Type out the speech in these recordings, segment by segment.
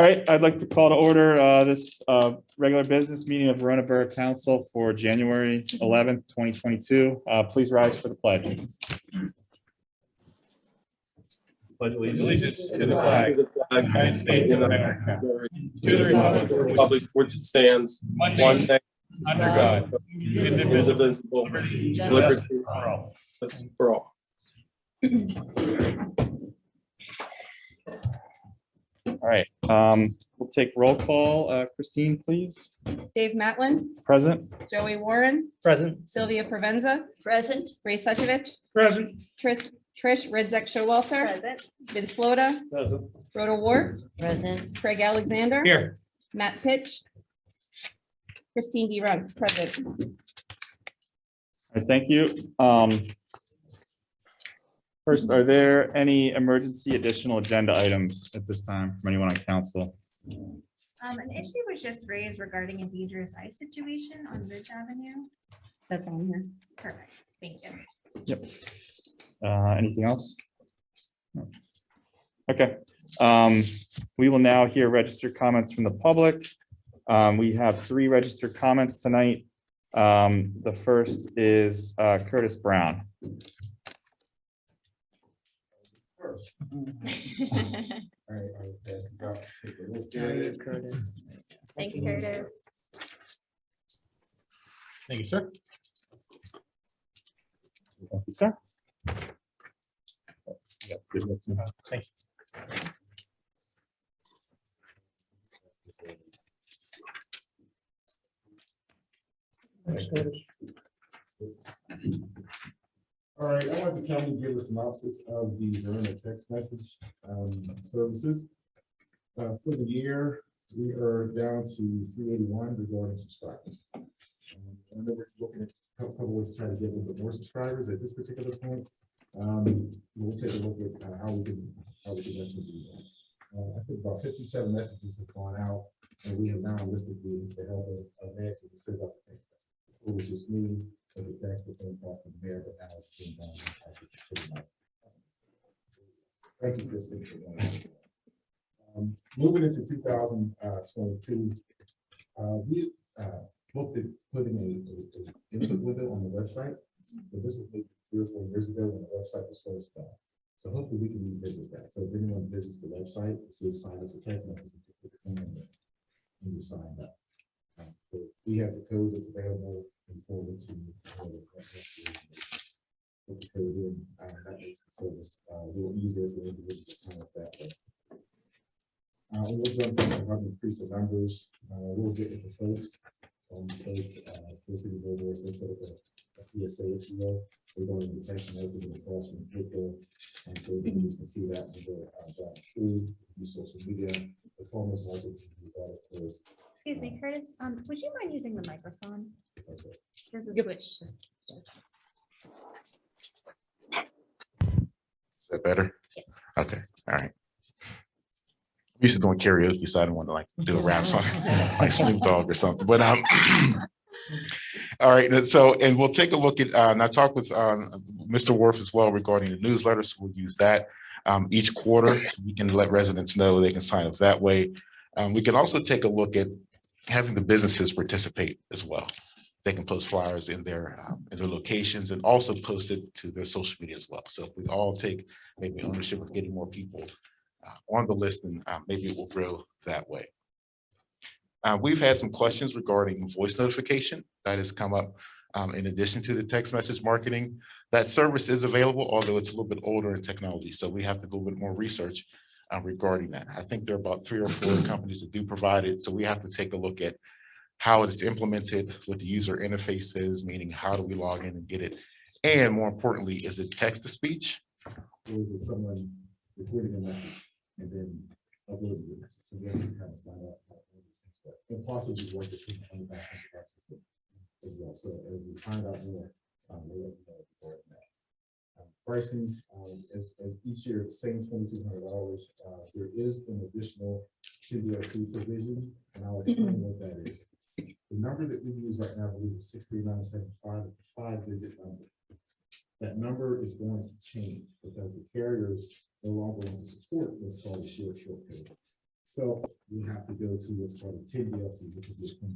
All right, I'd like to call to order this regular business meeting of Verona Borough Council for January 11th, 2022. Please rise for the pledge. Pledge allegiance to the flag of the United States of America, to the republic for which it stands, one nation under God, indivisible, liberty for all. All right, we'll take roll call. Christine, please. Dave Matlin, Present. Joey Warren, Present. Sylvia Provenza, Present. Ray Suchovich, Present. Trish Redzek Showalter, Present. Vince Floda, Present. Rhoda Ward, Present. Craig Alexander, Here. Matt Pitch, Christine D. Run, present. All right, thank you. First, are there any emergency additional agenda items at this time from anyone on council? An issue was just raised regarding a dangerous ice situation on Ridge Avenue. That's on here. Perfect, thank you. Yep. Anything else? No. Okay. We will now hear registered comments from the public. We have 3 registered comments tonight. The first is Curtis Brown. Thanks, Curtis. Thank you, sir. Thank you, sir. Thank you. All right, I wanted to kind of give a synopsis of the Verona text message services. For the year, we are down to 381 regarding subscribers. I know we're looking at a couple ways to try to get a little bit more subscribers at this particular point. We'll take a look at how we can definitely do that. I think about 57 messages have gone out, and we have now enlisted the help of Nancy, who says up the text message. It was just me, but the text became part from there, but now it's been done. Thank you, Kristen. Moving into 2022, we looked at putting a input limit on the website, but this is maybe 3 or 4 years ago when the website was first done. So hopefully we can revisit that. So if anyone visits the website, it says sign up for text messages, and you sign up. So we have the code that's available and forward to put the code in. That makes the service a little easier for individuals to sign up that way. We'll jump in and increase the numbers. We'll get with the folks on the place, specifically where there's a PSA, if you will. We're going to be testing everything across from April, and so you can see that in the down through use social media, performance marketing, that of course. Excuse me, Curtis, would you mind using the microphone? Okay. There's a Yep. switch. Is that better? Yes. Okay, all right. I'm used to doing karaoke, so I don't want to like do a rap song like Snoop Dogg or something. But all right. So, and we'll take a look at. And I talked with Mr. Worf as well regarding the newsletter, so we'll use that each quarter. So we can let residents know they can sign up that way. We can also take a look at having the businesses participate as well. They can post flyers in their locations and also post it to their social media as well. So if we all take maybe ownership of getting more people on the list, and maybe it will grow that way. We've had some questions regarding voice notification that has come up in addition to the text message marketing. That service is available, although it's a little bit older in technology. So we have to do a little bit more research regarding that. I think there are about 3 or 4 companies that do provide it. So we have to take a look at how it is implemented, what the user interface is, meaning how do we log in and get it? And more importantly, is it text to speech? Or is it someone recording a message and then uploading the message? So we have to kind of find out how all these things work. And possibly work this on the back end of our system as well. So as we find out more, we'll let you know before that. Pricing as each year is the same $2,200. There is an additional CDLC provision, and I'll explain what that is. The number that we use right now, I believe, is 63975. It's a 5-digit number. That number is going to change because the carriers no longer want to support what's called a short code. itself, we have to go to what's called a 10 DLC, which is the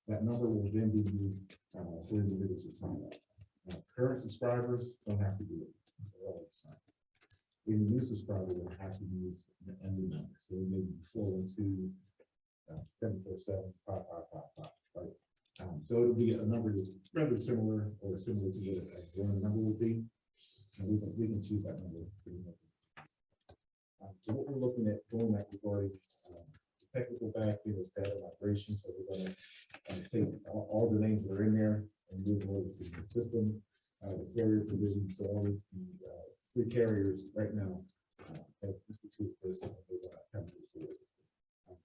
that number will then be used for individuals to sign up. Now, current subscribers don't have to do it. They're already signed. Any new subscriber will have to use a new number. So it may be 412 747-5555, right? So it'll be a number that's rather similar or similar to what a Verona number would be. And we can choose that number pretty much. So what we're looking at doing that regarding the technical back end is data migration. So we're going to take all the names that are in there and move them over to the system, the carrier provision. So all of the three carriers right now have instituted this and they want to come to forward.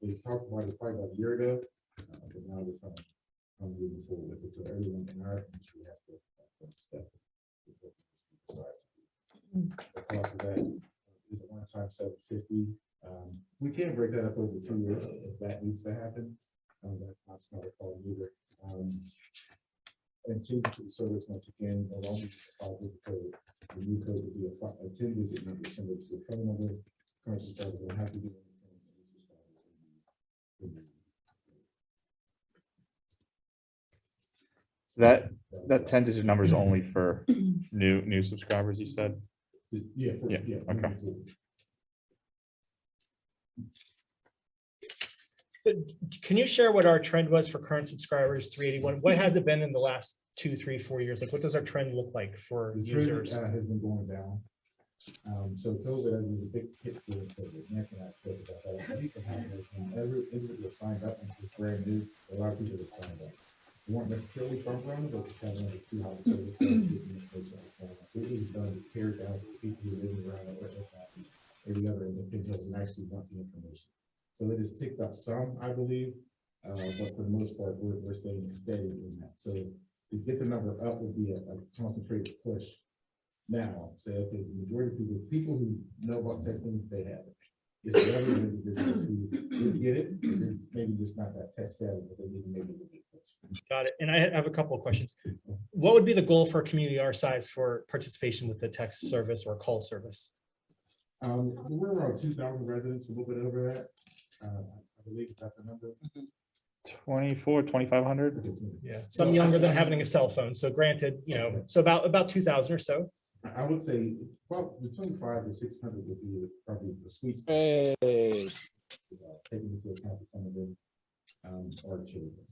They talked about it probably about a year ago, but now they're trying to moving forward with it. So everyone in our industry has to step. The cost of that is a one-time $750. We can break that up over 2 years if that needs to happen. That's not a problem either. And change to the service once again, along with the 5-digit code. The new code would be a 10-digit number similar to the phone number. Current subscribers don't have to do anything. That 10-digit number is only for new subscribers, you said? Yeah. Yeah, okay. moving forward. But can you share what our trend was for current subscribers, 381? What has it been in the last 2, 3, 4 years? Like, what does our trend look like for The trend users? has been going down. So COVID has been a big hit for Nancy and I spoke about that. People have every individual signed up and it's brand new. A lot of people that signed up. They weren't necessarily front runner, but they kind of wanted to see how the service goes, get the information out of it. So what we've done is pared down to the people who are living around every other independent and actually want the information. So it has ticked up some, I believe, but for the most part, we're staying steady in that. So to get the number up would be a concentrated push. Now, say, okay, the majority of people who know about texting, they have it. It's the other individuals who did get it, maybe just not that tech savvy, but they need to make it a big push. Got it. And I have a couple of questions. What would be the goal for a community our size for participation with the text service or call service? We're around 2,000 residents, a little bit over that. I believe it's at the number. 2,500? Yeah, some younger than having a cell phone. So granted, so about 2,000 or so. I would say between 500 to 600 would be probably the sweet spot. Taking into account that some of them are children.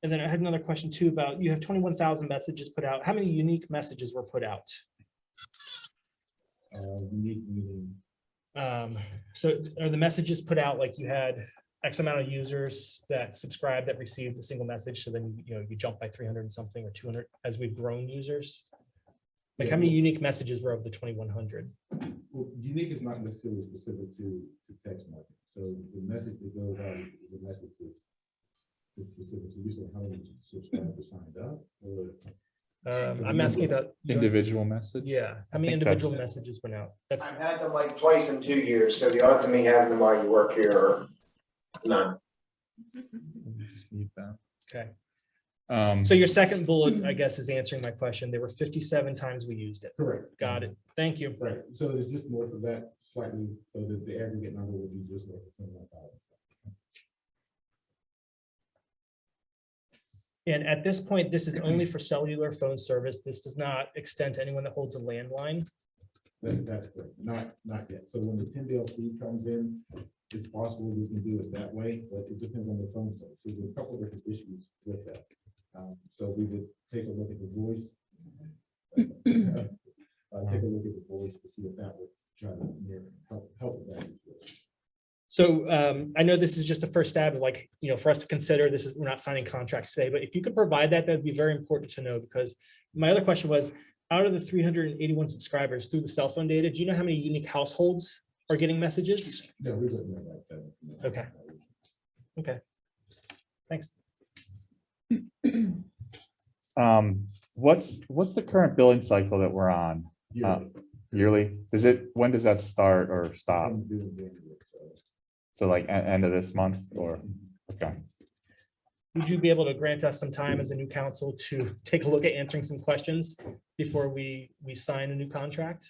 And then I had another question too about, you have 21,000 messages put out. How many unique messages were put out? Unique meaning. So are the messages put out like you had X amount of users that subscribed that received a single message? So then, you jump by 300 and something or 200 as we've grown users. Like, how many unique messages were of the 2,100? Well, unique is not necessarily specific to text marketing. So the message that goes out is a message that's specific. So you said how many subscribers signed up, or I'm asking about Individual message? Yeah, how many think individual that's- messages went out? That's I've had them like twice in 2 years, so the odds of me having them while you work here are none. Just mute that. okay. Um, So your second bullet, I guess, is answering my question. There were 57 times we used it. correct? Got it. Thank you. Right. So it's just north of that slightly, so that the aggregate number would be just north of 21,000. And at this point, this is only for cellular phone service. This does not extend to anyone that holds a landline. That's correct. Not yet. So when the 10 DLC comes in, it's possible we can do it that way, but it depends on the phone service. There's a couple of different issues with that. So we would take a look at the voice. Take a look at the voice to see if that would try to help with that situation. So I know this is just a first stab, like, for us to consider, we're not signing contracts today, but if you could provide that, that'd be very important to know, because my other question was, out of the 381 subscribers through the cell phone data, do you know how many unique households are getting messages? No, we wouldn't know that. No. Okay. Okay. Thanks. what's the current billing cycle that we're on? Yeah. Yearly? When does that start or stop? So like end of this month or, okay. Would you be able to grant us some time as a new council to take a look at answering some questions before we sign a new contract?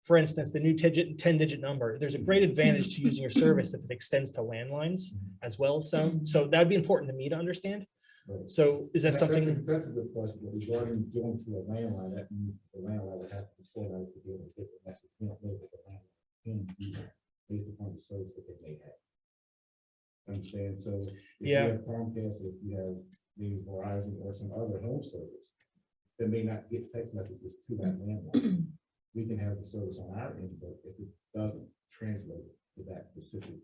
for instance, the new 10-digit number, there's a great advantage to using your service if it extends to landlines as well. So that'd be important to me to understand. Right. So is that That's something? That's a good question, but regarding going to a landline, that means the landline would have to control that to be able to get the message. We don't know what the landline can do based upon the service that they may have. Understand? So if you Yeah. have Comcast, or if you have the Verizon or some other home service that may not get text messages to that landline, we can have the service on our end, but if it doesn't translate to that specific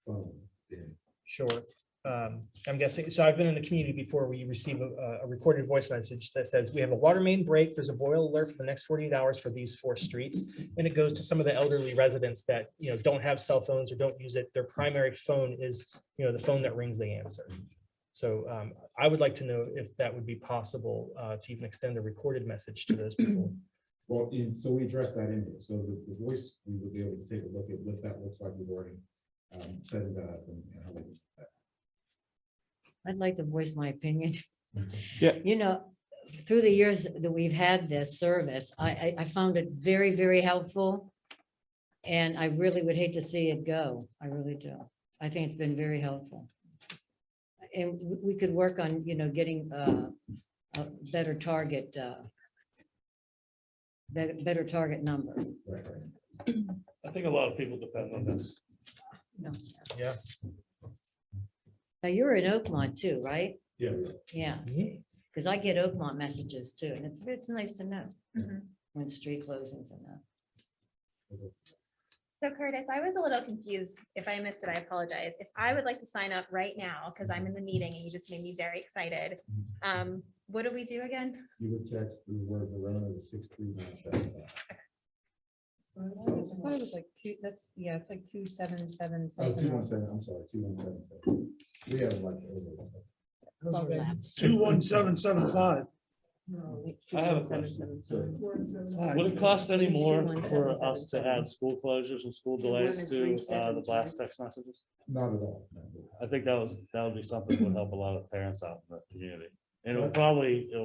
phone, then Sure. I'm guessing, so I've been in the community before where you receive a recorded voice message that says, we have a water main break, there's a boil alert for the next 48 hours for these 4 streets. And it goes to some of the elderly residents that, don't have cell phones or don't use it. Their primary phone is, the phone that rings, they answer. So I would like to know if that would be possible to even extend a recorded message to those people. well, so we addressed that in there. So the voice, we would be able to take a look at what that looks like regarding setting that up and how we do that. I'd like to voice my opinion. Yeah. Through the years that we've had this service, I found it very, very helpful. And I really would hate to see it go. I really do. I think it's been very helpful. And we could work on, getting a better target, better target numbers. Right. I think a lot of people depend on this. Yeah. Now, you're in Oakmont too, right? Yeah, we are. Yeah, because I get Oakmont messages too, and it's nice to know Mhm. when street closings and that. So Curtis, I was a little confused. If I missed it, I apologize. If I would like to sign up right now, because I'm in the meeting and you just made me very excited. What do we do again? You would text the word Verona to 63975. I thought it was like two, it's like 277. Oh, 217, I'm sorry, 2177. We have like. Overlap. 21775. I have a question. Would it cost any more for us to add school closures and school delays to the blast text messages? Not at all. I think that would be something that would help a lot of parents out in the community. And it'll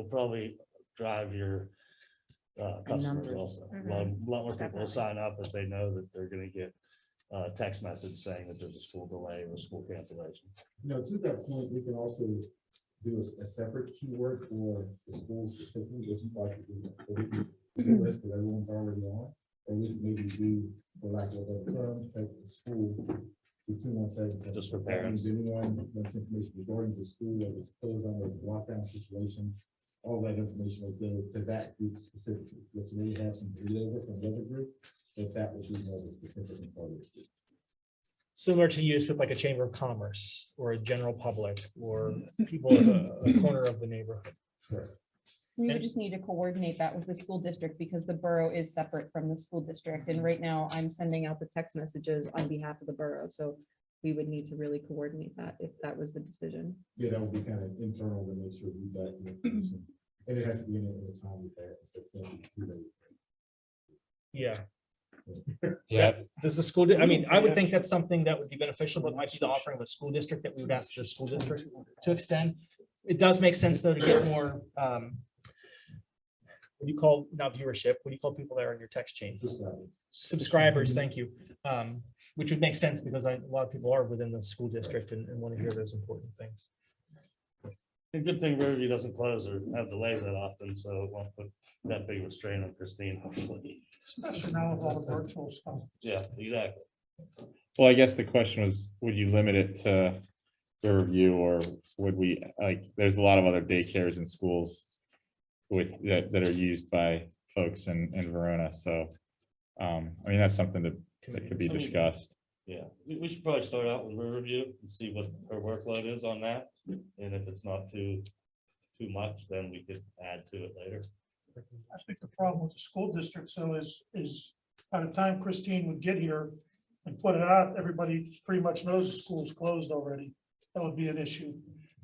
probably drive your customers numbers. also. A lot more people will sign up if they know that they're gonna get a text message saying that there's a school delay or a school cancellation. To that point, we can also do a separate keyword for the schools specifically, if you'd like to do that. So we can do a list that everyone's already on, or we can maybe do, for lack of a better term, take the school to 217. Just for parents. Anyone wants information regarding the school, whether it's closed on or it's lockdown situation, all that information will go to that group specifically, which may have some over from the other group, but that would be more of a specific part of it. Similar to use with like a chamber of commerce or a general public or people in a corner of the neighborhood. Correct. We would just need to coordinate that with the school district because the borough is separate from the school district. And right now I'm sending out the text messages on behalf of the borough. So we would need to really coordinate that if that was the decision. Yeah, that would be kind of internal to make sure we got the information. And it has to be in a timely fashion, so it can't be too late. Yeah. Yeah. Does the school, I mean, I would think that's something that would be beneficial, but might be the offering of a school district that we would ask the school district to extend. It does make sense though to get more, what do you call, not viewership, what do you call people that are in your text chain? Just like- Subscribers, thank you. Which would make sense because a lot of people are within the school district and want to hear those important things. A good thing Riverview doesn't close or have delays that often, so it won't put that big of a strain on Christine. hopefully. Especially now with all the virtual stuff. Yeah, exactly. Well, I guess the question was, would you limit it to Riverview, or would we, there's a lot of other daycares and schools with, that are used by folks in Verona, so, I mean, that's something that could be discussed. Yeah, we should probably start out with Riverview and see what her workload is on that. And if it's not too much, then we could add to it later. I think the problem with the school district, so is by the time Christine would get here and put it out, everybody pretty much knows the school's closed already. That would be an issue.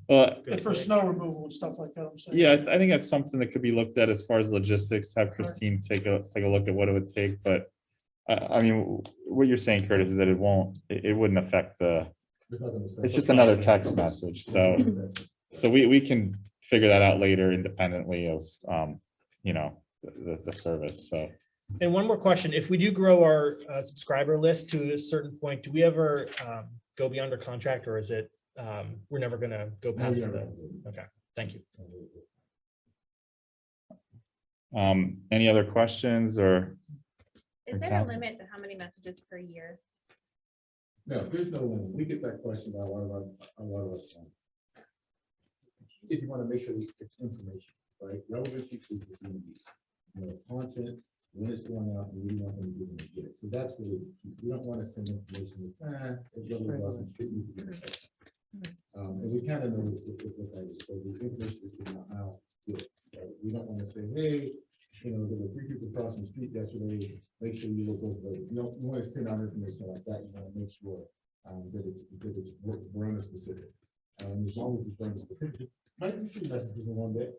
Well, And for snow removal and stuff like that, I'm saying. yeah, I think that's something that could be looked at as far as logistics, have Christine take a look at what it would take, but I mean, what you're saying, Curtis, is that it wouldn't affect it's just another text message, so we can figure that out later independently of, the service, so. And one more question, if we do grow our subscriber list to a certain point, do we ever go beyond our contract, or is it, we're never gonna go past that? Okay, thank you. Any other questions or? Is there a limit to how many messages per year? No, there's no limit. We get that question by a lot of our clients. If you want to make sure it's information, right? Relevancy to the communities, content, when it's going out, and we want them to be able to get it. So that's really the key. We don't want to send information that's it really doesn't sit with the and we kind of know what that is. So the information is not good. Right? We don't want to say, hey, there were 3 people crossing the street yesterday. Make sure you look over. You don't want to send out information like that. You want to make sure that it's Verona specific. As long as it's Verona specific, might be 3 messages in one day,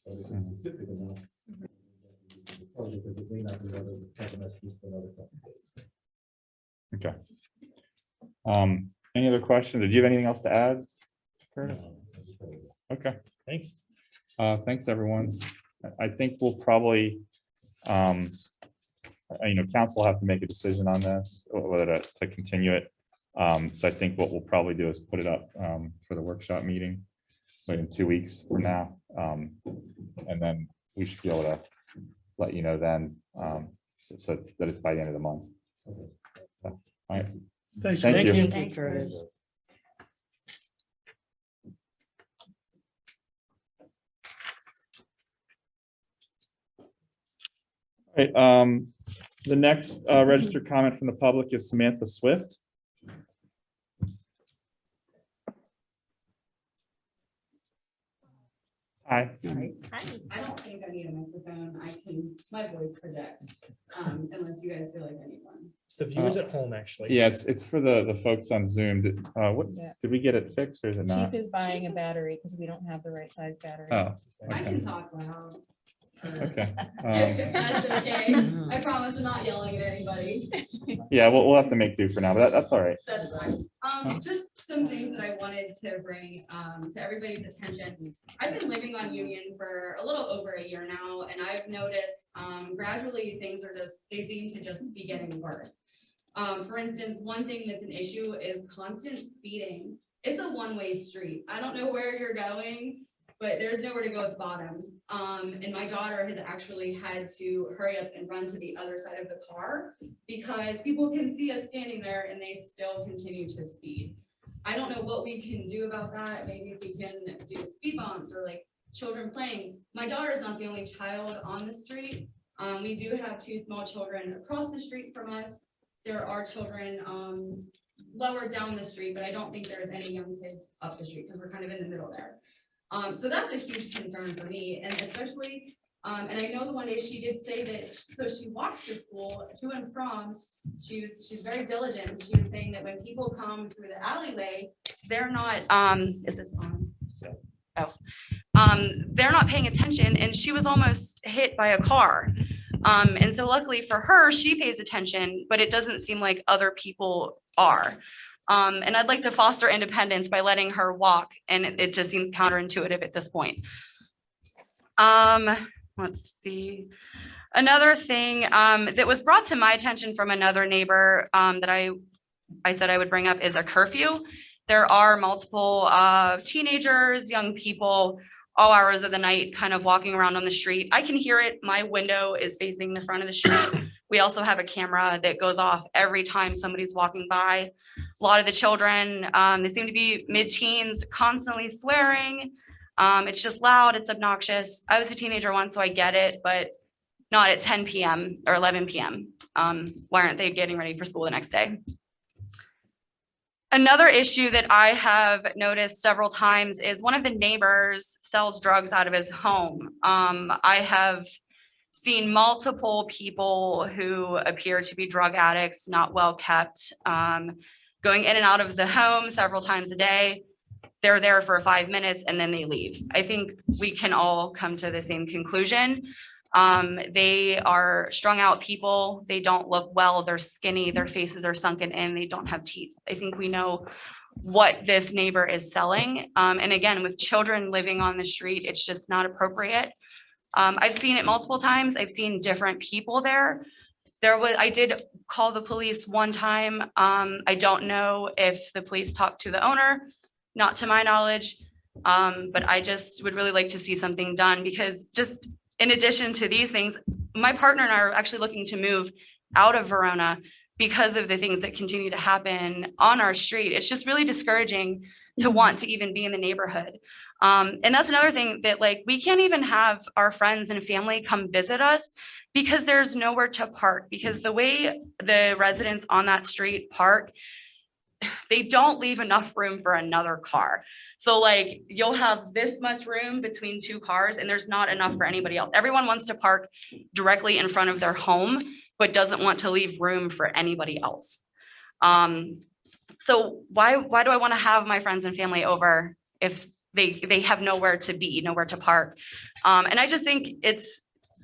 but if it's specific enough, probably because it may not be another couple messages for another couple of days. Okay. Any other questions? Or do you have anything else to add, Curtis? Okay. Thanks. Thanks, everyone. I think we'll probably, council will have to make a decision on this, whether to continue it. So I think what we'll probably do is put it up for the workshop meeting, like in 2 weeks from now. And then we should be able to let you know then, so that it's by the end of the month. All right. Thanks. Thank you. Thank you, Curtis. All right, the next registered comment from the public is Samantha Swift. Hi. Hi. I don't think I need a microphone. My voice projects, unless you guys feel like I need one. It's the viewers at home, actually. Yeah, it's for the folks on Zoom. Did we get it fixed or is it not? Chief is buying a battery because we don't have the right size battery. Oh, I okay. can talk loud. Okay. That's okay. I promise I'm not yelling at anybody. Yeah, we'll have to make do for now, but that's all right. That's fine. Just some things that I wanted to bring to everybody's attention. I've been living on Union for a little over a year now, and I've noticed gradually things they seem to just be getting worse. For instance, one thing that's an issue is constant speeding. It's a one-way street. I don't know where you're going, but there's nowhere to go at the bottom. And my daughter has actually had to hurry up and run to the other side of the car because people can see us standing there and they still continue to speed. I don't know what we can do about that. Maybe if we can do speed bumps or like children playing. My daughter is not the only child on the street. We do have 2 small children across the street from us. There are children lower down the street, but I don't think there's any young kids up the street because we're kind of in the middle there. So that's a huge concern for me, and especially, and I know the one day she did say that, so she walks to school to and from, she's very diligent. She was saying that when people come through the alleyway, they're not, is this on? Oh, they're not paying attention, and she was almost hit by a car. And so luckily for her, she pays attention, but it doesn't seem like other people are. And I'd like to foster independence by letting her walk, and it just seems counterintuitive at this point. Let's see. Another thing that was brought to my attention from another neighbor that I said I would bring up is a curfew. There are multiple teenagers, young people, all hours of the night kind of walking around on the street. I can hear it. My window is facing the front of the street. We also have a camera that goes off every time somebody's walking by. A lot of the children, they seem to be mid-teens, constantly swearing. It's just loud, it's obnoxious. I was a teenager once, so I get it, but not at 10 p.m. or 11 p.m. Why aren't they getting ready for school the next day? Another issue that I have noticed several times is one of the neighbors sells drugs out of his home. I have seen multiple people who appear to be drug addicts, not well kept, going in and out of the home several times a day. They're there for 5 minutes and then they leave. I think we can all come to the same conclusion. They are strung out people. They don't look well. They're skinny. Their faces are sunken in. They don't have teeth. I think we know what this neighbor is selling. And again, with children living on the street, it's just not appropriate. I've seen it multiple times. I've seen different people there. I did call the police one time. I don't know if the police talked to the owner, not to my knowledge. But I just would really like to see something done, because just in addition to these things, my partner and I are actually looking to move out of Verona because of the things that continue to happen on our street. It's just really discouraging to want to even be in the neighborhood. And that's another thing, that like, we can't even have our friends and family come visit us because there's nowhere to park, because the way the residents on that street park, they don't leave enough room for another car. So like, you'll have this much room between two cars and there's not enough for anybody else. Everyone wants to park directly in front of their home, but doesn't want to leave room for anybody else. So why do I want to have my friends and family over if they have nowhere to be, nowhere to park? And I just think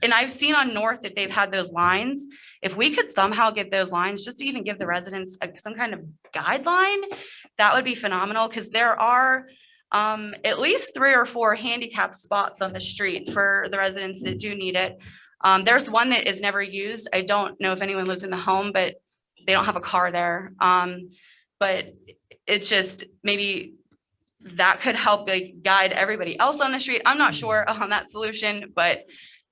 and I've seen on North that they've had those lines. If we could somehow get those lines, just to even give the residents some kind of guideline, that would be phenomenal, because there are at least 3 or 4 handicap spots on the street for the residents that do need it. There's one that is never used. I don't know if anyone lives in the home, but they don't have a car there. But it's just, maybe that could help like guide everybody else on the street. I'm not sure on that solution, but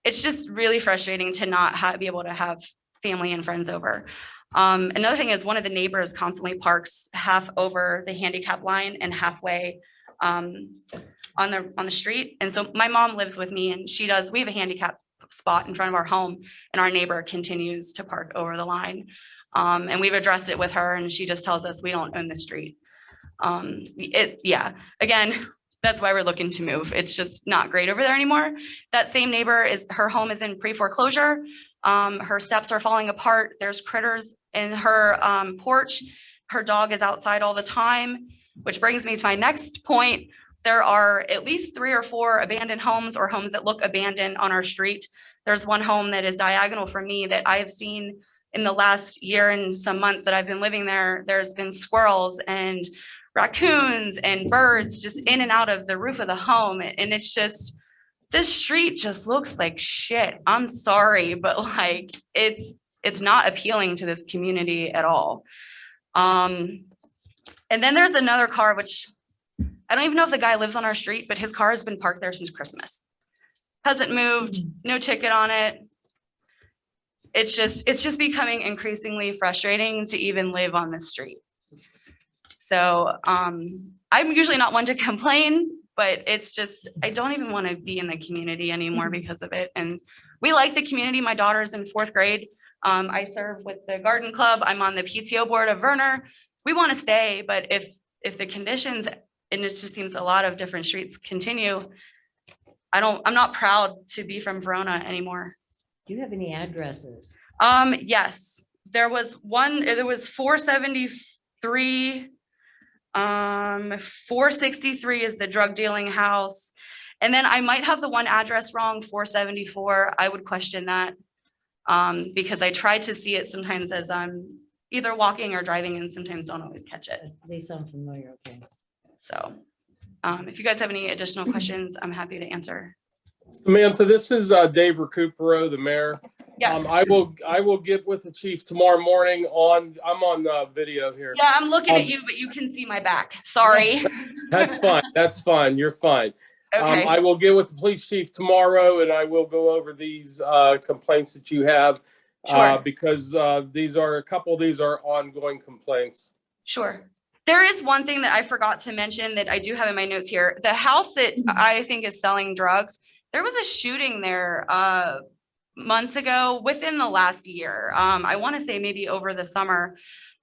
it's just really frustrating to not be able to have family and friends over. Another thing is, one of the neighbors constantly parks half over the handicap line and halfway on the street. And so my mom lives with me, and we have a handicap spot in front of our home, and our neighbor continues to park over the line. And we've addressed it with her, and she just tells us we don't own the street. Again, that's why we're looking to move. It's just not great over there anymore. That same neighbor, her home is in pre-foreclosure. Her steps are falling apart. There's critters in her porch. Her dog is outside all the time, which brings me to my next point. There are at least 3 or 4 abandoned homes, or homes that look abandoned, on our street. There's one home that is diagonal from me that I've seen in the last year and some months that I've been living there. There's been squirrels and raccoons and birds just in and out of the roof of the home. And it's just, this street just looks like shit. I'm sorry, but like, it's not appealing to this community at all. And then there's another car, which I don't even know if the guy lives on our street, but his car has been parked there since Christmas. Hasn't moved, no ticket on it. It's just becoming increasingly frustrating to even live on this street. So I'm usually not one to complain, but it's just, I don't even want to be in the community anymore because of it. And we like the community. My daughter's in 4th grade. I serve with the garden club. I'm on the PTO board of Verona. We want to stay, but if the conditions, and it just seems a lot of different streets continue, I'm not proud to be from Verona anymore. Do you have any addresses? Yes, there was 473. 463 is the drug dealing house. And then I might have the one address wrong, 474. I would question that because I try to see it sometimes as I'm either walking or driving, and sometimes don't always catch it. They sound familiar, okay. So if you guys have any additional questions, I'm happy to answer. Samantha, this is Dave Recupero, the mayor. Yes. I will get with the chief tomorrow morning I'm on video here. Yeah, I'm looking at you, but you can see my back. Sorry. That's fine. That's fine. You're fine. Okay. I will get with the police chief tomorrow, and I will go over these complaints that you have. Sure. Because a couple of these are ongoing complaints. Sure. There is one thing that I forgot to mention that I do have in my notes here. The house that I think is selling drugs, there was a shooting there months ago within the last year. I want to say maybe over the summer.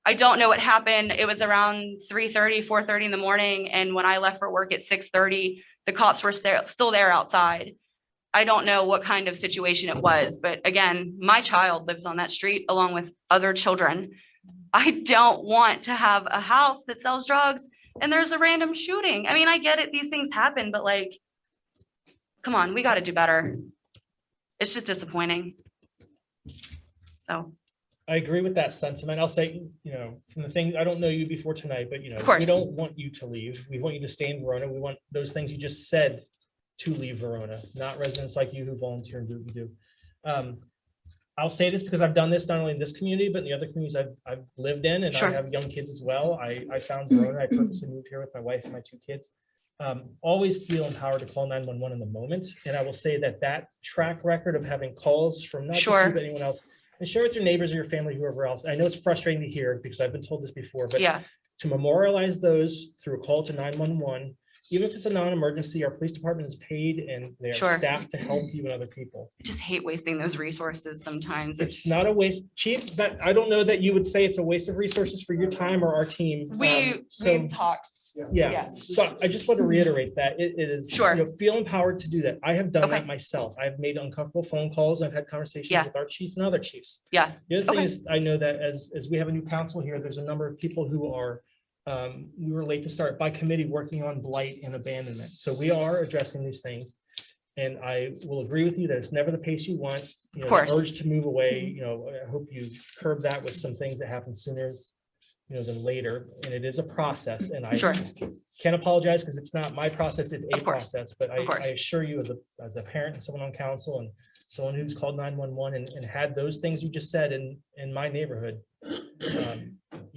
I don't know what happened. It was around 3:30, 4:30 in the morning. And when I left for work at 6:30, the cops were still there outside. I don't know what kind of situation it was, but again, my child lives on that street along with other children. I don't want to have a house that sells drugs and there's a random shooting. I mean, I get it. These things happen, but like, come on, we got to do better. It's just disappointing. So. I agree with that sentiment. I'll say, from the thing, I don't know you before tonight, but Of course. we don't want you to leave. We want you to stay in Verona. We want those things you just said to leave Verona, not residents like you who volunteer and do what you do. I'll say this because I've done this not only in this community, but in the other communities I've lived in, and Sure. I have young kids as well. I found Verona. I purposely moved here with my wife and my 2 kids. Always feel empowered to call 911 in the moment. And I will say that track record of having calls from not just Sure. you, but anyone else, and share with your neighbors or your family, whoever else. I know it's frustrating to hear because I've been told this before, but Yeah, to memorialize those through a call to 911, even if it's a non-emergency, our police department is paid and they are Sure. staffed to help you and other people. I just hate wasting those resources sometimes. It's not a waste, Chief, but I don't know that you would say it's a waste of resources for your time or our team. We've talked. Yeah, so I just want to reiterate that it is. Sure. You know, feel empowered to do that. I have done Okay. that myself. I've made uncomfortable phone calls. I've had conversations Yeah. with our chief and other chiefs. Yeah. The other thing Okay. is, I know that as we have a new council here, there's a number of people who are, we were late to start by committee working on blight and abandonment. So we are addressing these things. And I will agree with you that it's never the pace you want. You know, the course. urge to move away, you know, I hope you curb that with some things that happen sooner, you know, than later. And it is a process, and I Sure. can't apologize because it's not my process, it's a Of course. process. But Of course. I assure you, as a parent and someone on council and someone who's called 911 and had those things you just said in my neighborhood, you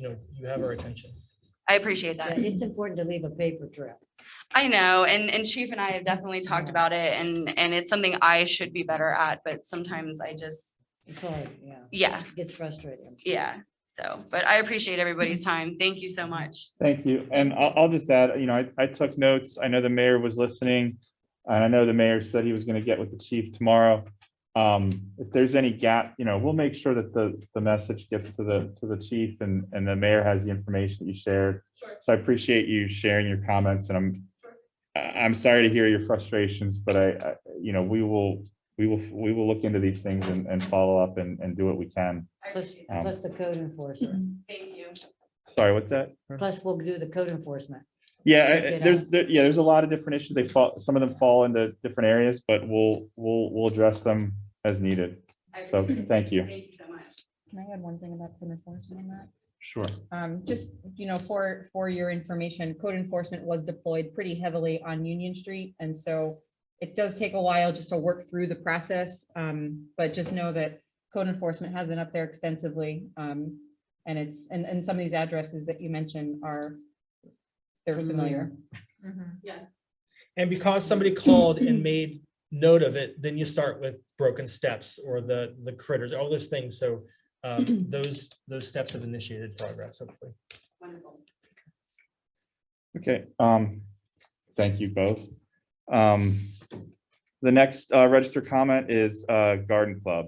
know, you have our attention. I appreciate Yeah, that. it's important to leave a paper trail. I know, and Chief and I have definitely talked about it, and it's something I should be better at, but sometimes I just, It's hard, yeah. yeah, It gets frustrating. I'm sure. yeah. So, but I appreciate everybody's time. Thank you so much. Thank you. And I'll just add, you know, I took notes. I know the mayor was listening. And I know the mayor said he was going to get with the chief tomorrow. If there's any gap, you know, we'll make sure that the message gets to the chief and the mayor has the information that you shared. So I appreciate you sharing your comments, and I'm sorry to hear your frustrations, but I you know, we will look into these things and follow up and do what we can. Plus the code enforcement. Thank you. Sorry, what's that? Plus we'll do the code enforcement. Yeah, Check it there's a lot of different issues. Some of them fall into different areas, but we'll address them as needed. So thank you. Thank you so much. Can I add one thing about code enforcement on that? Sure. Just, you know, for your information, code enforcement was deployed pretty heavily on Union Street. And so it does take a while just to work through the process. But just know that code enforcement has been up there extensively. And some of these addresses that you mentioned they're familiar. Yeah. And because somebody called and made note of it, then you start with broken steps or the critters, all those things. So those steps have initiated progress, hopefully. Wonderful. Okay, thank you both. The next registered comment is Garden Club.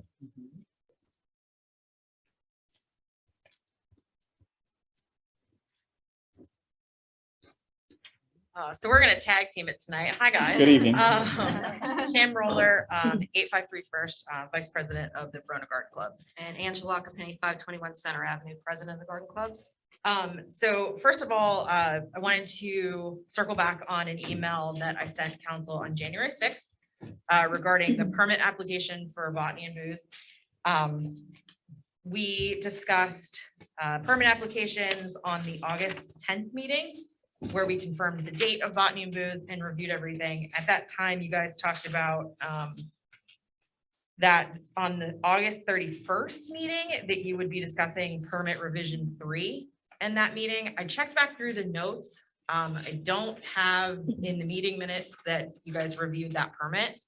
So we're gonna tag team it tonight. Hi, guys. Good evening. Cam Roller, 853 First, Vice President of the Verona Garden Club. And Angela Capini, 521 Center Avenue, President of the Garden Club. So first of all, I wanted to circle back on an email that I sent council on January 6th regarding the permit application for Botany and Booze. We discussed permit applications on the August 10th meeting, where we confirmed the date of Botany and Booze and reviewed everything. At that time, you guys talked about that on the August 31st meeting, that you would be discussing permit revision 3 in that meeting. I checked back through the notes. I don't have in the meeting minutes that you guys reviewed that permit.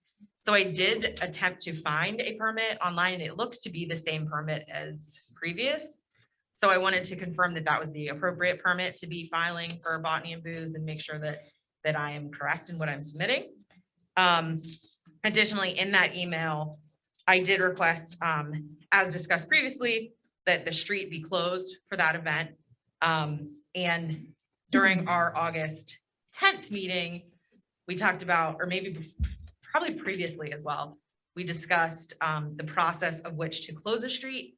So I did attempt to find a permit online, and it looks to be the same permit as previous. So I wanted to confirm that that was the appropriate permit to be filing for Botany and Booze and make sure that I am correct in what I'm submitting. Additionally, in that email, I did request, as discussed previously, that the street be closed for that event. And during our August 10th meeting, we talked about, or maybe probably previously as well, we discussed the process of which to close a street,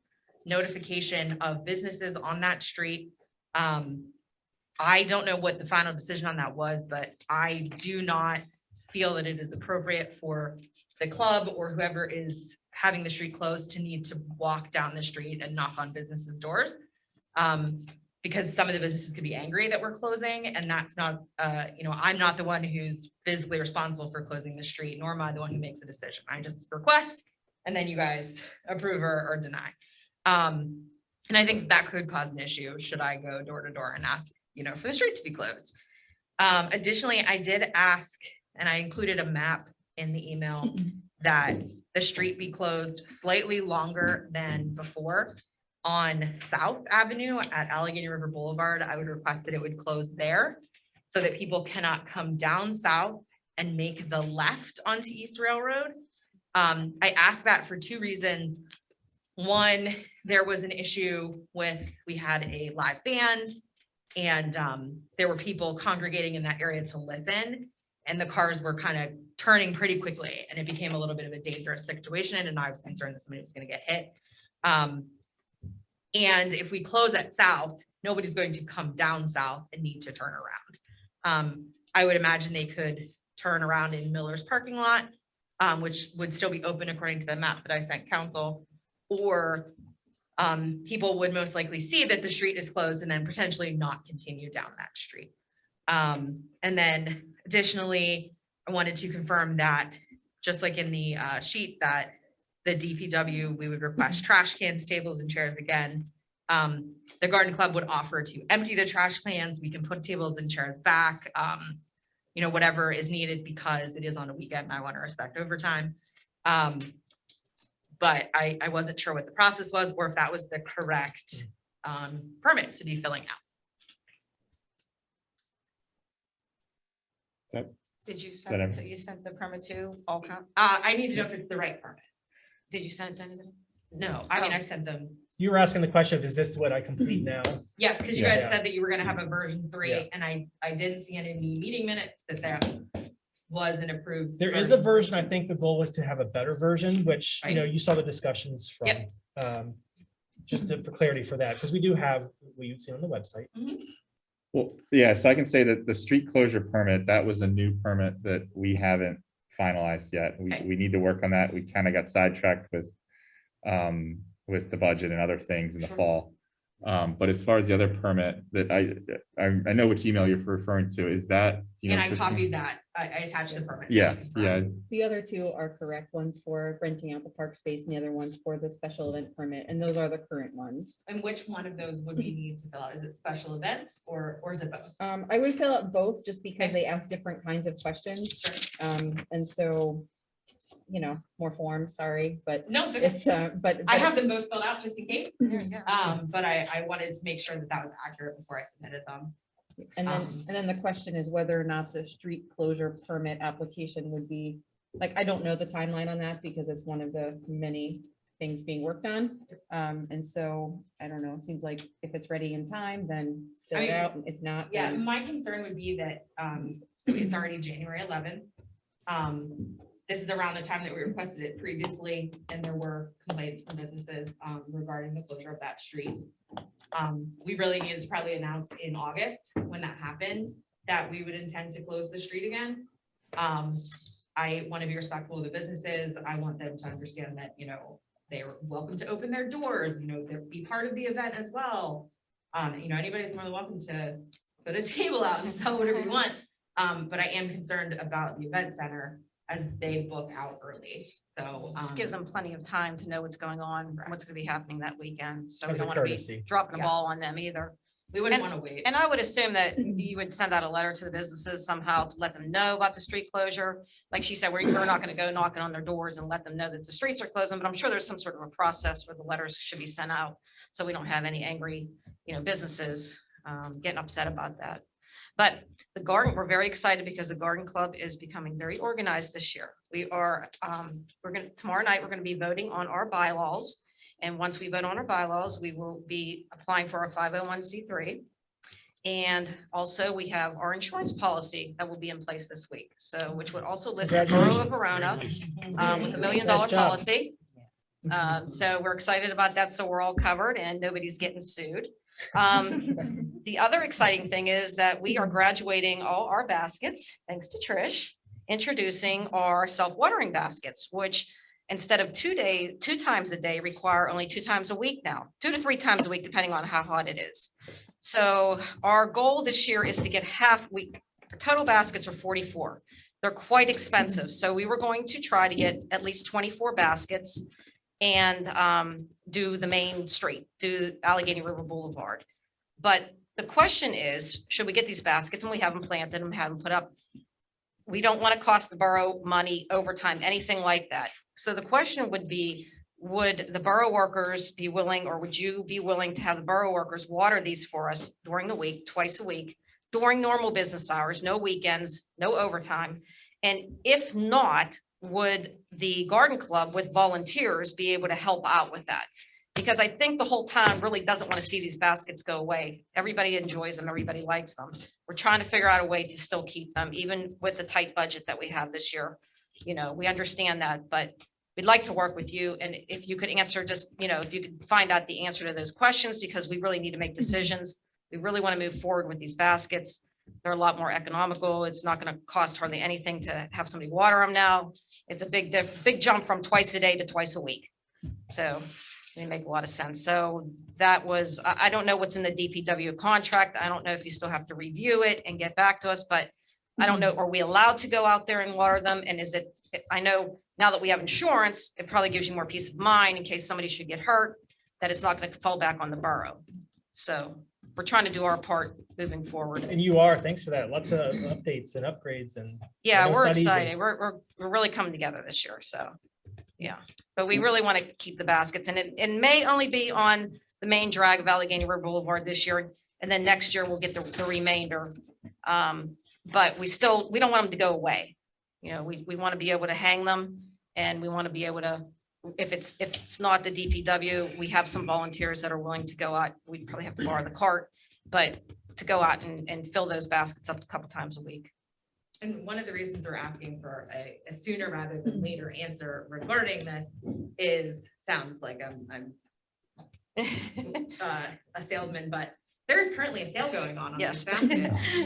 notification of businesses on that street. I don't know what the final decision on that was, but I do not feel that it is appropriate for the club or whoever is having the street closed to need to walk down the street and knock on businesses' doors. because some of the businesses could be angry that we're closing, and that's not, I'm not the one who's physically responsible for closing the street, nor am I the one who makes a decision. I just request, and then you guys approve or deny. And I think that could cause an issue should I go door to door and ask, for the street to be closed. Additionally, I did ask, and I included a map in the email, that the street be closed slightly longer than before on South Avenue at Allegheny River Boulevard. I would request that it would close there so that people cannot come down south and make the left onto East Railroad. I asked that for two reasons. One, there was an issue with, we had a live band, and there were people congregating in that area to listen, and the cars were kind of turning pretty quickly, and it became a little bit of a dangerous situation, and I was concerned that somebody was going to get hit. And if we close at south, nobody's going to come down south and need to turn around. I would imagine they could turn around in Miller's parking lot, which would still be open according to the map that I sent council, or people would most likely see that the street is closed and then potentially not continue down that street. And then additionally, I wanted to confirm that, just like in the sheet, that the DPW, we would request trash cans, tables, and chairs again. The garden club would offer to empty the trash cans. We can put tables and chairs back, whatever is needed, because it is on a weekend and I want to respect overtime. But I wasn't sure what the process was, or if that was the correct permit to be filling out. Did you That send, I'm- so you sent the permit to all count? I need to know if it's the right permit. Did you send it to anybody? No, I mean, Oh. I sent them. You were asking the question of, is this what I complete now? Yes, because you Yeah. guys said that you were gonna have a version 3, Yeah. and I didn't see any meeting minutes that was an approved. There is a version. I think the goal was to have a better version, which, Right. you saw the discussions from. Yep. Just for clarity for that, because we do have, what you'd see on the website. Well, yeah, so I can say that the street closure permit, that was a new permit that we haven't finalized yet. Okay. We need to work on that. We kind of got sidetracked with the budget and other things in the Sure. fall. But as far as the other permit that I know which email you're referring to, is that? do you know, And I Christine? copied that. I attached the permit. Yeah, yeah, The other two are correct ones for renting out the park space and the other ones for the special event permit. And those are the current ones. And which one of those would we need to fill out? Is it special event or is it both? I would fill out both just because Okay. they ask different kinds of questions. Sure. And so, more forms, sorry, but No, it's okay. it's, but. I have them both filled out just in case. There you go. But I wanted to make sure that that was accurate before I submitted them. And then the question is whether or not the street closure permit application would be, I don't know the timeline on that because it's one of the many things being worked on. And so, I don't know, it seems like if it's ready in time, then fill I it mean, out. If not, Yeah, then my concern would be that, so it's already January 11th. This is around the time that we requested it previously, and there were complaints from businesses regarding the closure of that street. We really needed to probably announce in August, when that happened, that we would intend to close the street again. I want to be respectful of the businesses. I want them to understand that, they're welcome to open their doors, they'll be part of the event as well. Anybody's more than welcome to put a table out and sell whatever you want. But I am concerned about the event center as they book out early. So. Just gives them plenty of time to know what's going on, what's gonna be happening that weekend. So we As a don't want to be courtesy. dropping the Yeah. ball on them either. We wouldn't And- want to wait. And I would assume that you would send out a letter to the businesses somehow to let them know about the street closure. Like she said, we're not going to go knocking on their doors and let them know that the streets are closing, but I'm sure there's some sort of a process where the letters should be sent out. So we don't have any angry, businesses getting upset about that. But the garden, we're very excited because the garden club is becoming very organized this year. We are, tomorrow night, we're going to be voting on our bylaws. And once we vote on our bylaws, we will be applying for our 501c3. And also we have our insurance policy that will be in place this week. So, which would also list the borough of Verona with $1 million Nice job. policy. So we're excited about that. So we're all covered and nobody's getting sued. The other exciting thing is that we are graduating all our baskets, thanks to Trish, introducing our self-watering baskets, which instead of 2 times a day, require only 2 times a week now, 2 to 3 times a week, depending on how hot it is. So our goal this year is to get the total baskets are 44. They're quite expensive. So we were going to try to get at least 24 baskets and do the main street, do Allegheny River Boulevard. But the question is, should we get these baskets, and we have them planted and have them put up? We don't want to cost the borough money, overtime, anything like that. So the question would be, would the borough workers be willing, or would you be willing to have the borough workers water these for us during the week, twice a week, during normal business hours, no weekends, no overtime? And if not, would the garden club with volunteers be able to help out with that? Because I think the whole town really doesn't want to see these baskets go away. Everybody enjoys them. Everybody likes them. We're trying to figure out a way to still keep them, even with the tight budget that we have this year. You know, we understand that, but we'd like to work with you. And if you could answer just, you know, if you could find out the answer to those questions, because we really need to make decisions. We really want to move forward with these baskets. They're a lot more economical. It's not going to cost hardly anything to have somebody water them now. It's a big jump from twice a day to twice a week. So they make a lot of sense. So that was, I don't know what's in the DPW contract. I don't know if you still have to review it and get back to us, but I don't know, are we allowed to go out there and water them? And is it, I know now that we have insurance, it probably gives you more peace of mind in case somebody should get hurt, that it's not going to fall back on the borough. So we're trying to do our part moving forward. And you are, thanks for that. Lots of updates and upgrades and. Yeah, I know it's we're not easy. excited. We're really coming together this year. So, yeah, but we really want to keep the baskets, and it may only be on the main drag of Allegheny River Boulevard this year. And then next year we'll get the remainder. But we don't want them to go away. You know, we want to be able to hang them, and we want to be able to, if it's not the DPW, we have some volunteers that are willing to go out. We probably have to borrow the cart, but to go out and fill those baskets up a couple times a week. And one of the reasons we're asking for a sooner rather than later answer regarding this sounds like I'm a salesman, but there's currently a sale going on Yes. these baskets.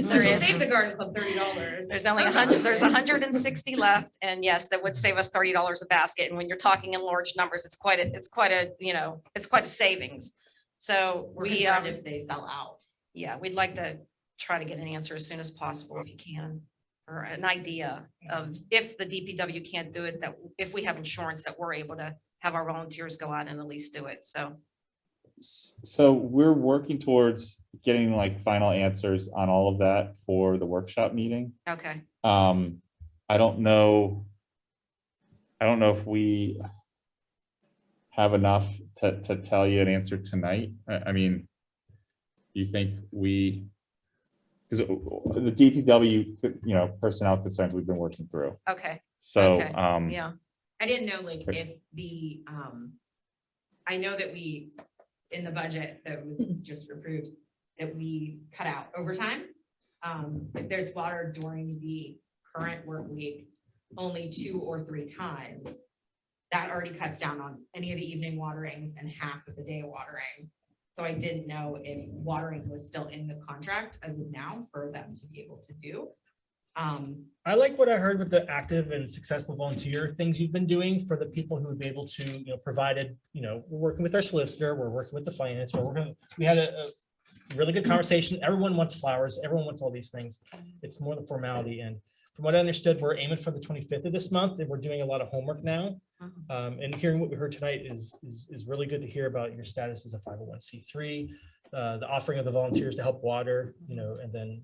There It'll is. Save the garden club $30. There's only 100, there's 160 left, and yes, that would save us $30 a basket. And when you're talking in large numbers, it's quite a savings. So We're we, concerned if they sell out. yeah, we'd like to try to get an answer as soon as possible if you can, or an idea of if the DPW can't do it, that if we have insurance, that we're able to have our volunteers go out and at least do it. So we're working towards getting like final answers on all of that for the workshop meeting. Okay. I don't know if we have enough to tell you an answer tonight. I mean, do you think because the DPW, personnel concerns we've been working through. Okay. So, Okay. Yeah. I didn't know like if the, I know that we, in the budget that was just approved, that we cut out overtime. If there's water during the current work week, only 2 or 3 times, that already cuts down on any of the evening waterings and half of the day watering. So I didn't know if watering was still in the contract as of now for them to be able to do. I like what I heard with the active and successful volunteer things you've been doing for the people who would be able to, provided, we're working with our solicitor, we're working with the finance, we had a really good conversation. Everyone wants flowers. Everyone wants all these things. It's more the formality. And from what I understood, we're aiming for the 25th of this month, and we're doing a lot of homework now. And hearing what we heard tonight is really good to hear about your status as a 501c3, the offering of the volunteers to help water, and then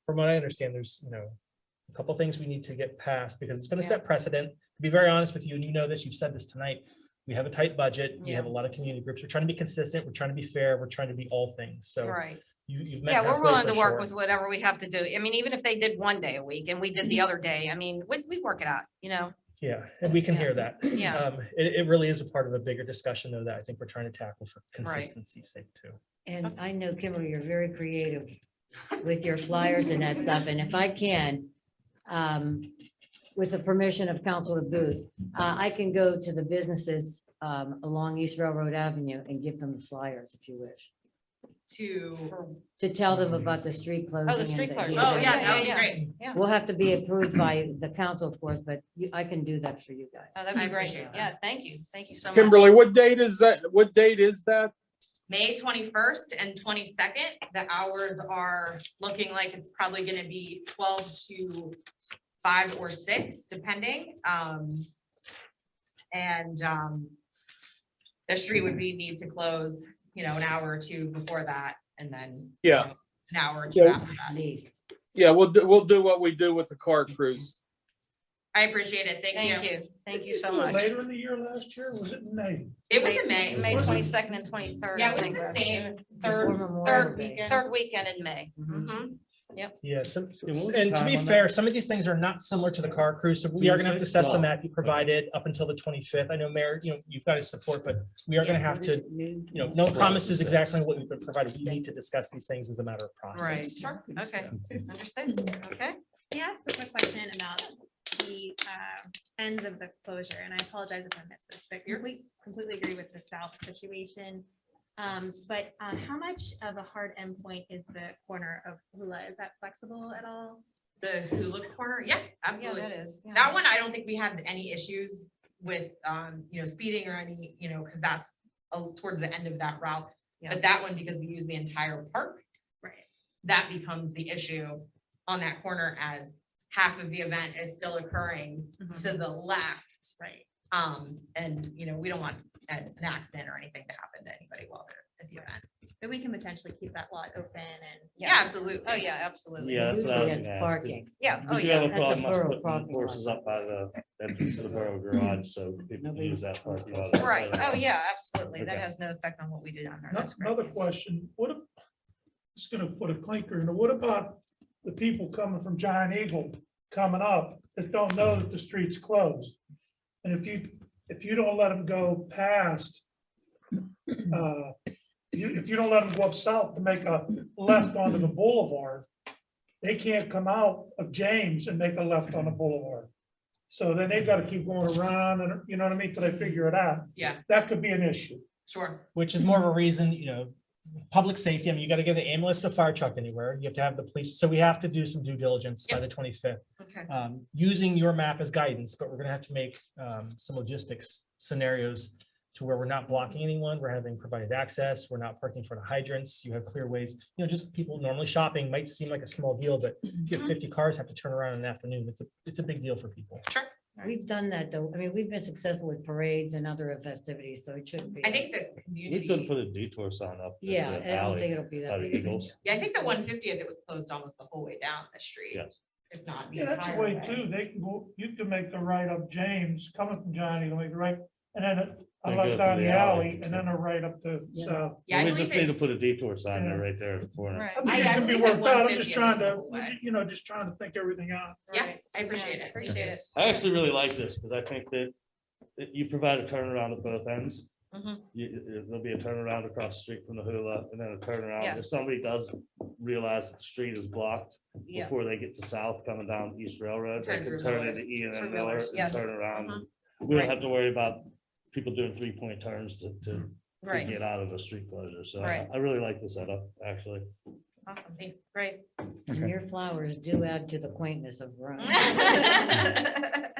from what I understand, there's, a couple things we need to get past because it's going to set precedent. To be very honest with you, and you know this, you've said this tonight, we have a tight budget. We have a lot of community groups. We're trying to be consistent. We're trying to be fair. We're trying to be all things. So Right. You've met Yeah, we're halfway willing for to work sure. with whatever we have to do. I mean, even if they did one day a week and we did the other day, I mean, we work it out, Yeah, and we can Yeah. hear that. Yeah. It really is a part of a bigger discussion though that I think we're trying to tackle for consistency's sake too. And I know, Kimberly, you're very creative with your flyers and that stuff. And if I can, with the permission of Councilor Booth, I can go to the businesses along East Railroad Avenue and give them the flyers if you wish. To tell them about the street closing. Oh, the and street closure. the Oh, event. yeah, that would be great. Yeah. We'll have to be approved by the council, of course, but I can do that for you guys. Oh, that'd be I great. appreciate that. Yeah, thank you. Thank you so much. Kimberly, what date is that? What date is that? May 21st and 22nd. The hours are looking like it's probably gonna be 12 to 5 or 6, depending. The street would need to close, an hour or two before that, and then Yeah. an hour or two Yeah. after that. At least. Yeah, we'll do what we do with the car crews. I appreciate it. Thank Thank you. you. Thank you so Was it much. later in the year last year? Was it in May? It was in May. May 22nd and 23rd. Yeah, I it was think. the same Before third Memorial Day. weekend. Third weekend in May. Mhm. Yeah, what was the and to time be on fair, some of these things are not similar to the car crew, so we are gonna have to assess the Well, map you provided up until the 25th. I know, Mayor, you've got his support, but we are gonna have to, no promises exactly what we've been provided. We need to discuss these things as a matter of process. Right. Sure. Okay. Understood. Okay. Can I ask a quick question about the ends of the closure? And I apologize if I missed this, but completely agree with the south situation. But how much of a hard endpoint is the corner of Hula? Is that flexible at all? The Hula corner, yeah, absolutely. that is. Yeah. That one, I don't think we had any issues with, speeding or any, because that's towards the end of that route. Yeah. But that one, because we use the entire park, Right. that becomes the issue on that corner as half of the event is still occurring to the left. Right. And, we don't want an accident or anything to happen to anybody while they're at the event. But we can potentially keep that lot open and. Yeah, absolutely. Oh, yeah, absolutely. Yeah, that's what I was Usually gonna that's ask. 'Cause parking. Yeah. Oh, Did you yeah. have a That's a problem us borough putting parking lot. horses up by the entrance to the borough garage, so people Nobody- use that parking lot? Right. Oh, yeah, absolutely. That Okay. has no effect on what we do down there. That's great. Another question, just gonna put a clinker in, what about the people coming from Giant Eagle coming up that don't know that the street's closed? And if you don't let them go past, if you don't let them go up south to make a left onto the boulevard, they can't come out of James and make a left on the boulevard. So then they've got to keep going around and, you know what I mean, till they figure it out. Yeah, That could be an issue. sure. Which is more of a reason, public safety. I mean, you gotta give the ambulance to fire truck anywhere. You have to have the police. So we have to do some due diligence by the 25th. Okay. Using your map as guidance, but we're gonna have to make some logistics scenarios to where we're not blocking anyone. We're having provided access. We're not parking for the hydrants. You have clear ways. Just people normally shopping might seem like a small deal, but if you have 50 cars have to turn around in the afternoon, it's a big deal for people. Sure. We've done that though. I mean, we've been successful with parades and other festivities, so it shouldn't be. I think the We could community, put a detour sign up. in Yeah, the I don't alley think it'll be by that the big. Eagles. yeah, I think the 150th, it was closed almost the whole way down the street. Yes. If not. the Yeah, that's a entire way too. They can go, you can make the right up James, coming from Johnny, you make the right, and then I Then left go down to the the alley. alley and then a right up to Yeah. south. Yeah, I We believe just need to it, put a detour sign there Yeah. right there at the corner. Right. I think I it can be believe worked out. I'm 150 just trying is the to, whole way. just trying to think everything out. yeah, I appreciate Yeah, it. Appreciate it. I actually really like this because I think that you provide a turnaround at both ends. Mhm. There'll be a turnaround across the street from the Hula and then a turnaround. Yes. If somebody does realize that the street is blocked Yeah. before they get to south coming down East Railroad, they Turn can through turn Millers. into Ian Through and Miller Millers, and yes. turn around. Mhm. We don't Right. have to worry about people doing 3-point turns to Right. get out of a street closure. So Right. I really like the setup, actually. Awesome. Great. And your flowers do add to the quaintness of Rome.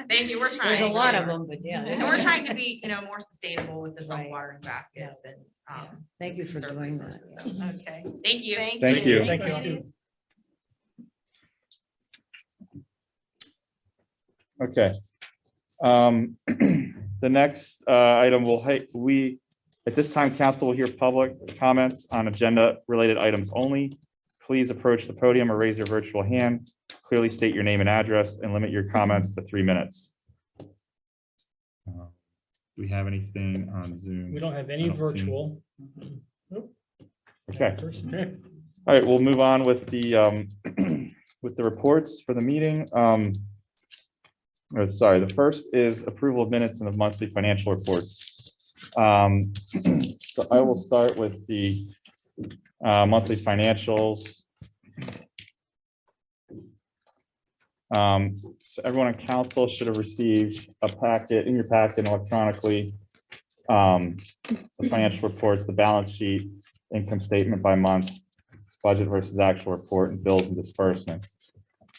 Thank you, we're trying. There's a lot of them, but yeah. And we're trying to be, more sustainable with the Right. saltwater baskets and, Thank you for conserve doing that. resources. yeah. Okay, thank you. Thank you. Thank you. Ladies. Okay. The next item at this time, council will hear public comments on agenda related items only. Please approach the podium or raise your virtual hand. Clearly state your name and address and limit your comments to 3 minutes. Do we have anything on Zoom? We don't have I any don't see- virtual. Okay. Okay. All right, we'll move on with the with the reports for the meeting. Sorry, the first is approval of minutes and of monthly financial reports. So I will start with the monthly financials. So everyone on council should have received a packet in your packet electronically. The financial reports, the balance sheet, income statement by month, budget versus actual report, and bills and disbursements.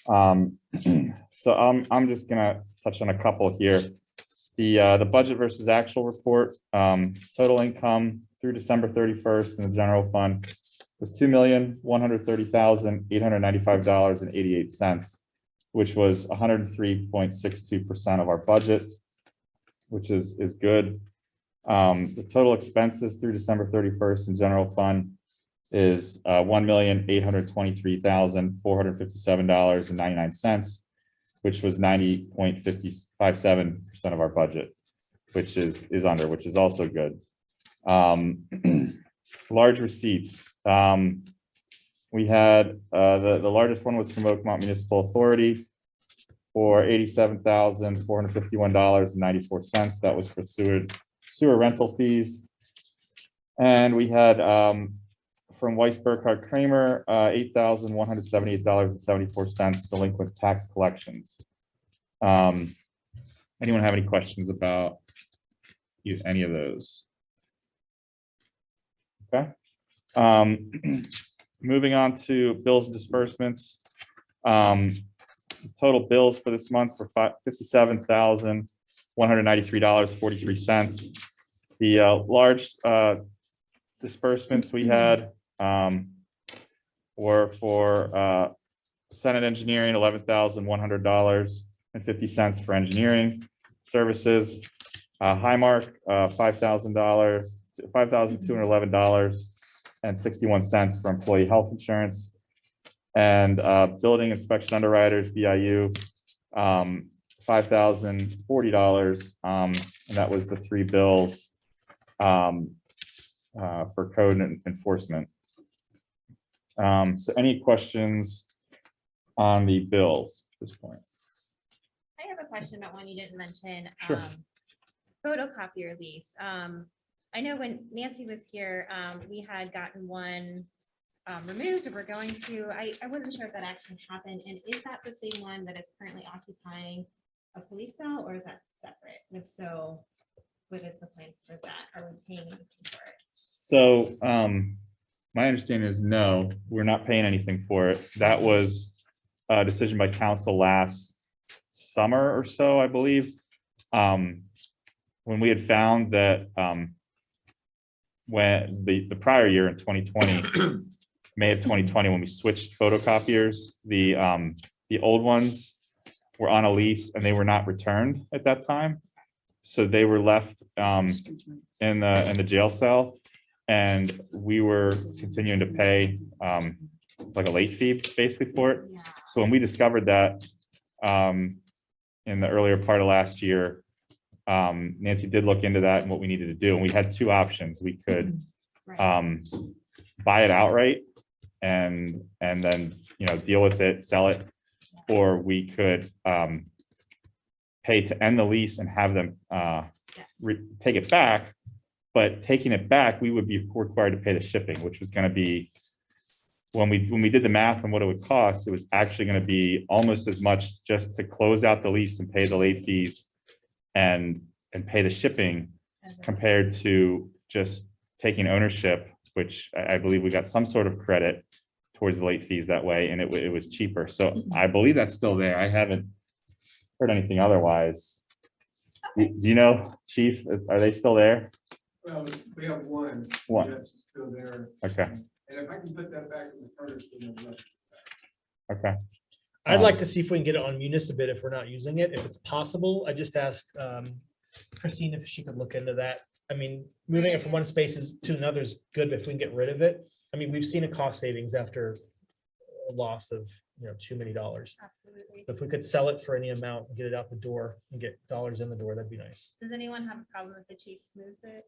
So I'm just gonna touch on a couple here. The budget versus actual report, total income through December 31st in the general fund was $2,130,895.88, which was 103.62% of our budget, which is good. The total expenses through December 31st in general fund is $1,823,457.99, which was 90.557% of our budget, which is also good. Large receipts. We had the largest one was from Oakmont Municipal Authority for $87,451.94. That was for sewer rental fees. And we had from Weiss Burkhardt Kramer, $8,178.74 delinquent tax collections. Anyone have any questions about any of those? Okay. Moving on to bills and disbursements. Total bills for this month were $57,193.43. The large disbursements we had were for Senate Engineering, $11,100.50 for engineering services. Highmark, $5,211.61 for employee health insurance. And building inspection underwriters, BIU, $5,040. And that was the three bills for code enforcement. So any questions on the bills at this point? I have a question about one you didn't mention. Sure. Photocopier lease. I know when Nancy was here, we had gotten one removed, and we're going to, I wasn't sure if that actually happened. And is that the same one that is currently occupying a police cell, or is that separate? And if so, what is the plan for that? Are we paying anything for it? So my understanding is no, we're not paying anything for it. That was a decision by council last summer or so, I believe. When we had found that when the prior year in 2020, May of 2020, when we switched photocopiers, the old ones were on a lease and they were not returned at that time. So they were left in the jail cell, and we were continuing to pay like a late fee basically for it. So when we discovered that in the earlier part of last year, Nancy did look into that and what we needed to do. And we had two options. We could buy it outright and then, deal with it, sell it, or we could pay to end the lease and have them take it back. But taking it back, we would be required to pay the shipping, which was going to be, when we did the math on what it would cost, it was actually going to be almost as much just to close out the lease and pay the late fees and pay the shipping compared to just taking ownership, which I believe we got some sort of credit towards the late fees that way, and it was cheaper. So I believe that's still there. I haven't heard anything otherwise. Do you know, Chief, are they still there? Well, we have one. One. That's still there. Okay, And if I can put that back in the furnace, then I'll let it back. okay. I'd like to see if we can get it on Municipal if we're not using it, if it's possible. I just asked Christine if she could look into that. I mean, moving it from one space to another is good, but if we can get rid of it. I mean, we've seen a cost savings after a loss of, too many dollars. Absolutely. If we could sell it for any amount and get it out the door and get dollars in the door, that'd be nice. Does anyone have a problem if the chief moves it?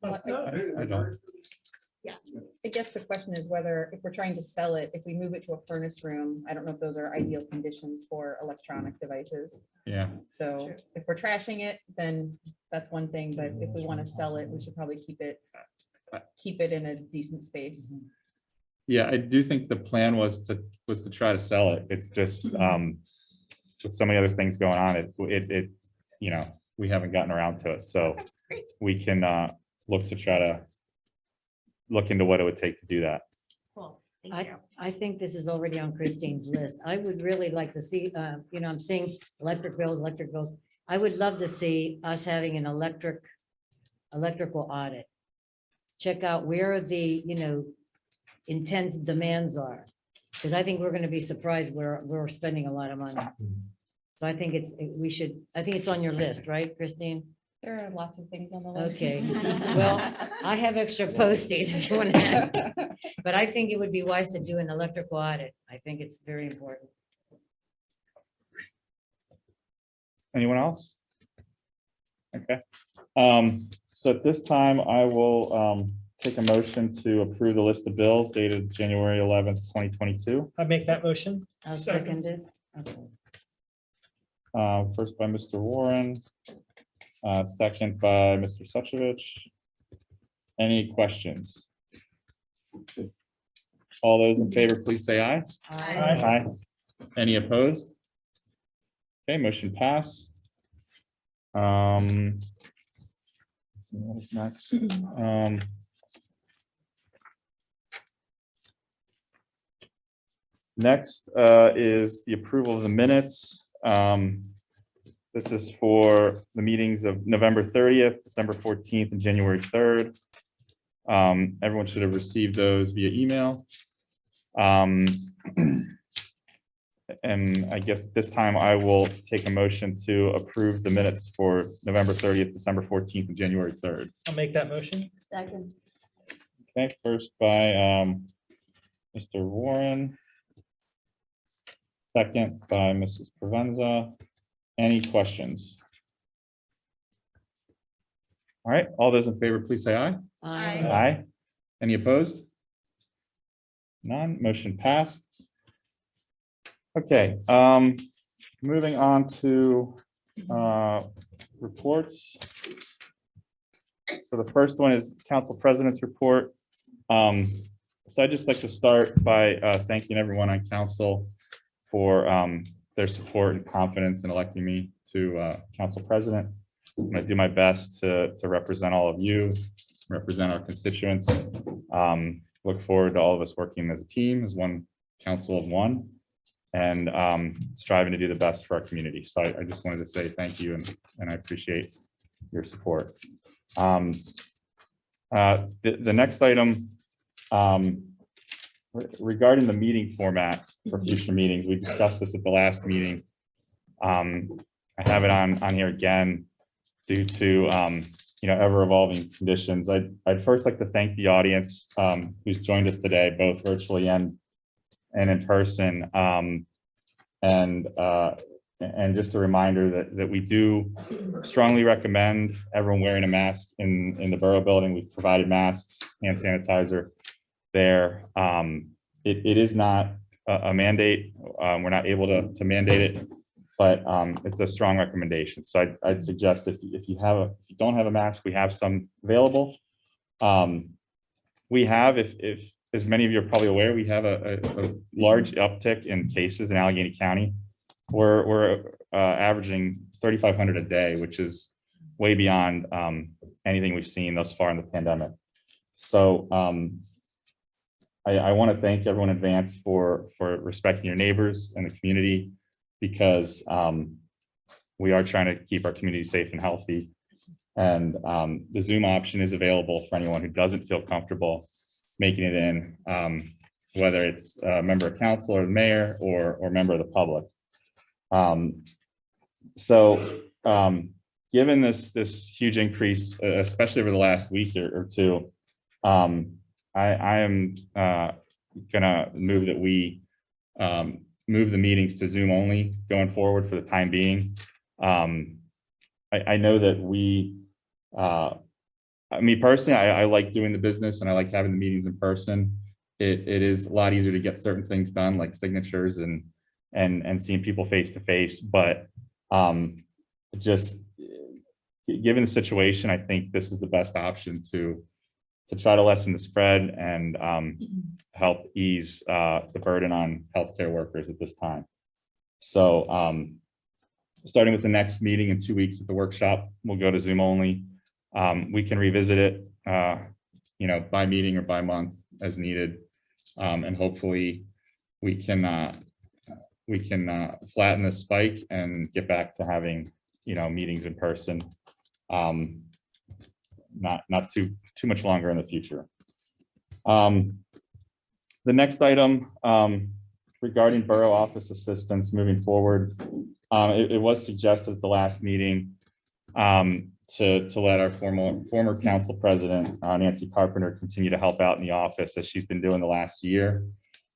No, I don't. Yeah, I guess the question is whether, if we're trying to sell it, if we move it to a furnace room, I don't know if those are ideal conditions for electronic devices. Yeah. So True. if we're trashing it, then that's one thing, but if we want to sell it, we should probably keep it in a decent space. Yeah, I do think the plan was to try to sell it. It's just with so many other things going on, it we haven't gotten around to it. So we can look to try to look into what it would take to do that. Cool, thank you. I think this is already on Christine's list. I would really like to see, I'm seeing electric bills. I would love to see us having an electrical audit. Check out where the, intense demands are. Because I think we're going to be surprised where we're spending a lot of money. So I think I think it's on your list, right, Christine? There are lots of things on the list. Okay, well, I have extra posties if you want to have. But I think it would be wise to do an electrical audit. I think it's very important. Anyone else? Okay. So at this time, I will take a motion to approve the list of bills dated January 11th, 2022. I make that motion. I'll second it. Okay. First by Mr. Warren, second by Mr. Suchovich. Any questions? All those in favor, please say aye. Aye. Any opposed? Okay, motion pass. Let's see what's next. Next is the approval of the minutes. This is for the meetings of November 30th, December 14th, and January 3rd. Everyone should have received those via email. And I guess this time I will take a motion to approve the minutes for November 30th, December 14th, and January 3rd. I'll make that motion. Second. Okay, first by Mr. Warren. Second by Mrs. Provenza. Any questions? All right, all those in favor, please say aye. Aye. Aye. Any opposed? None, motion passed. Okay, moving on to reports. So the first one is Council President's report. So I'd just like to start by thanking everyone on council for their support and confidence in electing me to Council President. I'm going to do my best to represent all of you, represent our constituents. Look forward to all of us working as a team, as one council of one, and striving to do the best for our community. So I just wanted to say thank you, and I appreciate your support. The next item, regarding the meeting format for future meetings, we discussed this at the last meeting. I have it on here again due to ever evolving conditions. I'd first like to thank the audience who's joined us today, both virtually and in person. And just a reminder that we do strongly recommend everyone wearing a mask in the borough building. We've provided masks, hand sanitizer there. It is not a mandate. We're not able to mandate it, but it's a strong recommendation. So I'd suggest if you don't have a mask, we have some available. We have, if as many of you are probably aware, we have a large uptick in cases in Allegheny County. We're averaging 3,500 a day, which is way beyond anything we've seen thus far in the pandemic. So I want to thank everyone in advance for respecting your neighbors and the community, because we are trying to keep our community safe and healthy. And the Zoom option is available for anyone who doesn't feel comfortable making it in, whether it's a member of council or the mayor or a member of the public. Given this huge increase, especially over the last week or two, I am gonna move that we move the meetings to Zoom only going forward for the time being. I know that me personally, I like doing the business and I like having the meetings in person. It is a lot easier to get certain things done, like signatures and seeing people face to face. But just given the situation, I think this is the best option to try to lessen the spread and help ease the burden on healthcare workers at this time. So starting with the next meeting in 2 weeks at the workshop, we'll go to Zoom only. We can revisit it, by meeting or by month as needed. And hopefully we can flatten the spike and get back to having, meetings in person. Not too much longer in the future. The next item regarding borough office assistants moving forward, it was suggested at the last meeting to let our former council president, Nancy Carpenter, continue to help out in the office as she's been doing the last year.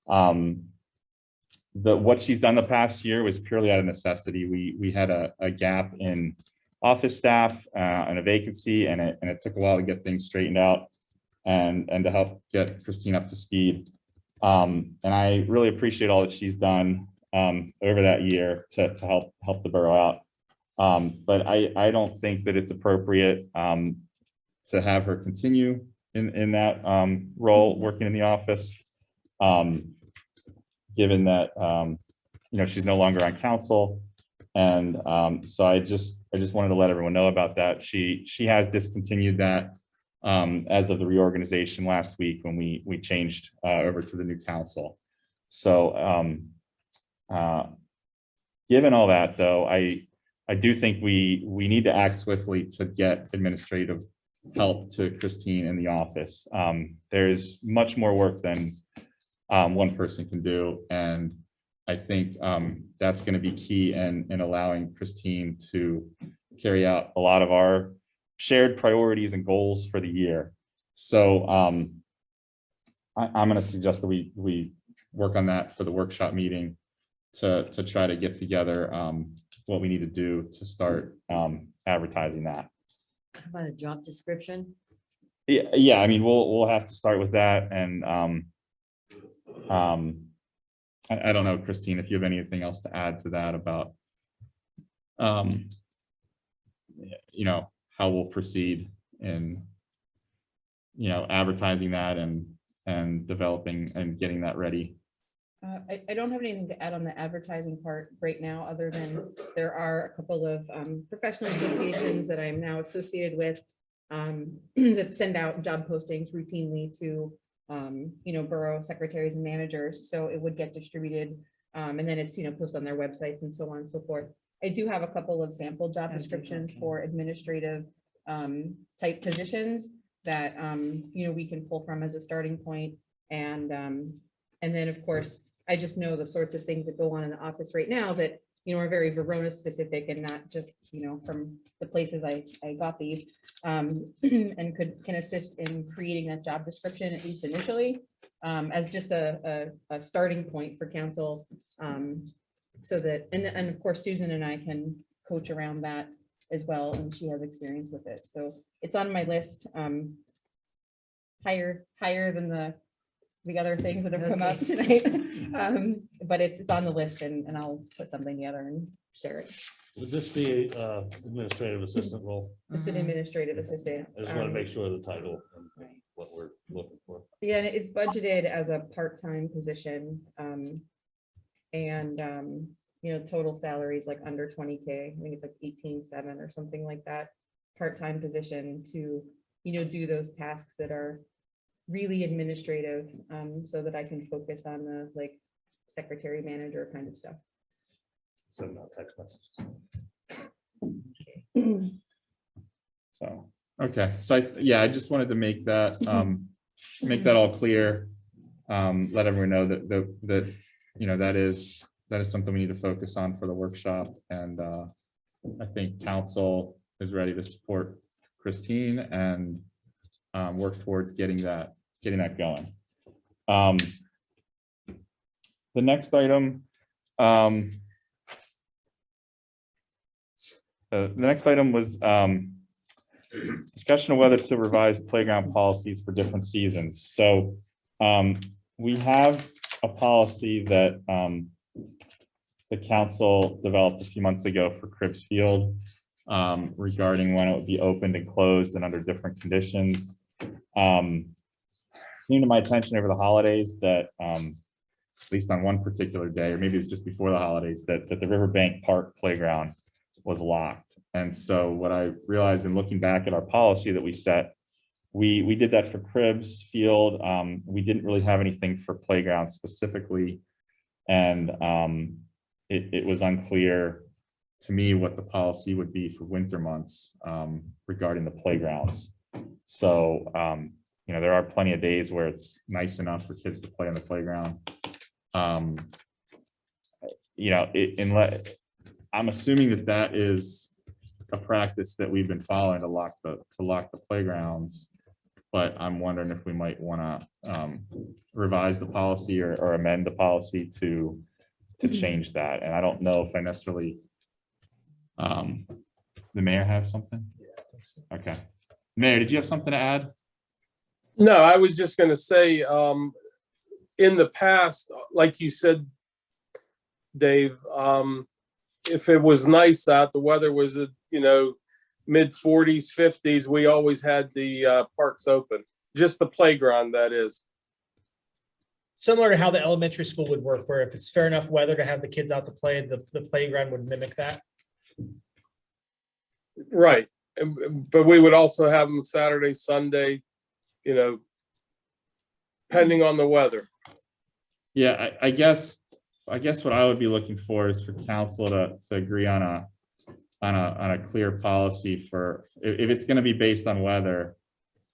What she's done the past year was purely out of necessity. We had a gap in office staff and a vacancy, and it took a while to get things straightened out and to help get Christine up to speed. And I really appreciate all that she's done over that year to help the borough out. But I don't think that it's appropriate to have her continue in that role, working in the office, given that she's no longer on council. And so I just wanted to let everyone know about that. She has discontinued that as of the reorganization last week when we changed over to the new council. So given all that, though, I do think we need to act swiftly to get administrative help to Christine in the office. There's much more work than one person can do, and I think that's going to be key in allowing Christine to carry out a lot of our shared priorities and goals for the year. So I'm going to suggest that we work on that for the workshop meeting to try to get together what we need to do to start advertising that. How about a job description? Yeah, I mean, we'll have to start with that. And I don't know, Christine, if you have anything else to add to that about how we'll proceed in advertising that and developing and getting that ready. I don't have anything to add on the advertising part right now, other than there are a couple of professional associations that I'm now associated with that send out job postings routinely to borough secretaries and managers. So it would get distributed and then it's posted on their websites and so on and so forth. I do have a couple of sample job descriptions for administrative type positions that we can pull from as a starting point. And then of course, I just know the sorts of things that go on in the office right now that are very Verona specific and not just from the places I got these, and can assist in creating that job description, at least initially, as just a starting point for council, so that and of course Susan and I can coach around that as well, and she has experience with it. So it's on my list, higher than the other things that have come up tonight, but it's on the list, and I'll put something together and share it. Would this be a administrative assistant role? It's an administrative assistant. I just want to make sure the title and what we're looking for. Yeah, and it's budgeted as a part-time position, and total salary is like under 20K. I think it's like 18.7 or something like that. Part-time position to do those tasks that are really administrative, so that I can focus on the secretary manager kind of stuff. Send out text messages. So, okay. So I just wanted to make that all clear. Let everyone know that that is something we need to focus on for the workshop. And I think council is ready to support Christine and work towards getting that going. The next item, was discussion of whether to revise playground policies for different seasons. So we have a policy that the council developed a few months ago for Cribbs Field regarding when it would be opened and closed and under different conditions. Came to my attention over the holidays that at least on one particular day, or maybe it was just before the holidays, that the Riverbank Park playground was locked. And so what I realized in looking back at our policy that we set We did that for Cribs Field. We didn't really have anything for playground specifically. And it was unclear to me what the policy would be for winter months regarding the playgrounds. So, there are plenty of days where it's nice enough for kids to play on the playground. I'm assuming that is a practice that we've been following to lock the playgrounds. But I'm wondering if we might want to revise the policy or amend the policy to change that. And I don't know if I necessarily, the mayor have something? Okay. Mayor, did you have something to add? No, I was just gonna say, in the past, like you said, Dave, if it was nice out, the weather was, mid 40s, 50s, we always had the parks open, just the playground, that is. Similar to how the elementary school would work, where if it's fair enough weather to have the kids out to play, the playground would mimic that. Right, but we would also have them Saturday, Sunday, depending on the weather. Yeah, I guess what I would be looking for is for council to agree on a clear policy for, if it's going to be based on weather,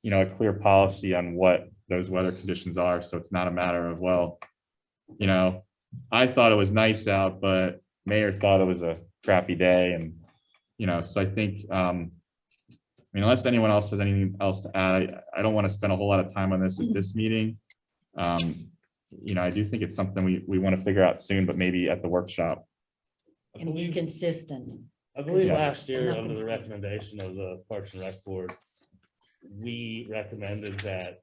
a clear policy on what those weather conditions are. So it's not a matter of, well, I thought it was nice out, but mayor thought it was a crappy day. And, so I think, unless anyone else has anything else to add, I don't want to spend a whole lot of time on this at this meeting. I do think it's something we want to figure out soon, but maybe at the workshop. And be consistent. I believe Yeah. last year, Enough under the consistency. recommendation of the Parks and Rec Board, we recommended that,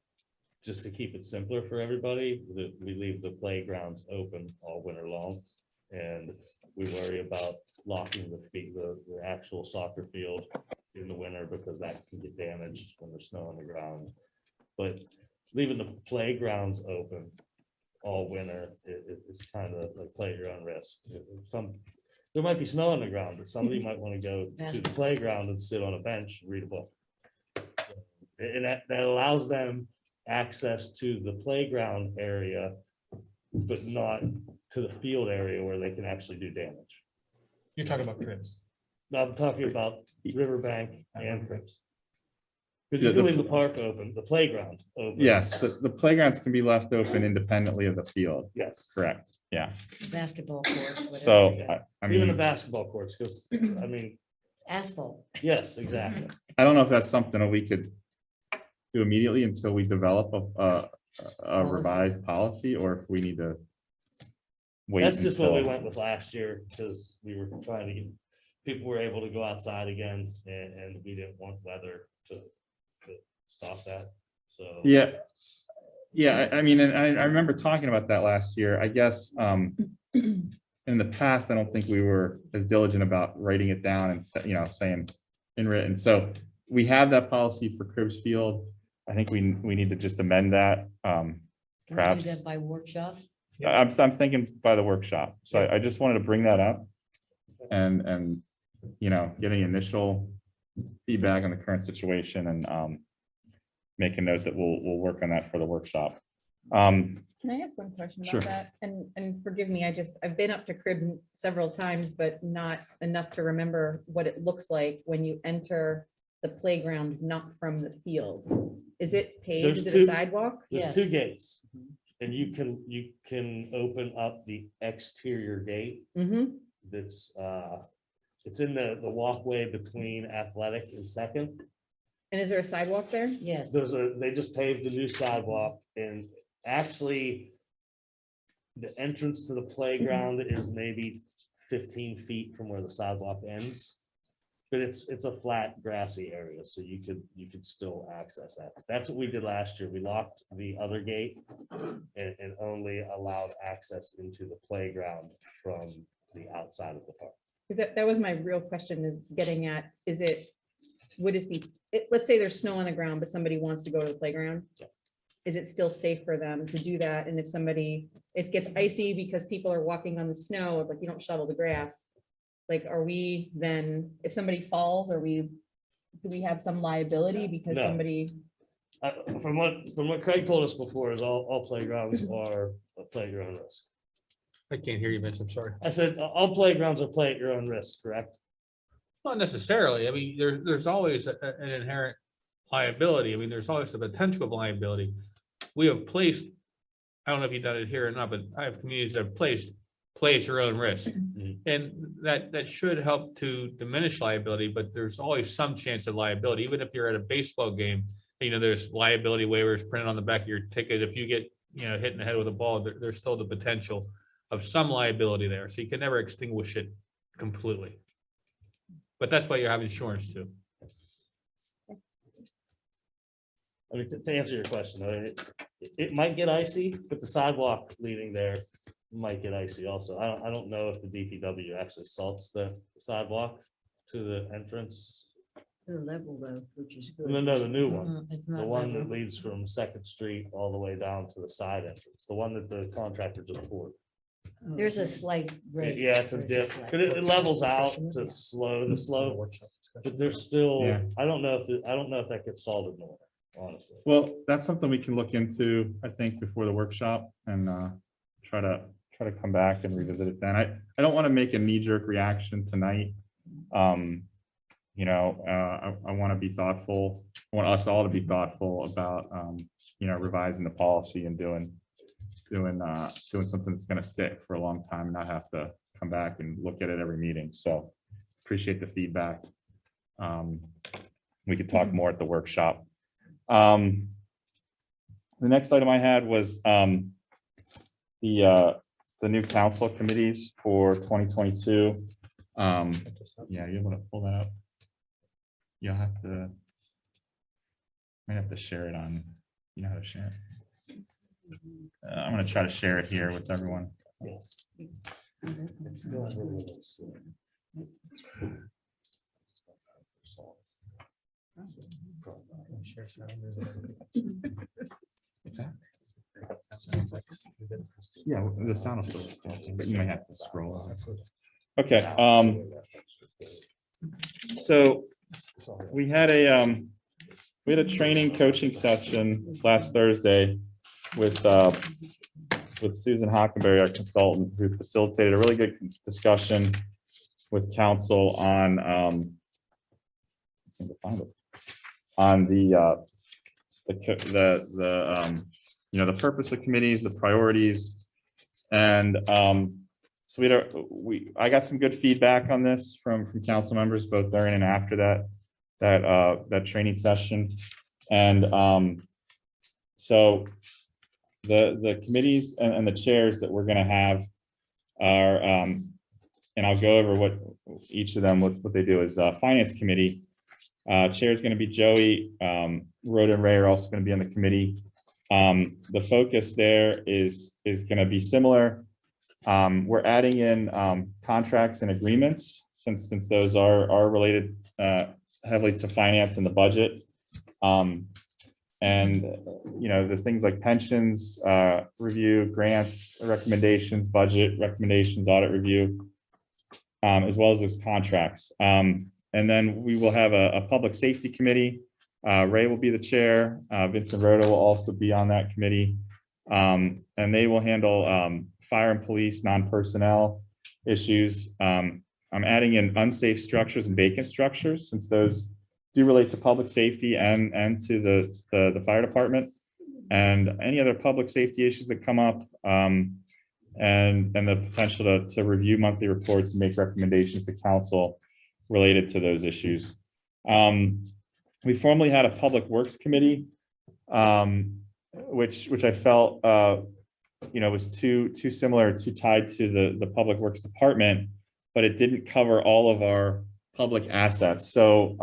just to keep it simpler for everybody, that we leave the playgrounds open all winter long. And we worry about locking the actual soccer field in the winter, because that can get damaged when there's snow on the ground. But leaving the playgrounds open all winter, it's kind of like play at your own risk. There might be snow on the ground, but somebody might want to go to the playground and sit on a bench and read a book. And that allows them access to the playground area, but not to the field area where they can actually do damage. You're talking about cribs. Now, I'm talking about Riverbank and Cribs. Because you can leave the park open, the playground open. Yes, the playgrounds can be left open independently of the field. Yes. Correct. Yeah. Basketball courts, whatever. So, I Even the mean, basketball courts, because, Asphalt. yes, exactly. I don't know if that's something that we could do immediately until we develop a revised policy, or if we need to wait. That's just what we until- went with last year, because we were trying to get, people were able to go outside again, and we didn't want weather to stop that, so. Yeah. Yeah, I mean, and I remember talking about that last year. I guess in the past, I don't think we were as diligent about writing it down and saying in written. So we have that policy for Cribs Field. I think we need to just amend that. Can we do Perhaps that by workshop? I'm thinking by the workshop. So I just wanted to bring that up and get any initial feedback on the current situation, and make a note that we'll work on that for the workshop. Can I ask one question Sure. about that? And forgive me, I've been up to Cribs several times, but not enough to remember what it looks like when you enter the playground, not from the field. Is it paved? There's Is it two- a sidewalk? There's Yes. 2 gates, and you can open up the exterior gate. Mm-hmm. That's it's in the walkway between Athletic and Second. And is there a sidewalk there? Yes. They just paved a new sidewalk, and actually the entrance to the playground is maybe 15 feet from where the sidewalk ends. But it's a flat grassy area, so you could still access that. That's what we did last year. We locked the other gate and only allowed access into the playground from the outside of the park. That was my real question, is getting at, would it be, let's say there's snow on the ground, but somebody wants to go to the playground. Is it still safe for them to do that? And if it gets icy because people are walking on the snow, but you don't shovel the grass, like, are we then, if somebody falls, do we have some liability because No. somebody? From what Craig told us before, is all playgrounds are play at your own risk. I can't hear you, Vince, I'm sorry. I said, all playgrounds are play at your own risk, correct? Not necessarily. I mean, there's always an inherent liability. I mean, there's always the potential of liability. We have placed, I don't know if you've done it here or not, but I have communities that have placed play at your own risk. And that should help to diminish liability, but there's always some chance of liability. Even if you're at a baseball game, you know, there's liability waivers printed on the back of your ticket. If you get, you know, hit in the head with a ball, there's still the potential of some liability there. So you can never extinguish it completely. But that's why you have insurance too. I mean, to answer your question, it might get icy, but the sidewalk leading there might get icy also. I don't know if the DPW actually salts the sidewalk to the entrance. They're level though, which is good. No, the new one, It's the not one that level. leads from Second Street all the way down to the side entrance, the one that the contractor just poured. There's a slight grade. Yeah, it's a dip, but it levels out to slow the slope, but there's still, Yeah. I don't know if that gets salted more, honestly. Well, that's something we can look into, I think, before the workshop and try to come back and revisit it then. I don't want to make a knee-jerk reaction tonight. You know, I want to be thoughtful. I want us all to be thoughtful about, you know, revising the policy and doing something that's going to stick for a long time and not have to come back and look at it every meeting. So appreciate the feedback. We could talk more at the workshop. The next item I had was the new council committees for 2022. Yeah, you want to pull that up? You'll have to, might have to share it on, you know how to share it. I'm going to try to share it here with everyone. Yes. It's still a little bit slow. What's that? Yeah, the sound is still, but you might have to scroll. Okay, so we had a training coaching session last Thursday with Susan Hockenberry, our consultant, who facilitated a really good discussion with council on you know, the purpose of committees, the priorities, and so I got some good feedback on this from council members, both during and after that training session. And so the committees and the chairs that we're going to have are, and I'll go over what each of them, what they do is finance committee. Chair is going to be Joey. Rhoda and Ray are also going to be on the committee. The focus there is going to be similar. We're adding in contracts and agreements since those are related heavily to finance and the budget. And you know, the things like pensions review, grants recommendations, budget recommendations, audit review, as well as those contracts. And then we will have a public safety committee. Ray will be the chair. Vincent Rhoda will also be on that committee. And they will handle fire and police, non-personnel issues. I'm adding in unsafe structures and vacant structures, since those do relate to public safety and to the fire department, and any other public safety issues that come up, and the potential to review monthly reports and make recommendations to council related to those issues. We formerly had a public works committee, which I felt you know, was too similar, too tied to the public works department, but it didn't cover all of our public assets. So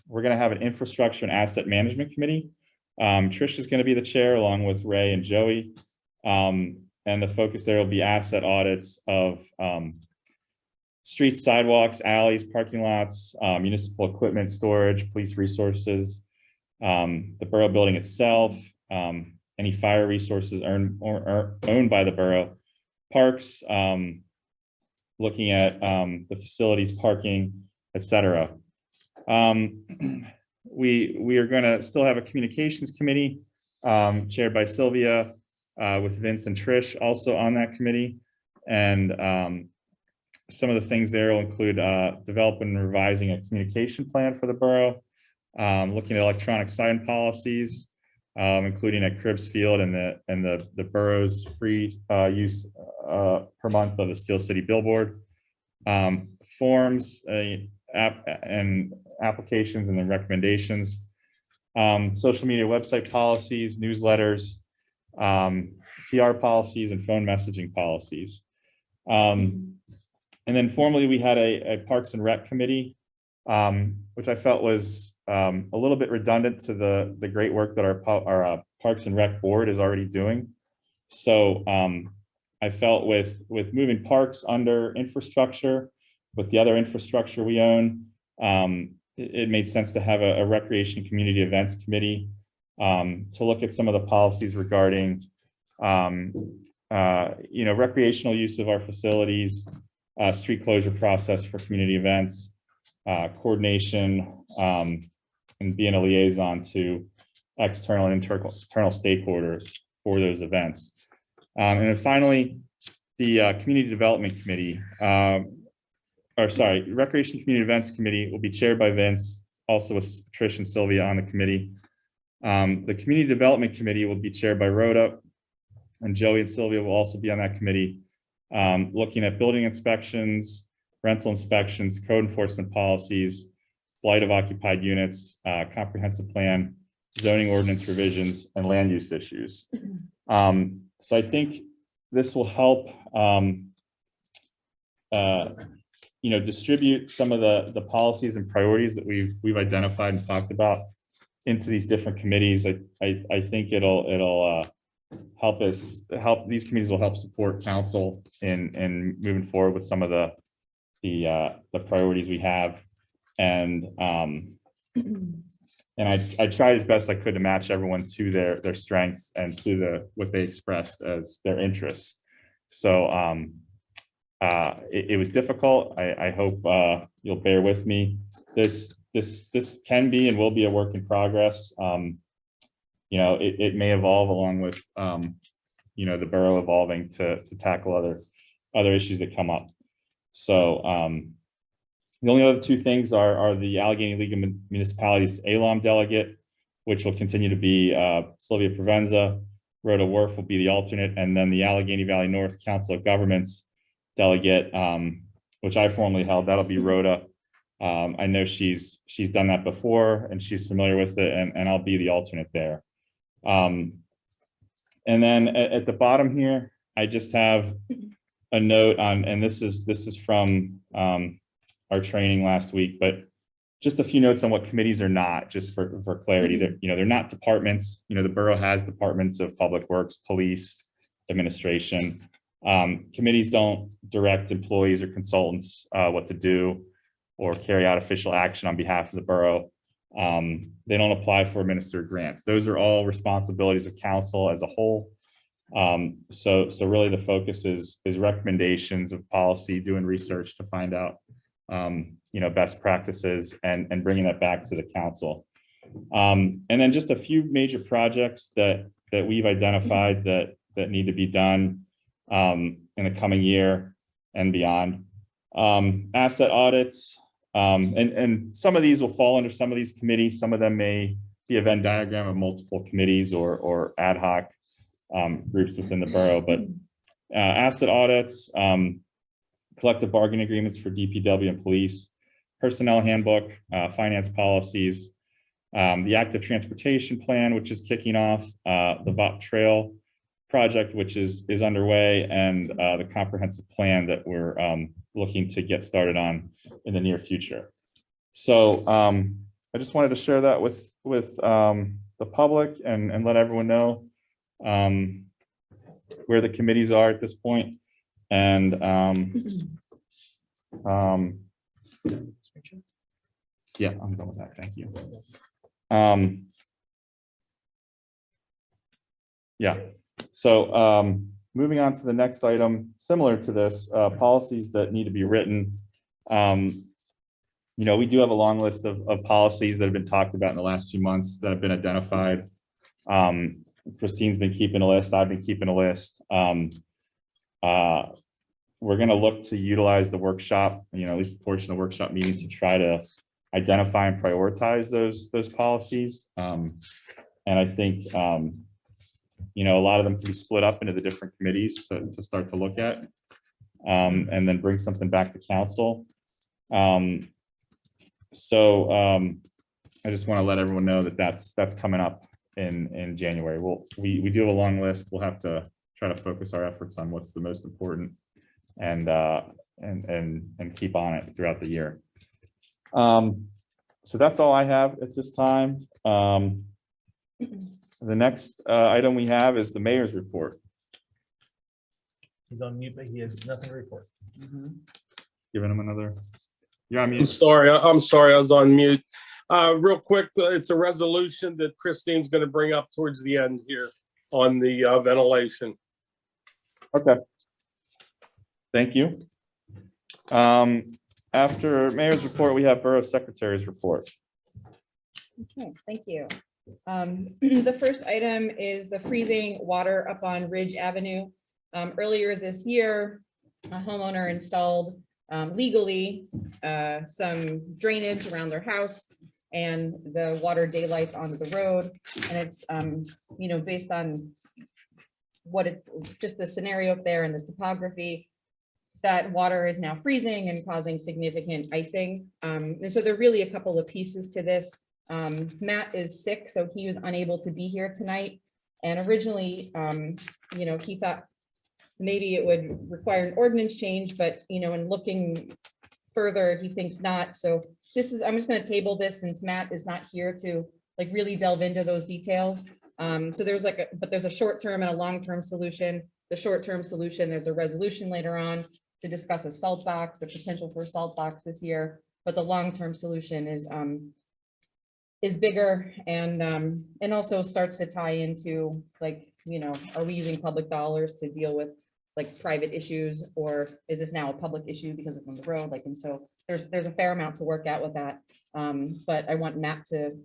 we're going to have an infrastructure and asset management committee. Trish is going to be the chair along with Ray and Joey. And the focus there will be asset audits of streets, sidewalks, alleys, parking lots, municipal equipment storage, police resources, the borough building itself, any fire resources owned by the borough, parks, looking at the facilities, parking, etc. we are gonna still have a communications committee, chaired by Sylvia, with Vince and Trish also on that committee. And, some of the things there will include, developing and revising a communication plan for the borough, looking at electronic sign policies, including at Cribbs Field and the borough's free, use, per month of the Steel City billboard, forms, and applications and then recommendations, social media website policies, newsletters, PR policies, and phone messaging policies. And then formally, we had a Parks and Rec committee, which I felt was a little bit redundant to the great work that our Parks and Rec board is already doing. So I felt with moving parks under infrastructure, with the other infrastructure we own, it made sense to have a recreation community events committee to look at some of the policies regarding recreational use of our facilities, street closure process for community events, coordination, and being a liaison to external and internal stakeholders for those events. And then finally, the Community Development Committee, Recreation Community Events Committee will be chaired by Vince, also with Trish and Sylvia on the committee. The Community Development Committee will be chaired by Rhoda, and Joey and Sylvia will also be on that committee, looking at building inspections, rental inspections, code enforcement policies, blight of occupied units, comprehensive plan, zoning ordinance revisions, and land use issues. So I think this will help distribute some of the policies and priorities that we've identified and talked about into these different committees. I think it'll help these committees will help support council in moving forward with some of the priorities we have. And I tried as best I could to match everyone to their strengths and to what they expressed as their interests. So it was difficult. I hope you'll bear with me. This can be and will be a work in progress. It may evolve along with the borough evolving to tackle other issues that come up. So the only other two things are the Allegheny League of Municipalities ALOM delegate, which will continue to be Sylvia Provenza. Rhoda Worf will be the alternate, and then the Allegheny Valley North Council of Governments delegate, which I formerly held, that'll be Rhoda. I know she's done that before and she's familiar with it, and I'll be the alternate there. And then at the bottom here, I just have a note on, and this is from our training last week, but just a few notes on what committees are not, just for clarity. They're not departments. The borough has departments of public works, police, administration. Committees don't direct employees or consultants what to do or carry out official action on behalf of the borough. They don't apply for administered grants. Those are all responsibilities of council as a whole. So really the focus is recommendations of policy, doing research to find out best practices and bringing that back to the council. And then just a few major projects that we've identified that need to be done in the coming year and beyond. Asset audits, and some of these will fall under some of these committees. Some of them may be a Venn diagram of multiple committees or ad hoc groups within the borough, but asset audits, collective bargaining agreements for DPW and police, personnel handbook, finance policies, the active transportation plan, which is kicking off, the VOP trail project, which is underway, and the comprehensive plan that we're looking to get started on in the near future. So I just wanted to share that with the public and let everyone know where the committees are at this point. And yeah, I'm done with that. Thank you. Yeah. So moving on to the next item, similar to this, policies that need to be written. we do have a long list of policies that have been talked about in the last few months that have been identified. Christine's been keeping a list. I've been keeping a list. We're going to look to utilize the workshop, at least a portion of the workshop meeting to try to identify and prioritize those policies. And I think, a lot of them can be split up into the different committees to start to look at, and then bring something back to council. So I just want to let everyone know that that's coming up in January. We do have a long list. We'll have to try to focus our efforts on what's the most important and keep on it throughout the year. So that's all I have at this time. The next item we have is the mayor's report. He's on mute, but he has nothing to report. Giving him another. You're on I'm mute. sorry, I was on mute. Real quick, it's a resolution that Christine's going to bring up towards the end here on the ventilation. Okay. Thank you. After mayor's report, we have borough secretary's report. Okay, thank you. The first item is the freezing water up on Ridge Avenue. Earlier this year, a homeowner installed legally some drainage around their house, and the water daylights onto the road. And it's, based on what it's just the scenario up there and the topography, that water is now freezing and causing significant icing. And so there are really a couple of pieces to this. Matt is sick, so he was unable to be here tonight. And originally, he thought maybe it would require an ordinance change, but, in looking further, he thinks not. So I'm just going to table this since Matt is not here to really delve into those details. So there's there's a short-term and a long-term solution. The short-term solution, there's a resolution later on to discuss a salt box, the potential for a salt box this year. But the long-term solution is bigger and also starts to tie into are we using public dollars to deal with private issues, or is this now a public issue because it's on the road? And so there's a fair amount to work out with that. But I want Matt to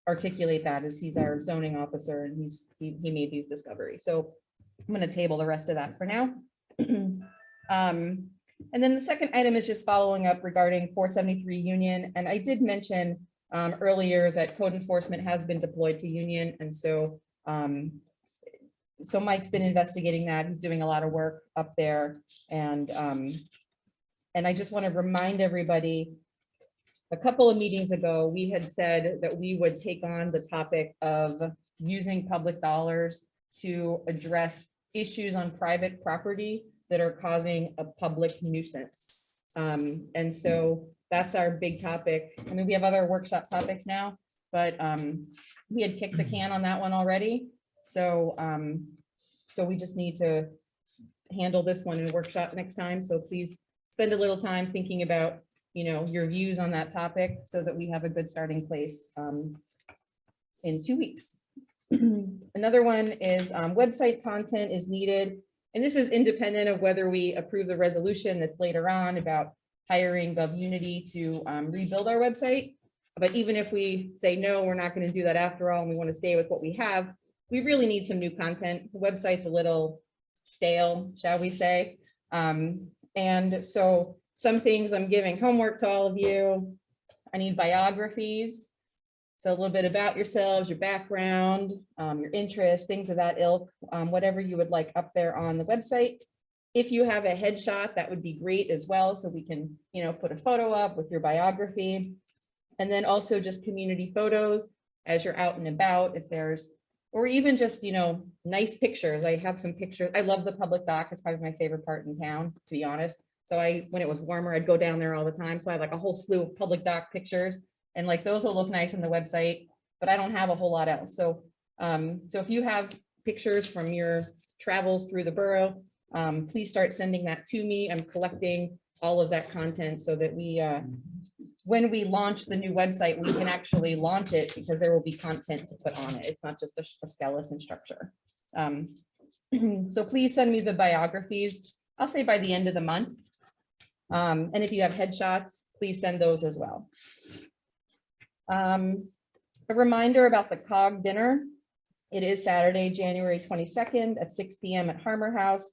articulate that as he's our zoning officer and he made these discoveries. So I'm going to table the rest of that for now. And then the second item is just following up regarding 473 Union. And I did mention earlier that code enforcement has been deployed to Union. And so Mike's been investigating that. He's doing a lot of work up there. And I just want to remind everybody, a couple of meetings ago, we had said that we would take on the topic of using public dollars to address issues on private property that are causing a public nuisance. And so that's our big topic. I mean, we have other workshop topics now, but we had kicked the can on that one already. So we just need to handle this one in a workshop next time. So please spend a little time thinking about, your views on that topic so that we have a good starting place in 2 weeks. Another one is website content is needed. And this is independent of whether we approve the resolution that's later on about hiring GovUnity to rebuild our website. But even if we say, no, we're not going to do that after all, and we want to stay with what we have, we really need some new content. The website's a little stale, shall we say. And so some things I'm giving homework to all of you. I need biographies. So a little bit about yourselves, your background, your interests, things of that ilk, whatever you would like up there on the website. If you have a headshot, that would be great as well. So we can, put a photo up with your biography. And then also just community photos as you're out and about, if there's, or even just, nice pictures. I have some pictures. I love the public dock. It's probably my favorite part in town, to be honest. So when it was warmer, I'd go down there all the time. So I have a whole slew of public dock pictures. And those will look nice on the website, but I don't have a whole lot else. So, so if you have pictures from your travels through the borough, please start sending that to me. I'm collecting all of that content so that we, when we launch the new website, we can actually launch it because there will be content to put on it. It's not just a skeleton structure. So please send me the biographies. I'll say by the end of the month. And if you have headshots, please send those as well. A reminder about the COG dinner. It is Saturday, January 22nd at 6 p.m. at Harmer House.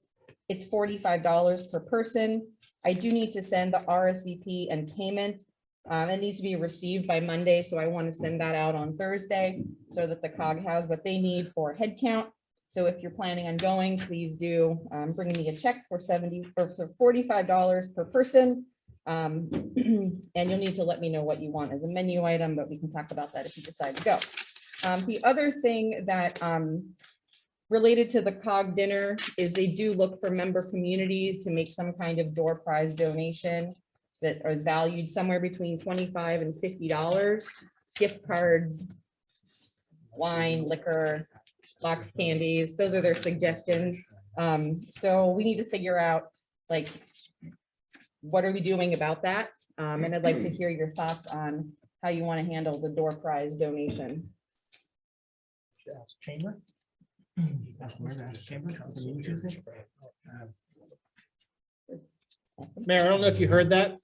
It's $45 per person. I do need to send the RSVP and payment. It needs to be received by Monday, so I want to send that out on Thursday so that the COG has what they need for head count. So if you're planning on going, please do bring me a check for $45 per person. And you'll need to let me know what you want as a menu item, but we can talk about that if you decide to go. The other thing that related to the COG dinner is they do look for member communities to make some kind of door prize donation that is valued somewhere between $25 and $50. Gift cards, wine, liquor, box candies, those are their suggestions. So we need to figure out, like, what are we doing about that? And I'd like to hear your thoughts on how you want to handle the door prize donation. Ask Chamber. Mayor, I don't know if you heard that.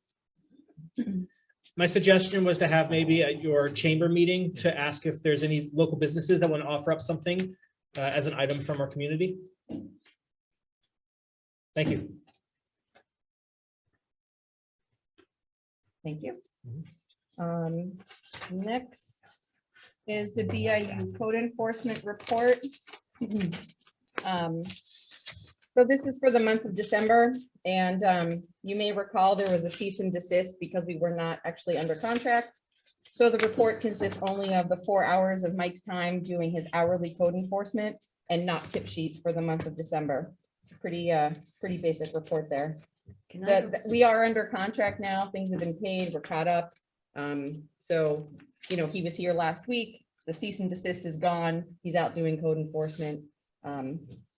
My suggestion was to have maybe at your chamber meeting to ask if there's any local businesses that want to offer up something as an item from our community. Thank you. Thank you. Next is the BIU code enforcement report. So this is for the month of December, and you may recall there was a cease and desist because we were not actually under contract. So the report consists only of the 4 hours of Mike's time doing his hourly code enforcement and not tip sheets for the month of December. It's a pretty basic report there. We are under contract now. Things have been paid. We're caught up. So, you know, he was here last week. The cease and desist is gone. He's out doing code enforcement.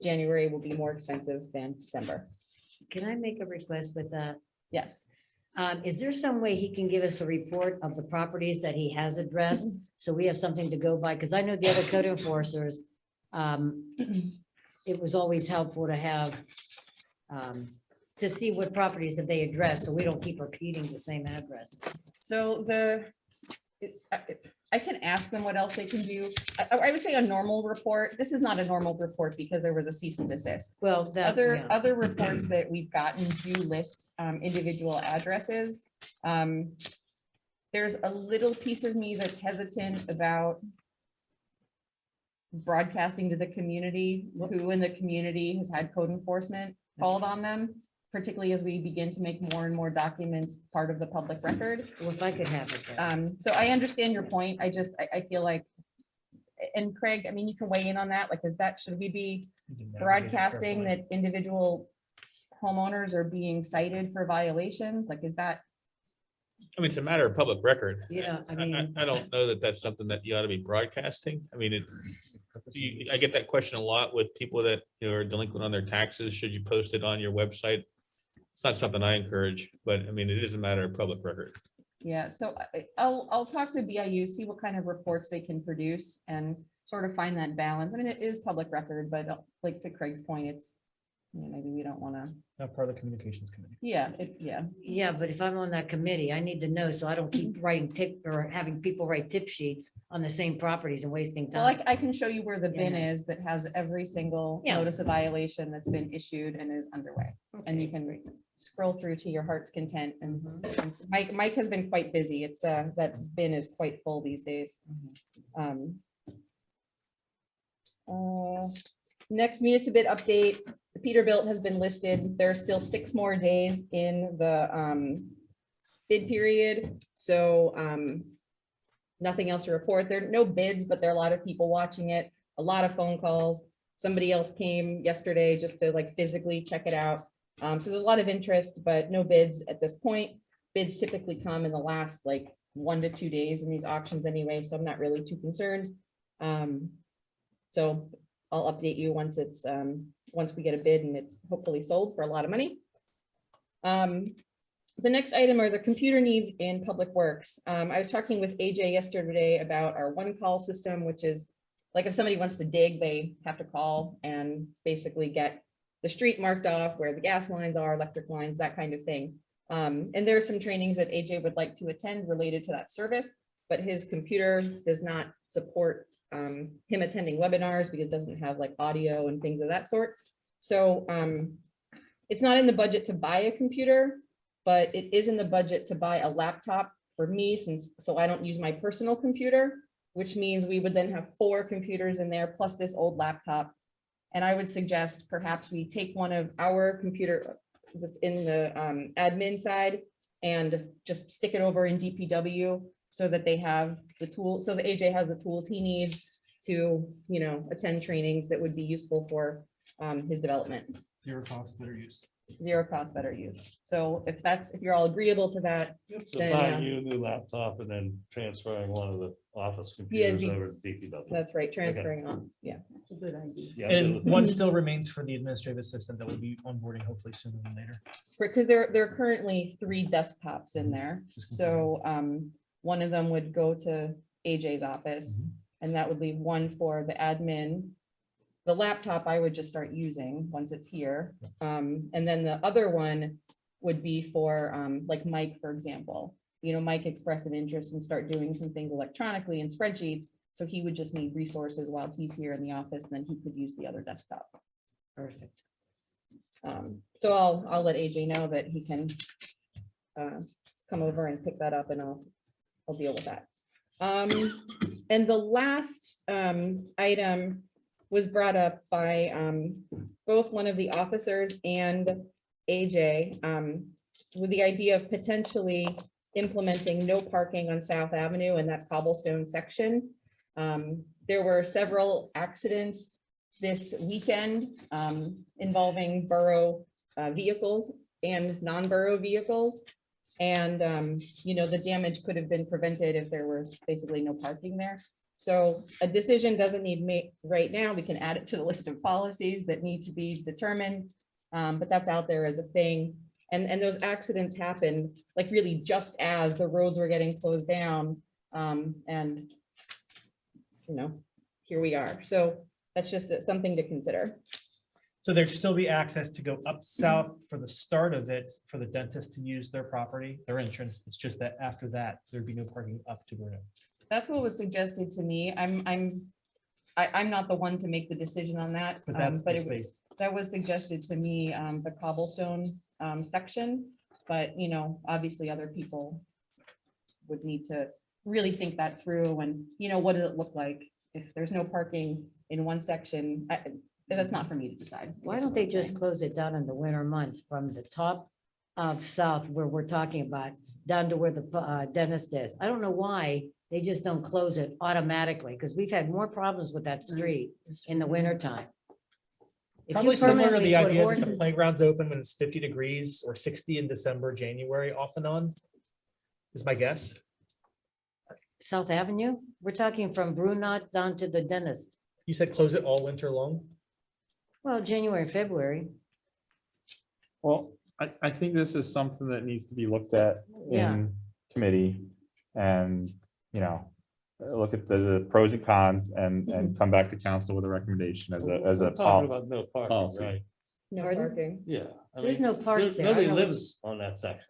January will be more expensive than December. Can I make a request with that? Yes. Is there some way he can give us a report of the properties that he has addressed? So we have something to go by, because I know the other code enforcers, it was always helpful to have, to see what properties that they address, so we don't keep repeating the same address. So I can ask them what else they can do. I would say a normal report. This is not a normal report because there was a cease and desist. Well, Other reports that we've gotten do list individual addresses. There's a little piece of me that's hesitant about broadcasting to the community who in the community has had code enforcement called on them, particularly as we begin to make more and more documents part of the public record. Well, if I could have it then. So I understand your point. I feel like, and Craig, I mean, you can weigh in on that. Like, should we be broadcasting that individual homeowners are being cited for violations? Like, is that? I mean, it's a matter of public record. Yeah, I mean. I don't know that that's something that you ought to be broadcasting. I mean, I get that question a lot with people that are delinquent on their taxes. Should you post it on your website? It's not something I encourage, but I mean, it is a matter of public record. Yeah, so I'll talk to BIU, see what kind of reports they can produce and sort of find that balance. I mean, it is public record, but like to Craig's point, it's, maybe we don't want to. Not part of the communications committee. Yeah, Yeah, but if I'm on that committee, I need to know so I don't keep writing having people write tip sheets on the same properties and wasting Well, time. I can show you where the bin Yeah. is that has every single Yeah. notice of violation that's been issued and is underway. And you can scroll through to your heart's content. And Mike has been quite busy. It's that bin is quite full these days. Next municipal update, the Peterbilt has been listed. There are still 6 more days in the bid period. So nothing else to report. There are no bids, but there are a lot of people watching it, a lot of phone calls. Somebody else came yesterday just to like physically check it out. So there's a lot of interest, but no bids at this point. Bids typically come in the last like 1 to 2 days in these auctions anyway, so I'm not really too concerned. So I'll update you once it's once we get a bid and it's hopefully sold for a lot of money. The next item are the computer needs in Public Works. I was talking with AJ yesterday about our one call system, which is like if somebody wants to dig, they have to call and basically get the street marked off where the gas lines are, electric lines, that kind of thing. And there are some trainings that AJ would like to attend related to that service, but his computer does not support him attending webinars because it doesn't have like audio and things of that sort. So it's not in the budget to buy a computer, but it is in the budget to buy a laptop for me so I don't use my personal computer, which means we would then have 4 computers in there plus this old laptop. And I would suggest perhaps we take one of our computer that's in the admin side and just stick it over in DPW so that they have the tools, so that AJ has the tools he needs to, attend trainings that would be useful for his development. Zero cost, better use. Zero cost, better use. So if you're all agreeable to that, So then, buying you a new laptop and then transferring one of the office computers D- over to DPW. that's right, transferring on. Yeah, it's a good idea. Yeah, I'm good And with one that. still remains for the administrative assistant that will be onboarding hopefully sooner than later. Because there are currently 3 desktops in there. So one of them would go to AJ's office and that would leave one for the admin. The laptop I would just start using once it's here. And then the other one would be for like Mike, for example. Mike expressed an interest in start doing some things electronically in spreadsheets. So he would just need resources while he's here in the office, and then he could use the other desktop. Perfect. So I'll let AJ know that he can come over and pick that up, and I'll deal with that. And the last item was brought up by both one of the officers and AJ with the idea of potentially implementing no parking on South Avenue in that cobblestone section. There were several accidents this weekend involving borough vehicles and non-borough vehicles. And, the damage could have been prevented if there were basically no parking there. So a decision doesn't need made right now. We can add it to the list of policies that need to be determined. But that's out there as a thing. And those accidents happened like really just as the roads were getting closed down. And here we are. So that's just something to consider. So there'd still be access to go up south for the start of it, for the dentist to use their property, their entrance. It's just that after that, there'd be no parking up to Verona. That's what was suggested to me. I'm not the one to make the decision on that. But that's the it was, space. that was suggested to me, the cobblestone section. But, obviously other people would need to really think that through and, what does it look like if there's no parking in one section? That's not for me to decide. Why don't they just close it down in the winter months from the top of south where we're talking about down to where the dentist is? I don't know why they just don't close it automatically, because we've had more problems with that street in the winter time. Probably similar to the idea that the playground's open when it's 50 degrees or 60 in December, January, off and on, is my guess. South Avenue, we're talking from Brunot down to the dentist. You said close it all winter long? Well, January, February. Well, I think this is something that needs to be looked at Yeah. in committee and, look at the pros and cons and come back to council with a recommendation as a We're talking about no parking, policy. right? No Pardon? parking. Yeah. I There's mean, no parks there. I Nobody know. lives on that section.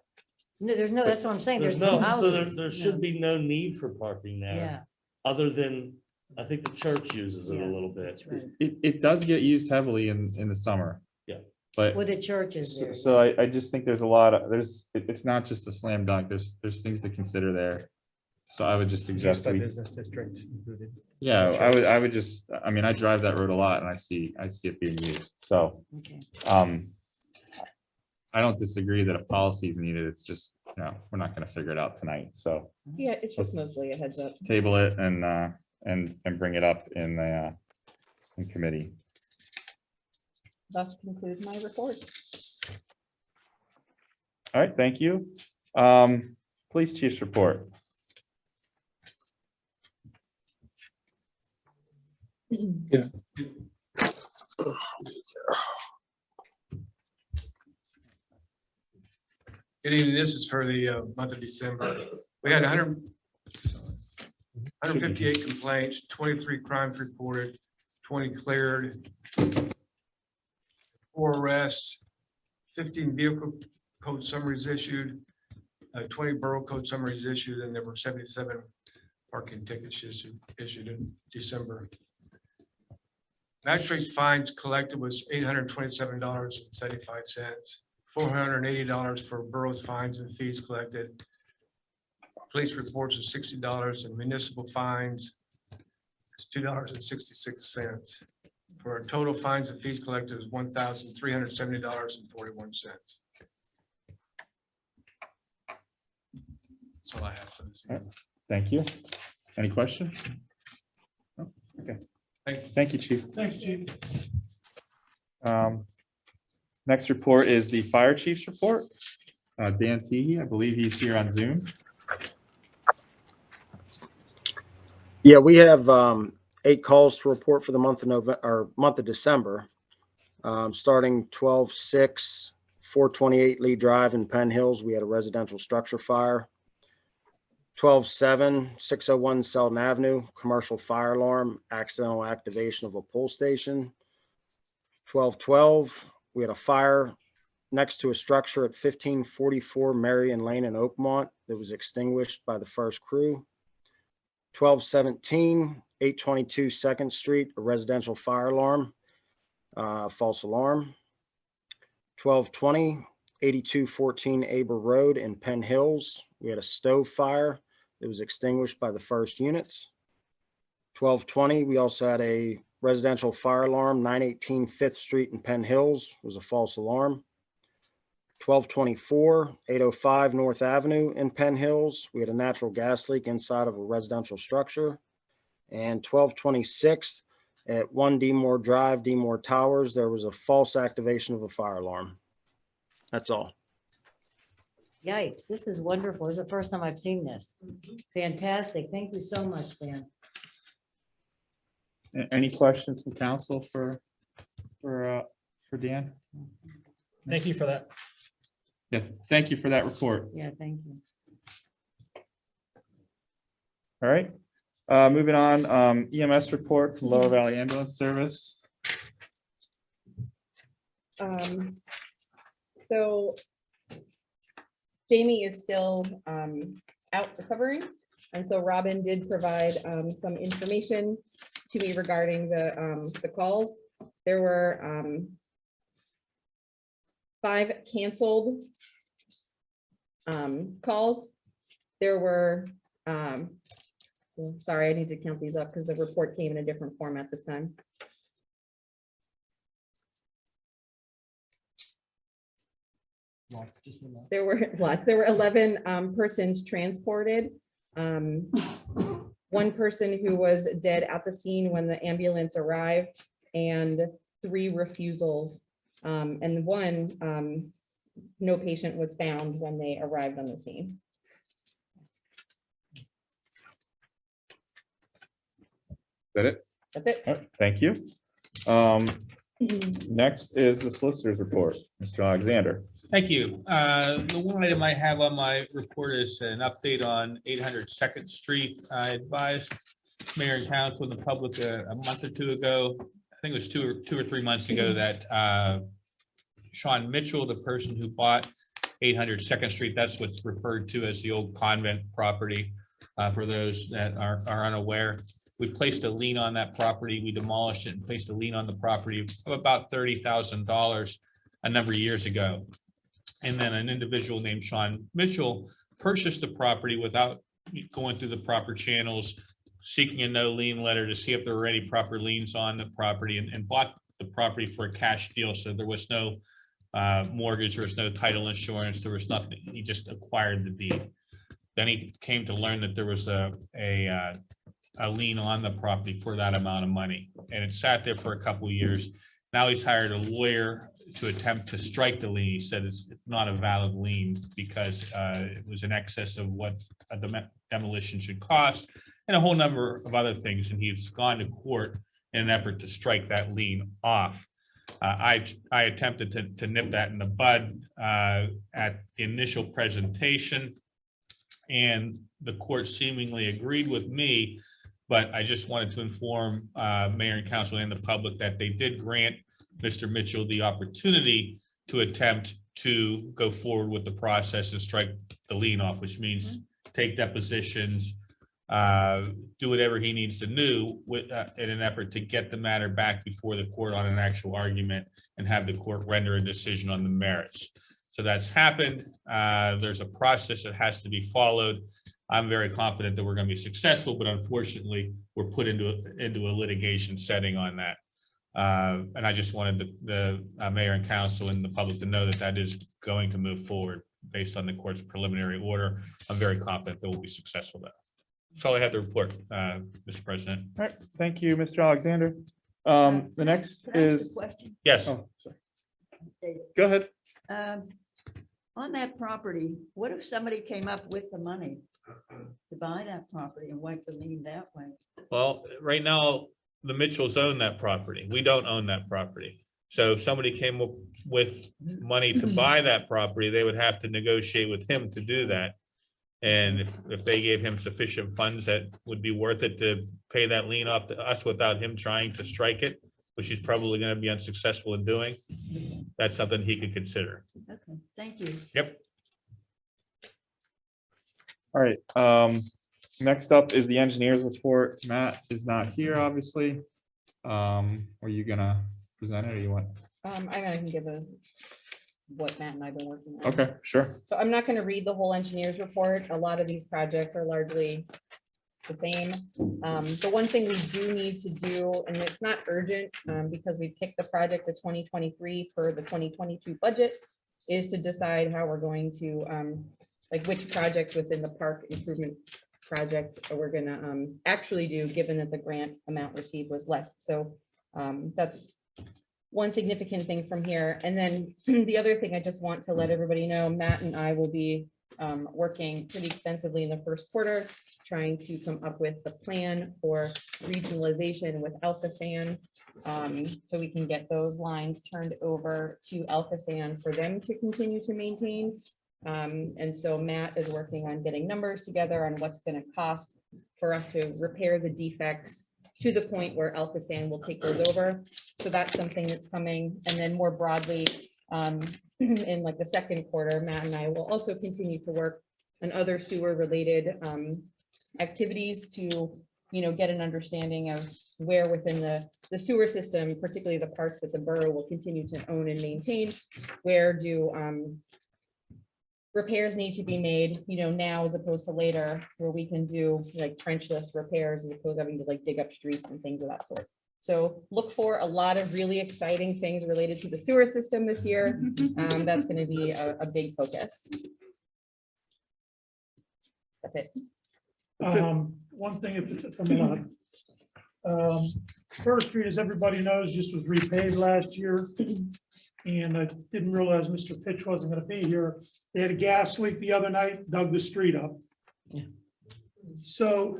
No, there's no, that's what I'm saying. There's There's no no, so houses. there should be no need for parking Yeah, there, other than, I think the church uses it a Yeah, little bit. that's right. It does get used heavily in the summer. Yeah. But With the churches so there. so I just think there's a lot of, it's not just a slam dunk. There's things to consider there. So I would just Used suggest, by we business district included. yeah, I would just, I mean, I drive that road a lot and I see it being used. So, Okay. I don't disagree that a policy is needed. It's just, we're not gonna figure it out tonight. So Yeah, it's just mostly a heads up. table it and bring it up in committee. Thus concludes my report. All right, thank you. Police chief's report. Good evening. This is for the month of December. We had 158 complaints, 23 crimes reported, 20 cleared, 4 arrests, 15 vehicle code summaries issued, 20 borough code summaries issued, and there were 77 parking tickets issued in December. Magistrate's fines collected was $827.75, $480 for borough's fines and fees collected. Police reports of $60 and municipal fines $2.66. For a total fines and fees collected was $1,370.41. That's all I have for this evening. Thank you. Any questions? No? Okay. Thank you, Chief. Thanks, Chief. Next report is the Fire Chief's report. Dan Teehee, I believe he's here on Zoom. Yeah, we have 8 calls to report for the month of November or month of December. Starting 12/6, 428 Lee Drive in Penn Hills, we had a residential structure fire. 12/7, 601 Selden Avenue, commercial fire alarm, accidental activation of a pull station. 12/12, we had a fire next to a structure at 1544 Marion Lane in Oakmont that was extinguished by the first crew. 12/17, 822 2nd Street, a residential fire alarm, false alarm. 12/20, 8214 Aber Road in Penn Hills, we had a stove fire that was extinguished by the first units. 12/20, we also had a residential fire alarm, 918 5th Street in Penn Hills, was a false alarm. 12/24, 805 North Avenue in Penn Hills, we had a natural gas leak inside of a residential structure. And 12/26 at 1 Demore Drive, Demore Towers, there was a false activation of a fire alarm. That's all. Yikes, this is wonderful. This is the first time I've seen this. Fantastic. Thank you so much, Dan. Any questions from council for Dan? Thank you for that. Yeah, thank you for that report. Yeah, thank you. All right, moving on, EMS report from Lower Valley Ambulance Service. So Jamie is still out recovering. And so Robin did provide some information to me regarding the calls. There were 5 canceled calls. There were, sorry, I need to count these up because the report came in a different format this time. There were lots. There were 11 persons transported. 1 person who was dead at the scene when the ambulance arrived, and 3 refusals. And 1, no patient was found when they arrived on the scene. Is that it? That's it. All right, thank you. Next is the solicitor's report, Mr. Alexander. Thank you. The one item I have on my report is an update on 800 2nd Street. I advised mayor and council and the public a month or 2 ago, I think it was two or 3 months ago, that Sean Mitchell, the person who bought 800 2nd Street, that's what's referred to as the old convent property, for those that are unaware. We placed a lien on that property. We demolished it and placed a lien on the property of about $30,000 a number of years ago. And then an individual named Sean Mitchell purchased the property without going through the proper channels, seeking a no lien letter to see if there were any proper liens on the property, and bought the property for a cash deal. So there was no mortgage, there was no title insurance, there was nothing. He just acquired the deed. Then he came to learn that there was a lien on the property for that amount of money, and it sat there for a couple of years. Now he's hired a lawyer to attempt to strike the lien. He said it's not a valid lien because it was in excess of what a demolition should cost, and a whole number of other things. And he's gone to court in an effort to strike that lien off. I attempted to nip that in the bud at the initial presentation, and the court seemingly agreed with me. But I just wanted to inform mayor and council and the public that they did grant Mr. Mitchell the opportunity to attempt to go forward with the process and strike the lien off, which means take depositions, do whatever he needs to do with, in an effort to get the matter back before the court on an actual argument and have the court render a decision on the merits. So that's happened. There's a process that has to be followed. I'm very confident that we're going to be successful, but unfortunately, we're put into a litigation setting on that. And I just wanted the mayor and council and the public to know that that is going to move forward based on the court's preliminary order. I'm very confident that we'll be successful there. That's all I have to report, Mr. President. All right, thank you, Mr. Alexander. The next Can I ask a is, question? Yes. oh, sorry. Go ahead. On that property, what if somebody came up with the money to buy that property and wipe the lien that way? Well, right now, the Mitchells own that property. We don't own that property. So if somebody came up with money to buy that property, they would have to negotiate with him to do that. And if they gave him sufficient funds that would be worth it to pay that lien off to us without him trying to strike it, which he's probably going to be unsuccessful in doing, that's something he could consider. Okay, thank you. Yep. All right, next up is the engineer's report. Matt is not here, obviously. Are you gonna present it or you want? I can give what Matt and I've been working on. Okay, sure. So I'm not going to read the whole engineer's report. A lot of these projects are largely the same. The one thing we do need to do, and it's not urgent because we kicked the project to 2023 for the 2022 budget, is to decide how we're going to, like which projects within the park improvement project we're going to actually do, given that the grant amount received was less. So that's one significant thing from here. And then the other thing I just want to let everybody know, Matt and I will be working pretty extensively in the first quarter, trying to come up with the plan for regionalization with Alphasan. So we can get those lines turned over to Alphasan for them to continue to maintain. And so Matt is working on getting numbers together on what's going to cost for us to repair the defects to the point where Alphasan will take those over. So that's something that's coming. And then more broadly, in like the second quarter, Matt and I will also continue to work on other sewer related activities to, get an understanding of where within the sewer system, particularly the parts that the borough will continue to own and maintain, where do repairs need to be made, now as opposed to later, where we can do like trenchless repairs as opposed to having to like dig up streets and things of that sort. So look for a lot of really exciting things related to the sewer system this year. That's going to be a big focus. That's it. One thing, if it's from First Street, as everybody knows, just was repaid last year. And I didn't realize Mr. Pitch wasn't going to be here. They had a gas leak the other night, dug the street up. So,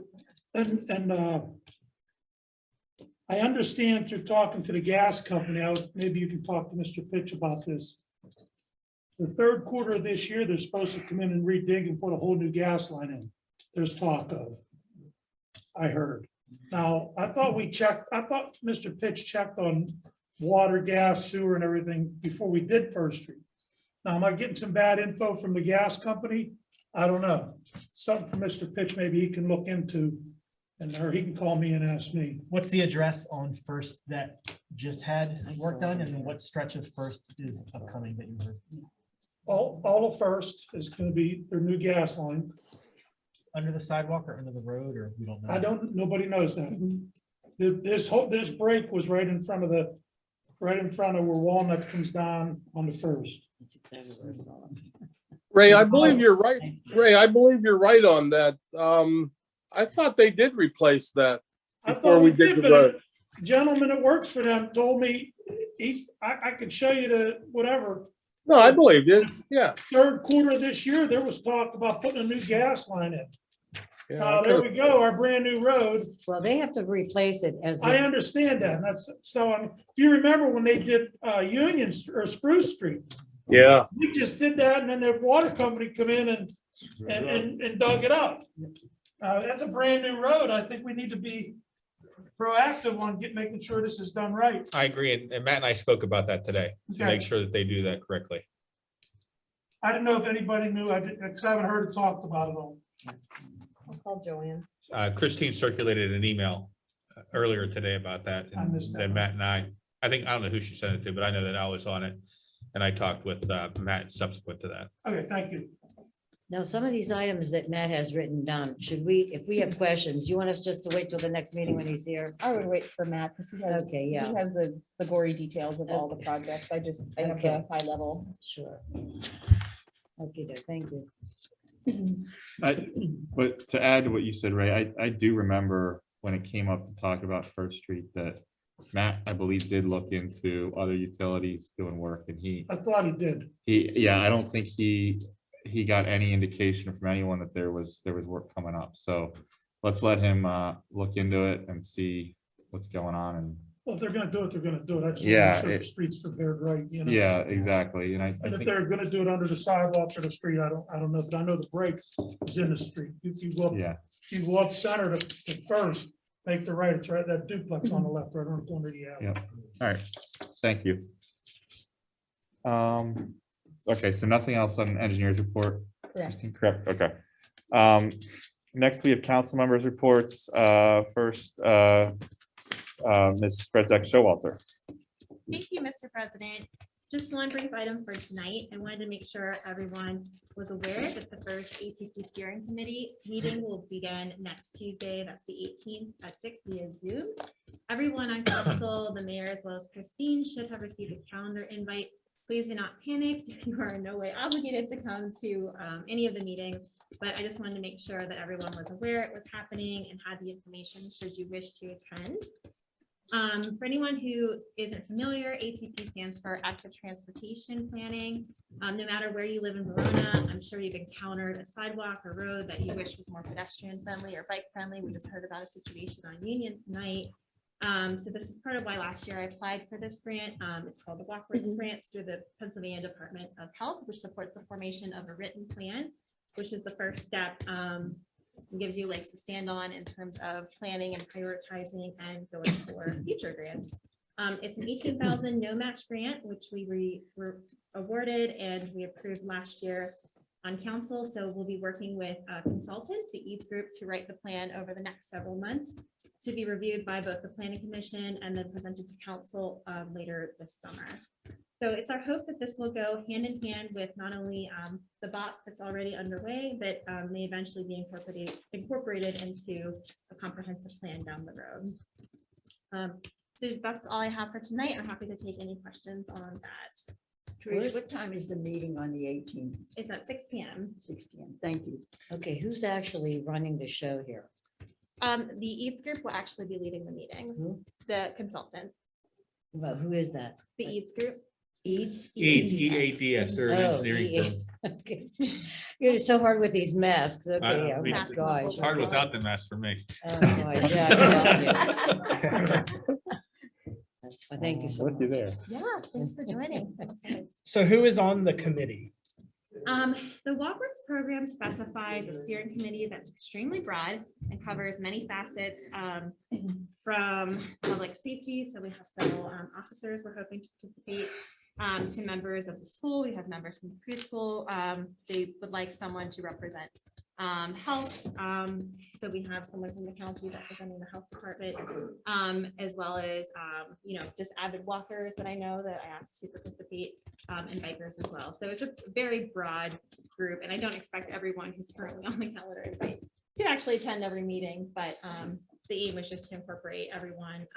I understand through talking to the gas company, maybe you can talk to Mr. Pitch about this. The third quarter of this year, they're supposed to come in and redig and put a whole new gas line in. There's talk of, I heard. Now, I thought Mr. Pitch checked on water, gas, sewer and everything before we did First Street. Now, am I getting some bad info from the gas company? I don't know. Something for Mr. Pitch, maybe he can look into, or he can call me and ask me. What's the address on First that just had work done, and then what stretch of First is upcoming that you heard? All of First is going to be their new gas line. Under the sidewalk or under the road, or we don't know? Nobody knows that. This break was right in front of where Walnut comes down on the First. Ray, I believe you're right. Ray, I believe you're right on that. I thought they did replace that before we did the road. Gentleman that works for them told me I could show you the whatever. No, I believe you. Yeah. Third quarter of this year, there was talk about putting a new gas line in. Yeah, There we go, our brand new road. Well, they have to replace it as. I understand that. That's so. If you remember when they did Union or Spruce Street, yeah, we just did that, and then the water company come in and dug it up. That's a brand new road. I think we need to be proactive on making sure this is done right. I agree, and Matt and I spoke about that today, to Okay. make sure that they do that correctly. I didn't know if anybody knew, because I haven't heard it talked about at all. I'll call Joanne. Christine circulated an email earlier today about that, I and missed that then one. Matt and I don't know who she sent it to, but I know that I was on it, and I talked with Matt subsequent to that. Okay, thank you. Now, some of these items that Matt has written down, should we, if we have questions, you want us just to wait till the next meeting when he's here? I would wait for Matt because Okay, yeah. he has the gory details of all the Okay. projects. I have Okay. the high level. Sure. Okay, thank you. But to add to what you said, Ray, I do remember when it came up to talk about First Street that Matt, I believe, did look into other utilities doing work, and I thought he did. yeah, I don't think he got any indication from anyone that there was work coming up. So let's let him look into it and see what's going on. And Well, if they're gonna do it, they're gonna do it. I just want to Yeah, make sure the it- streets prepared right, you know? yeah, exactly. And I And if think, they're gonna do it under the sidewalk or the street, I don't know, but I know the break is in the street. You go up, yeah, you go up center to first, make the right, it's right, that duplex on the left, right on the corner of the alley. yeah. All right, thank you. Okay, so nothing else on engineers report? Correct. Christine, correct, okay. Next, we have council members' reports. First, Ms. Frederick Showalter. Thank you, Mr. President. Just one brief item for tonight. I wanted to make sure everyone was aware that the first ATP steering committee meeting will begin next Tuesday. That's the 18th at 6 via Zoom. Everyone on council, the mayor, as well as Christine, should have received a calendar invite. Please do not panic. You are in no way obligated to come to any of the meetings, but I just wanted to make sure that everyone was aware it was happening and had the information should you wish to attend. For anyone who isn't familiar, ATP stands for Active Transportation Planning. No matter where you live in Verona, I'm sure you've encountered a sidewalk or road that you wish was more pedestrian friendly or bike friendly. We just heard about a situation on Union tonight. So this is part of why last year I applied for this grant. It's called the Walk Roads Grant through the Pennsylvania Department of Health, which supports the formation of a written plan, which is the first step. It gives you legs to stand on in terms of planning and prioritizing and going for future grants. It's an 18,000 no match grant, which we were awarded and we approved last year on council. So we'll be working with a consultant, the Eads Group, to write the plan over the next several months to be reviewed by both the planning commission and then presented to council later this summer. So it's our hope that this will go hand in hand with not only the BOP that's already underway, but may eventually be incorporated into a comprehensive plan down the road. So that's all I have for tonight. I'm happy to take any questions on that. Trish, what time is the meeting on the 18th? It's at 6 p.m. 6 p.m. Thank you. Okay, who's actually running the show here? The Eads Group will actually be leading the meetings, Who? the consultant, Well, who is that? the Eads Group. Eads? EADS, they're an Oh, engineering EA. firm. Okay. You're so hard with these masks. Okay, I oh mean, my gosh. It's hard without the mask for me. Oh, boy, yeah, I got you. Well, thank you so With you much. there. Yeah, thanks for joining. So who is on the committee? The WalkWorks program specifies a steering committee that's extremely broad and covers many facets from public safety. So we have several officers we're hoping to participate, to members of the school. We have members from the preschool. They would like someone to represent health. So we have someone from the county representing the health department, as well as, just avid walkers that I know that I asked to participate, and bikers as well. So it's a very broad group, and I don't expect everyone who's currently on the calendar invite to actually attend every meeting, but the aim was just to incorporate everyone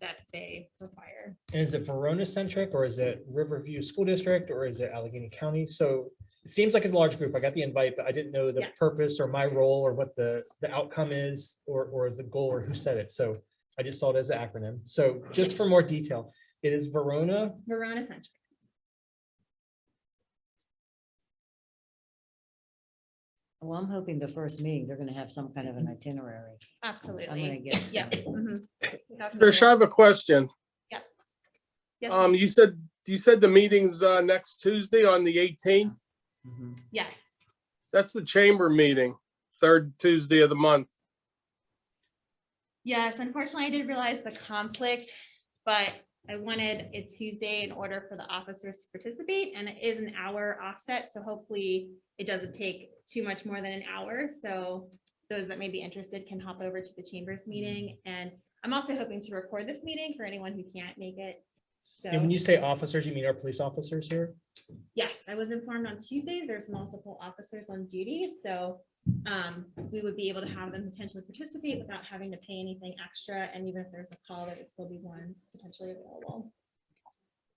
that they require. And is it Verona centric, or is it Riverview School District, or is it Allegheny County? So it seems like a large group. I got the invite, but I didn't know the Yes. purpose or my role or what the outcome is or the goal or who said it. So I just saw it as an acronym. So just for more detail, it is Verona. Verona centric. Well, I'm hoping the first meeting, they're gonna have some kind of an itinerary. I'm gonna Absolutely. get. Yeah. mhm. Trish, I have a question. Yes, ma'am. You said the meeting's next Tuesday on the 18th. Yes. That's the chamber meeting, third Tuesday of the month. Yes, unfortunately, I did realize the conflict, but I wanted it Tuesday in order for the officers to participate, and it is an hour offset, so hopefully it doesn't take too much more than an hour. So those that may be interested can hop over to the chambers meeting, and I'm also hoping to record this meeting for anyone who can't make it. So And when you say officers, you mean our police officers here? yes, I was informed on Tuesdays, there's multiple officers on duty, so we would be able to have them potentially participate without having to pay anything extra, and even if there's a call, there would still be one potentially available.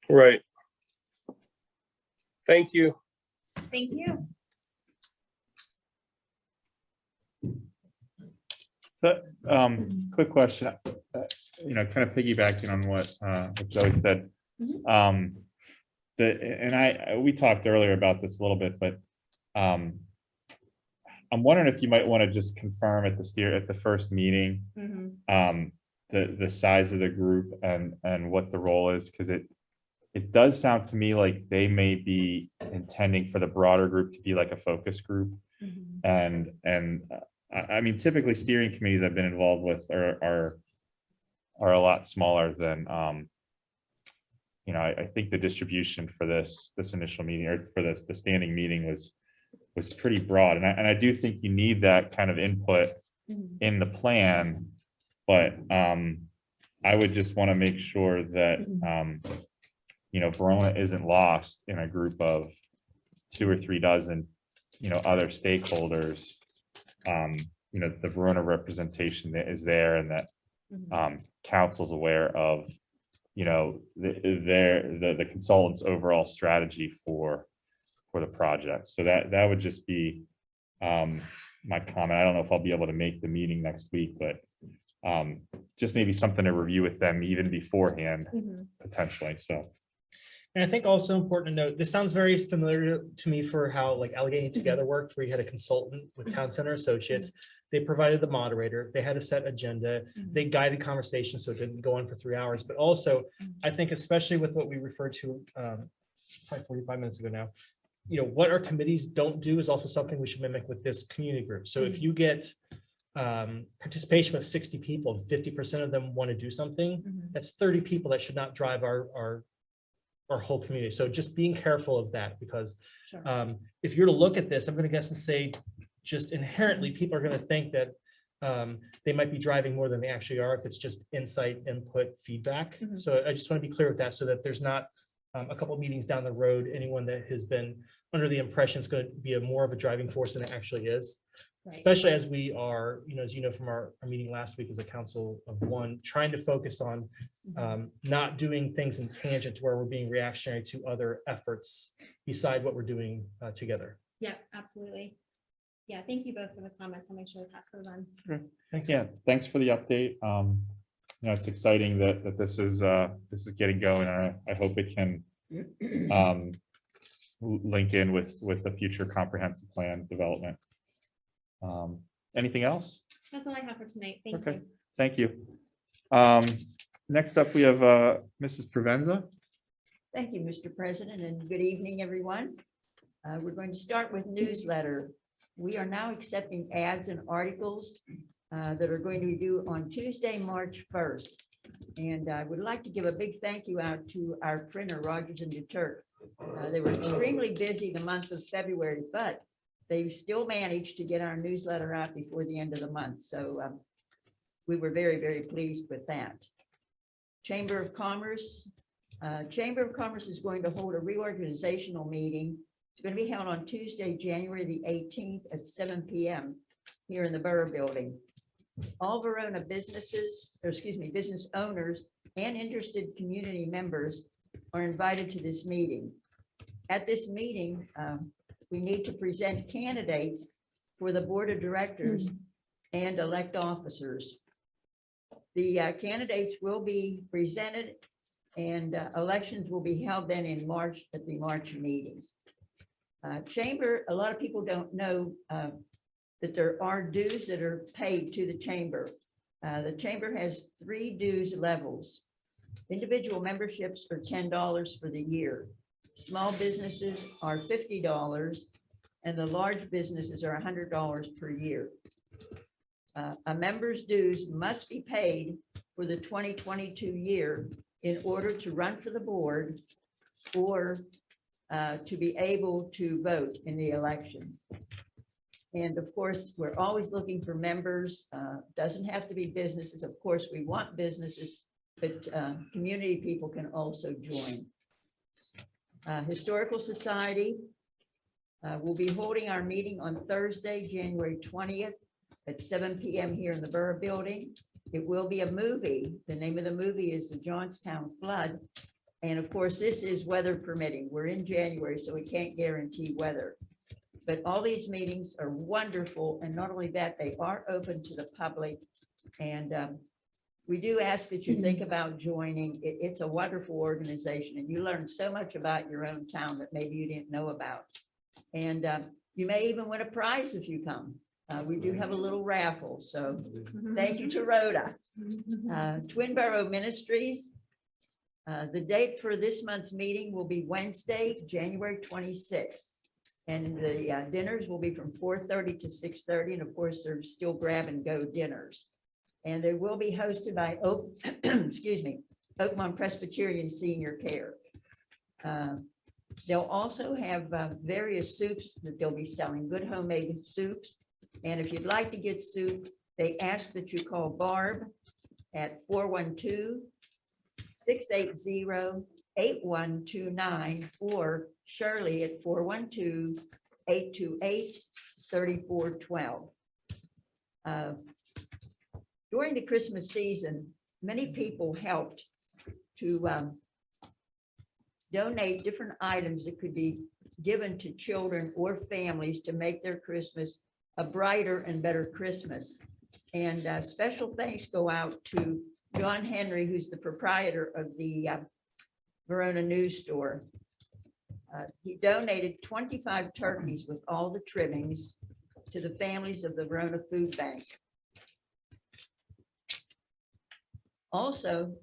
Right. Thank you. Thank you. But, quick question, kind of piggybacking on what Joey said. Mhm. We talked earlier about this a little bit, but I'm wondering if you might want to just confirm at the first meeting, Mhm. the size of the group and what the role is, because it does sound to me like they may be intending for the broader group to be like a focus group. Mhm. And I mean, typically steering committees I've been involved with are a lot smaller than, I think the distribution for this initial meeting, or for the standing meeting, was pretty broad. And I do think you need that kind of input Mhm. in the plan, but I would just want to make sure that Verona isn't lost in a group of 2 or 3 dozen, other stakeholders. The Verona representation that is there, and that council's aware of, the consultant's overall strategy for the project. So that would just be my comment. I don't know if I'll be able to make the meeting next week, but just maybe something to review with them even beforehand, Mhm. potentially. So. And I think also important to note, this sounds very familiar to me for how like Allegheny Together worked, where you had a consultant with Town Center Associates. They provided the moderator, they had a set agenda, they guided conversation so it didn't go on for 3 hours. But also, I think especially with what we referred to probably 45 minutes ago now, what our committees don't do is also something we should mimic with this community group. So if you get participation with 60 people, 50% of them want to do something, that's 30 people that should not drive our whole community. So just being careful of that, because Sure. if you're to look at this, I'm going to guess and say just inherently people are going to think that they might be driving more than they actually are if it's just insight, input, feedback. Mhm. So I just want to be clear with that, so that there's not a couple of meetings down the road, anyone that has been under the impression it's going to be more of a driving force than it actually is. Right. Especially as we are, as you know, from our meeting last week as a council of one, trying to focus on not doing things in tangent to where we're being reactionary to other efforts beside what we're doing together. Yeah, absolutely. Yeah, thank you both for the comments. I'll make sure to pass those on. Thanks. Yeah, thanks for the update. It's exciting that this is getting going. I hope it can link in with the future comprehensive plan development. Anything else? That's all I have for tonight. Thank Okay, you. thank you. Next up, we have Mrs. Provenza. Thank you, Mr. President, and good evening, everyone. We're going to start with newsletter. We are now accepting ads and articles that are going to be due on Tuesday, March 1st. And I would like to give a big thank you out to our printer, Rogers and DeTurk. They were extremely busy the month of February, but they still managed to get our newsletter out before the end of the month. So we were very, very pleased with that. Chamber of Commerce. Chamber of Commerce is going to hold a reorganizational meeting. It's going to be held on Tuesday, January the 18th at 7 p.m. here in the Borough Building. All Verona business owners and interested community members are invited to this meeting. At this meeting, we need to present candidates for the board of directors and elect officers. The candidates will be presented, and elections will be held then in March at the March meeting. Chamber, a lot of people don't know that there are dues that are paid to the chamber. The chamber has 3 dues levels. Individual memberships are $10 for the year. Small businesses are $50, and the large businesses are $100 per year. A member's dues must be paid for the 2022 year in order to run for the board or to be able to vote in the election. And of course, we're always looking for members. Doesn't have to be businesses. Of course, we want businesses, but community people can also join. Historical Society, we'll be holding our meeting on Thursday, January 20th at 7 p.m. here in the Borough Building. It will be a movie. The name of the movie is The Johnstown Flood. And of course, this is weather permitting. We're in January, so we can't guarantee weather. But all these meetings are wonderful. And not only that, they are open to the public. And we do ask that you think about joining. It's a wonderful organization, and you learn so much about your own town that maybe you didn't know about. And you may even win a prize if you come. We do have a little raffle, so thank you to Rhoda. Twin Borough Ministries. The date for this month's meeting will be Wednesday, January 26th. And the dinners will be from 4:30 to 6:30. And of course, there's still grab and go dinners. And they will be hosted by Oakmont Presbyterian Senior Care. They'll also have various soups that they'll be selling, good homemade soups. And if you'd like to get soup, they ask that you call Barb at 412-680-8129 or Shirley at 412-828-3412. During the Christmas season, many people helped to donate different items that could be given to children or families to make their Christmas a brighter and better Christmas. And special thanks go out to John Henry, who's the proprietor of the Verona News Store. He donated 25 turkeys with all the trimmings to the families of the Verona Food Bank. Also,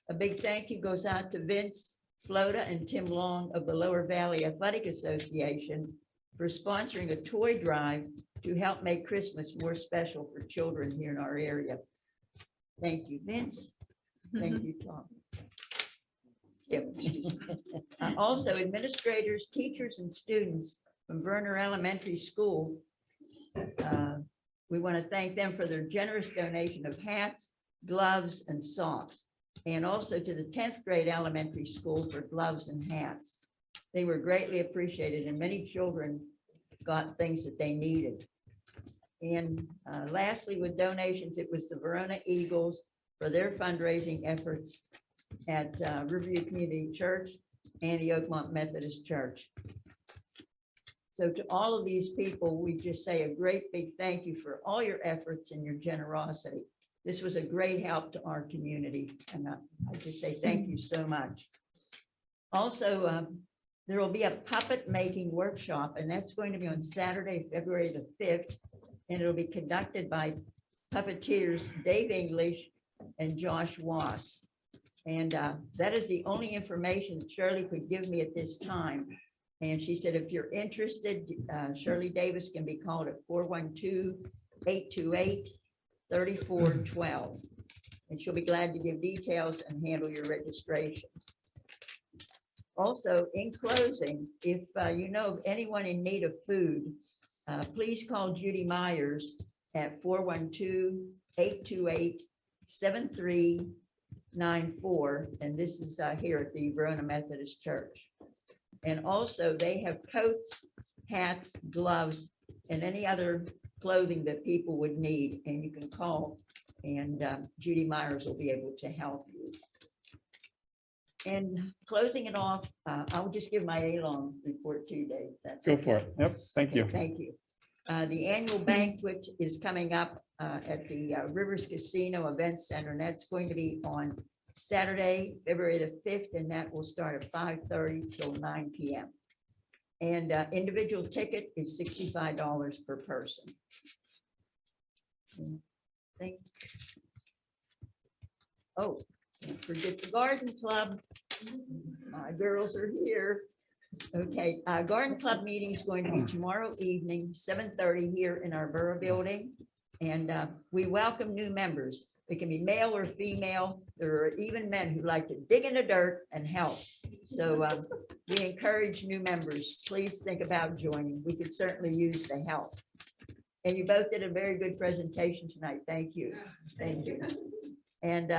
a big thank you goes out to Vince Floda and Tim Long of the Lower Valley Athletic Association for sponsoring a toy drive to help make Christmas more special for children here in our area. Thank you, Vince. Thank you, Tom. Tim, excuse me. Also, administrators, teachers, and students from Verona Elementary School. We want to thank them for their generous donation of hats, gloves, and socks, and also to the 10th grade elementary school for gloves and hats. They were greatly appreciated, and many children got things that they needed. And lastly, with donations, it was the Verona Eagles for their fundraising efforts at Riverview Community Church and the Oakmont Methodist Church. So to all of these people, we just say a great big thank you for all your efforts and your generosity. This was a great help to our community, and I just say thank you so much. Also, there will be a puppet making workshop, and that's going to be on Saturday, February the 5th, and it'll be conducted by puppeteers Dave English and Josh Wass. And that is the only information that Shirley could give me at this time. And she said, if you're interested, Shirley Davis can be called at 412-828-3412. And she'll be glad to give details and handle your registration. Also, in closing, if you know of anyone in need of food, please call Judy Myers at 412-828-7394. And this is here at the Verona Methodist Church. And also they have coats, hats, gloves, and any other clothing that people would need. And you can call, and Judy Myers will be able to help you. And closing it off, I'll just give my A-long report to you, Dave. That's Go for it. Yep, thank you. Thank you. The annual banquet is coming up at the Rivers Casino Event Center, and that's going to be on Saturday, February the 5th, and that will start at 5:30 till 9 p.m. And individual ticket is $65 per person. Thank you. Oh, don't forget the garden club. My girls are here. Okay, garden club meeting is going to be tomorrow evening, 7:30 here in our Borough Building. And we welcome new members. It can be male or female. There are even men who like to dig in the dirt and help. So we encourage new members. Please think about joining. We could certainly use the help. And you both did a very good presentation tonight. Thank you. Thank you. And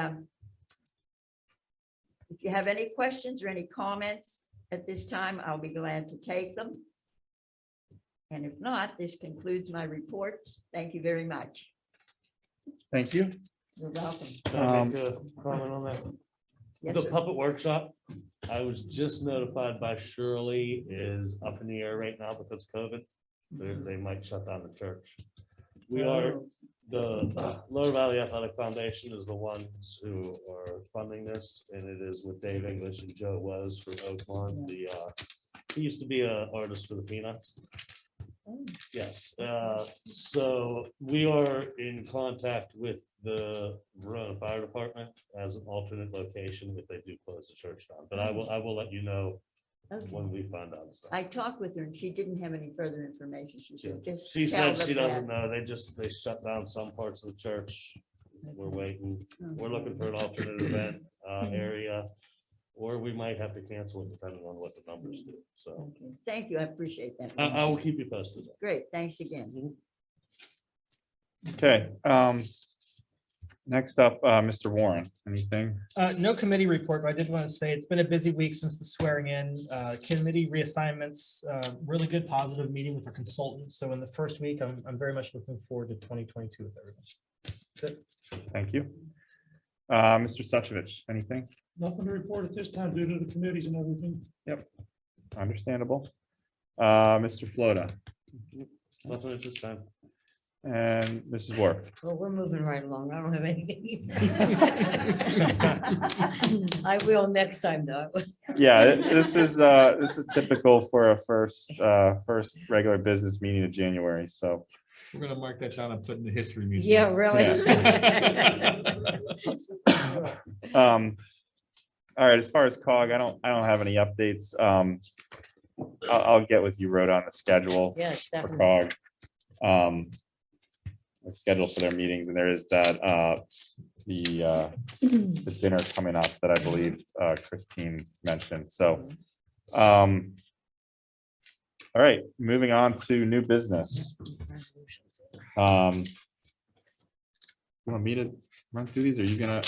if you have any questions or any comments at this time, I'll be glad to take them. And if not, this concludes my reports. Thank you very much. Thank you. You're welcome. Can I make a comment on that? Yes, The sir. puppet workshop, I was just notified by Shirley, is up in the air right now because of COVID. They might shut down the church. We are, the Lower Valley Athletic Foundation is the ones who are funding this, and it is with Dave English and Joe Was from Oakmont. He used to be an artist for the Peanuts. Yes, so we are in contact with the Verona Fire Department as an alternate location if they do close the church down. But I will let you know when we find out stuff. I talked with her and she didn't have any further information. She said, just. She tell said she them doesn't that. know. They shut down some parts of the church. We're waiting. We're looking for an alternate event area, or we might have to cancel it depending on what the numbers do. So Okay. Thank you. I appreciate that. I will keep you posted. Great. Thanks again. Okay. Next up, Mr. Warren, anything? No committee report, but I did want to say it's been a busy week since the swearing in. Committee reassignments, really good positive meeting with our consultants. So in the first week, I'm very much looking forward to 2022 with everyone. That's it. Thank you. Mr. Suchovich, anything? Nothing to report at this time due to the committees and everything. Yep. Understandable. Mr. Floda Nothing at this time. and Mrs. Worf. Well, we're moving right along. I don't have anything. I will next time, though. Yeah, this is typical for a first regular business meeting of January, so. We're gonna mark that down and put in the history museum. Yeah, really. All right, as far as COG, I don't have any updates. I'll get with you, Rhoda, on the schedule Yes, for definitely. COG. The schedule for their meetings, and there is that the dinner coming up that I believe Christine mentioned. So, all right, moving on to new business. You want me to run through these? Or are you gonna?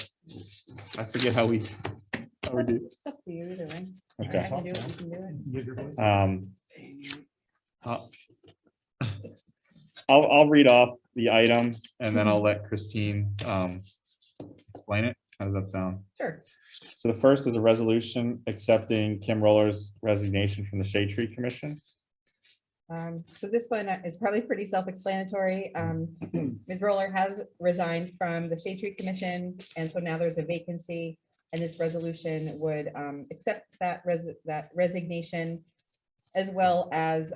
I forget how we do. It's up to you either way. Okay. I can do it, you can do it. I'll read off the item and then I'll let Christine explain it. How does that sound? Sure. So the first is a resolution accepting Kim Roller's resignation from the Shade Tree Commission. So this one is probably pretty self-explanatory. Ms. Roller has resigned from the Shade Tree Commission, and so now there's a vacancy, and this resolution would accept that resignation, as well as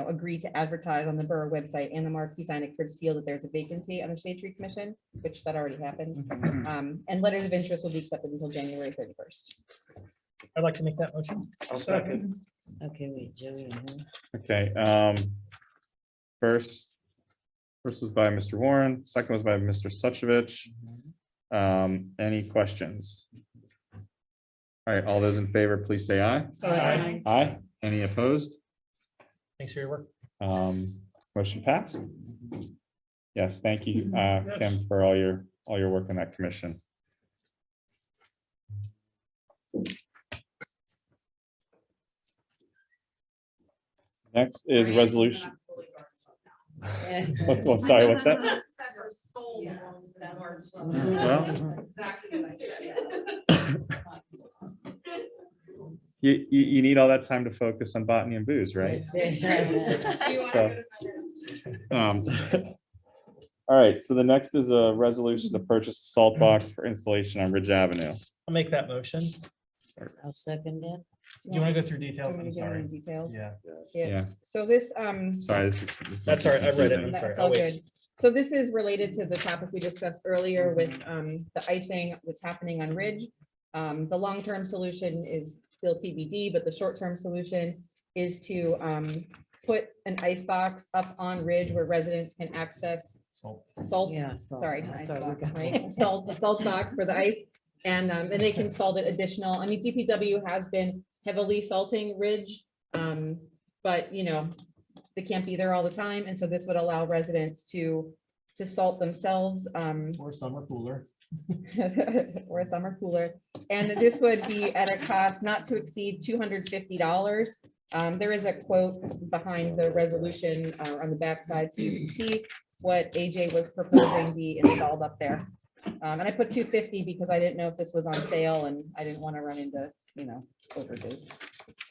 agree to advertise on the borough website and the marquee sign at Cribbs Field that there's a vacancy on the Shade Tree Commission, which that already happened. And letters of interest will be accepted until January 31st. I'd like to make that motion. I'll second. Okay, wait, Joey. Okay, first was by Mr. Warren, second was by Mr. Suchovich. Any questions? All right, all those in favor, please say aye. Aye. Aye. Any opposed? Thanks for your work. Motion passed. Yes, thank you, Kim, for all your work on that commission. Next is resolution. Sorry, what's that? You need all that time to focus on botany and booze, right? So, all right, so the next is a resolution to purchase a salt box for installation on Ridge Avenue. I'll make that motion. I'll second it. Do you want to go through details? Want me I'm to get sorry. into details? Yeah. Yeah. So this, Sorry, this is That's all right. I read it. confusing. I'm sorry. That's all I'll wait. good. So this is related to the topic we discussed earlier with the icing that's happening on Ridge. The long-term solution is still TBD, but the short-term solution is to put an ice box up on Ridge where residents can access salt. Yeah. so Sorry, not that's ice all we box, got. right? Salt, the salt box for the ice. And they can salt it additional. I mean, DPW has been heavily salting Ridge. But you know, they can't be there all the time. And so this would allow residents to salt themselves. Or summer cooler. Or a summer cooler. And this would be at a cost not to exceed $250. There is a quote behind the resolution on the backside, so you can see what AJ was proposing be installed up there. And I put 250 because I didn't know if this was on sale and I didn't want to run into, you know, overages.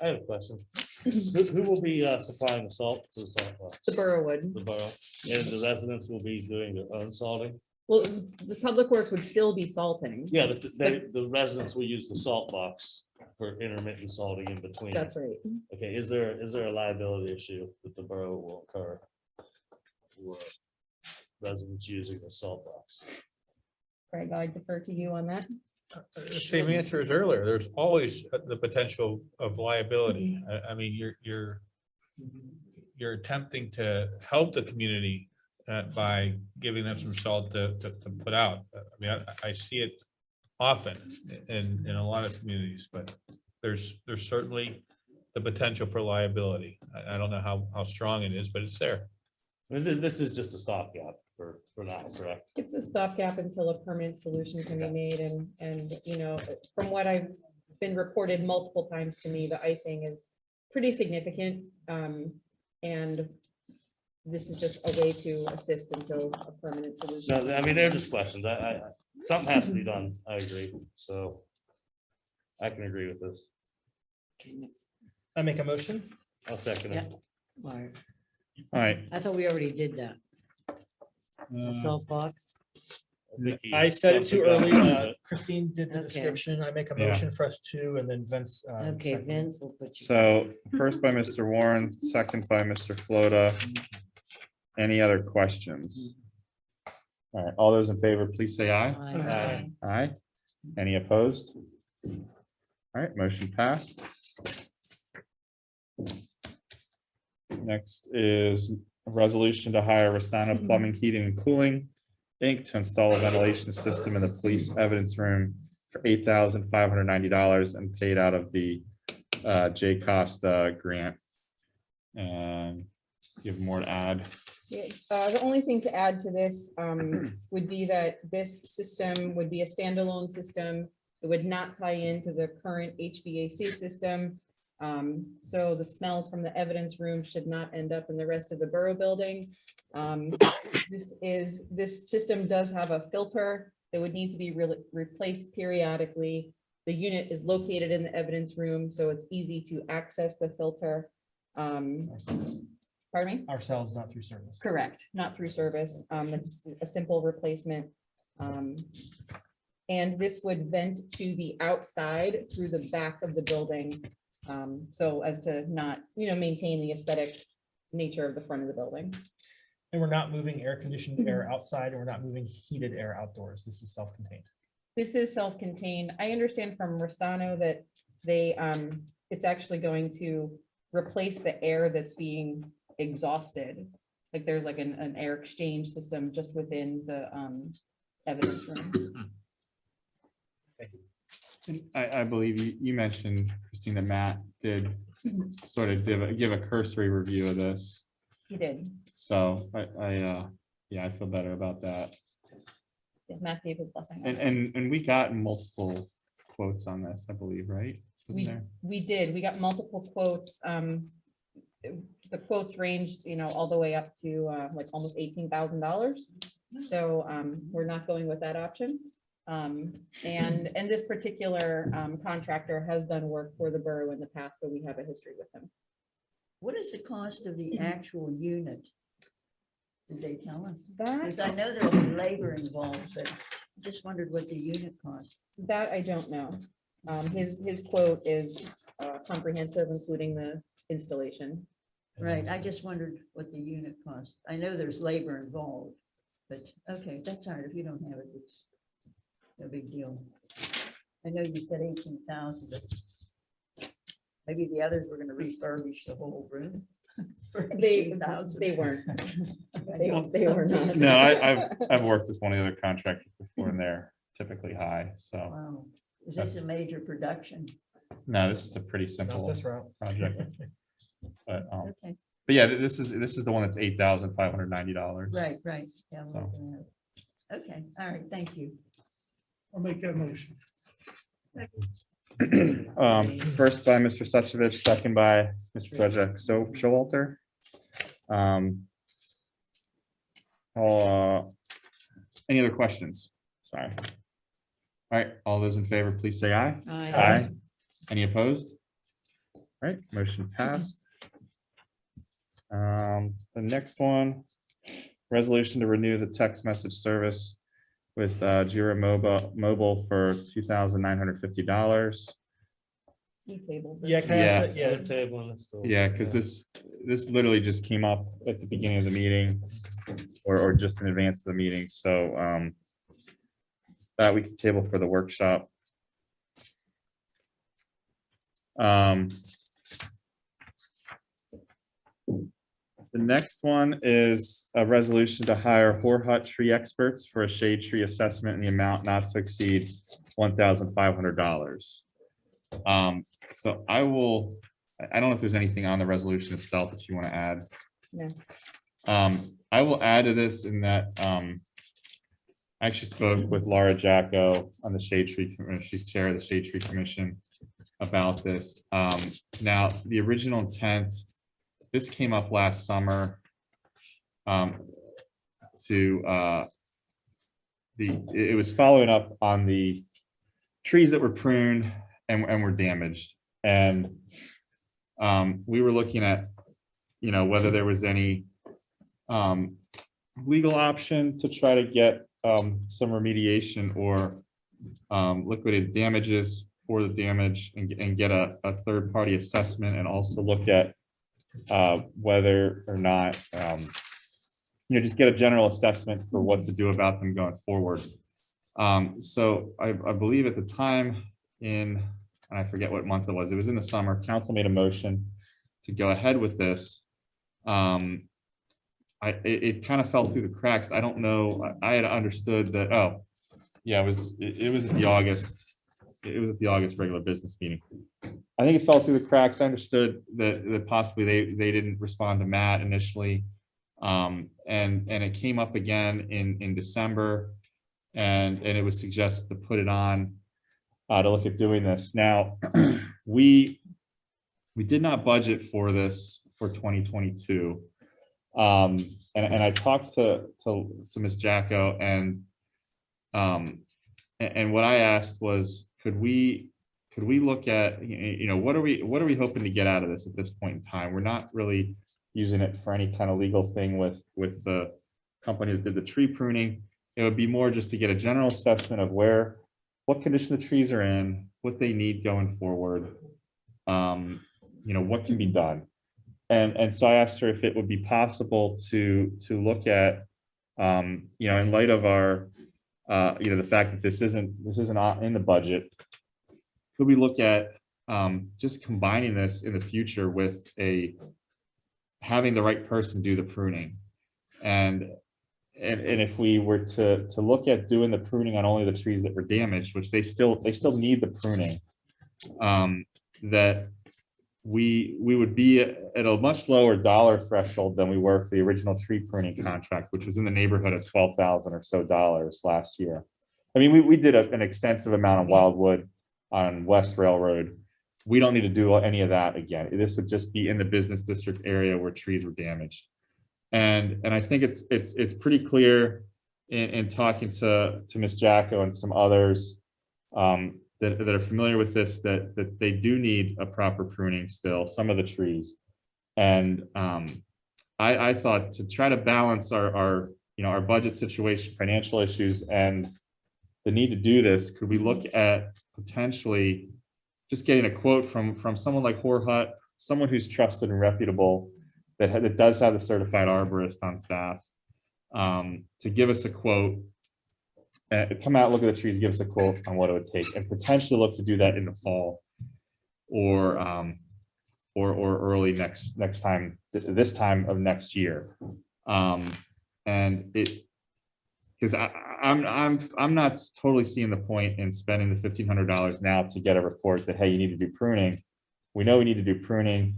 I have a question. Who will be supplying the salt to the salt box? The borough would. The borough, and the residents will be doing their own salting? Well, the public works would still be salting. Yeah, but the residents will use the salt box for intermittent salting in between. That's right. Okay, is there a liability issue that the borough will incur for residents using the salt box? Greg, I defer to you on that. Same answer as earlier. There's always the potential of liability. I mean, you're attempting to help the community by giving them some salt to put out. I mean, I see it often in a lot of communities, but there's certainly the potential for liability. I don't know how strong it is, but it's there. I mean, this is just a stopgap for now, correct? It's a stopgap until a permanent solution can be made and, you know, from what I've been reported multiple times to me, the icing is pretty significant. And this is just a way to assist until a permanent solution. No, I mean, they're just questions. Something has to be done. I agree. So I can agree with this. I make a motion. I'll second it. All right. I thought we already did that. The salt box. I said it too early. Christine did the Okay. description. I make a Yeah. motion for us to, and then Vince. Okay, second. Vince, we'll put you. So first by Mr. Warren, second by Mr. Flota. Any other questions? All right, all those in favor, please say aye. Aye. Aye. Any opposed? All right, motion passed. Next is a resolution to hire Restano Plumbing, Heating and Cooling, Inc. to install a ventilation system in the police evidence room for $8,590 and paid out of the J Costa grant. And you have more to add? Yeah, the only thing to add to this would be that this system would be a standalone system. It would not tie into the current HVAC system. So the smells from the evidence room should not end up in the rest of the borough building. This system does have a filter that would need to be replaced periodically. The unit is located in the evidence room, so it's easy to access the filter. Pardon me? Ourselves, not through service. Correct, not through service. It's a simple replacement. And this would vent to the outside through the back of the building. So as to not, you know, maintain the aesthetic nature of the front of the building. And we're not moving air conditioned air outside, and we're not moving heated air outdoors. This is self-contained. This is self-contained. I understand from Restano that they, it's actually going to replace the air that's being exhausted. Like there's like an air exchange system just within the evidence rooms. I believe you mentioned, Christine, that Matt did sort of give a cursory review of this. He did. So I feel better about that. Yeah, Matt gave his blessing. on it. And we got multiple quotes on this, I believe, right? Wasn't there? We did. We got multiple quotes. The quotes ranged, you know, all the way up to like almost $18,000. So we're not going with that option. And this particular contractor has done work for the borough in the past, so we have a history with him. What is the cost of the actual unit? Did they tell us? Because I know there'll be labor involved, but just wondered what the unit cost. That I don't know. His quote is comprehensive, including the installation. Right, I just wondered what the unit cost. I know there's labor involved, but okay, that's all right. If you don't have it, it's no big deal. I know you said 18,000, but maybe the others were gonna refurbish the whole room. They weren't. They were not. No, I've worked with one of the other contractors before and they're typically high, so. Wow. Is this a major production? No, this is a pretty Not simple this route. project. But, Okay, but yeah, this is the one that's $8,590. right, right. Yeah, I'm So. looking at it. Okay, all right, thank you. I'll make that motion. First by Mr. Suchovich, second by Mr. Swedek. So Showalter. Any other questions? Sorry. All right, all those in favor, please say aye. Aye. Any opposed? All right, motion passed. The next one, resolution to renew the text message service with Jira Mobile for $2,950. You tabled Yeah, this. can I ask Yeah. that? Yeah. Other table and it's still- Yeah, because this literally just came up at the beginning of the meeting or just in advance of the meeting, so that we could table for the workshop. The next one is a resolution to hire Horhut tree experts for a shade tree assessment in the amount not to exceed $1,500. So I don't know if there's anything on the resolution itself that you want to add. No. I will add to this in that, I actually spoke with Laura Jacko on the Shade Tree, she's chair of the Shade Tree Commission about this. Now, the original intent, this came up last summer. It was following up on the trees that were pruned and were damaged. And we were looking at, whether there was any legal option to try to get some remediation or liquidated damages for the damage and get a third-party assessment, and also look at whether or not, just get a general assessment for what to do about them going forward. So I believe at the time and I forget what month it was in the summer, council made a motion to go ahead with this. It kind of fell through the cracks. I don't know. I had understood that, it was at the August. It was at the August regular business meeting. I think it fell through the cracks. I understood that possibly they didn't respond to Matt initially. And it came up again in December, and it was suggested to put it on to look at doing this. Now, we did not budget for this for 2022. And I talked to Ms. Jacko, and what I asked was, could we look at, what are we hoping to get out of this at this point in time? We're not really using it for any kind of legal thing with the company that did the tree pruning. It would be more just to get a general assessment of what condition the trees are in, what they need going forward, what can be done. And so I asked her if it would be possible to look at, in light of our, the fact that this isn't in the budget, could we look at just combining this in the future with having the right person do the pruning? And if we were to look at doing the pruning on only the trees that were damaged, which they still need the pruning, that we would be at a much lower dollar threshold than we were for the original tree pruning contract, which was in the neighborhood of $12,000 or so last year. I mean, we did an extensive amount of wildwood on West Railroad. We don't need to do any of that again. This would just be in the business district area where trees were damaged. And I think it's pretty clear in talking to Ms. Jacko and some others that are familiar with this, that they do need a proper pruning still, some of the trees. And I thought, to try to balance our budget situation, financial issues, and the need to do this, could we look at potentially just getting a quote from someone like Horhut, someone who's trusted and reputable, that does have the certified arborist on staff, to give us a quote, come out, look at the trees, give us a quote on what it would take, and potentially look to do that in the fall, or or early next time, this time of next year. And because I'm not totally seeing the point in spending the $1,500 now to get a report that, hey, you need to do pruning. We know we need to do pruning.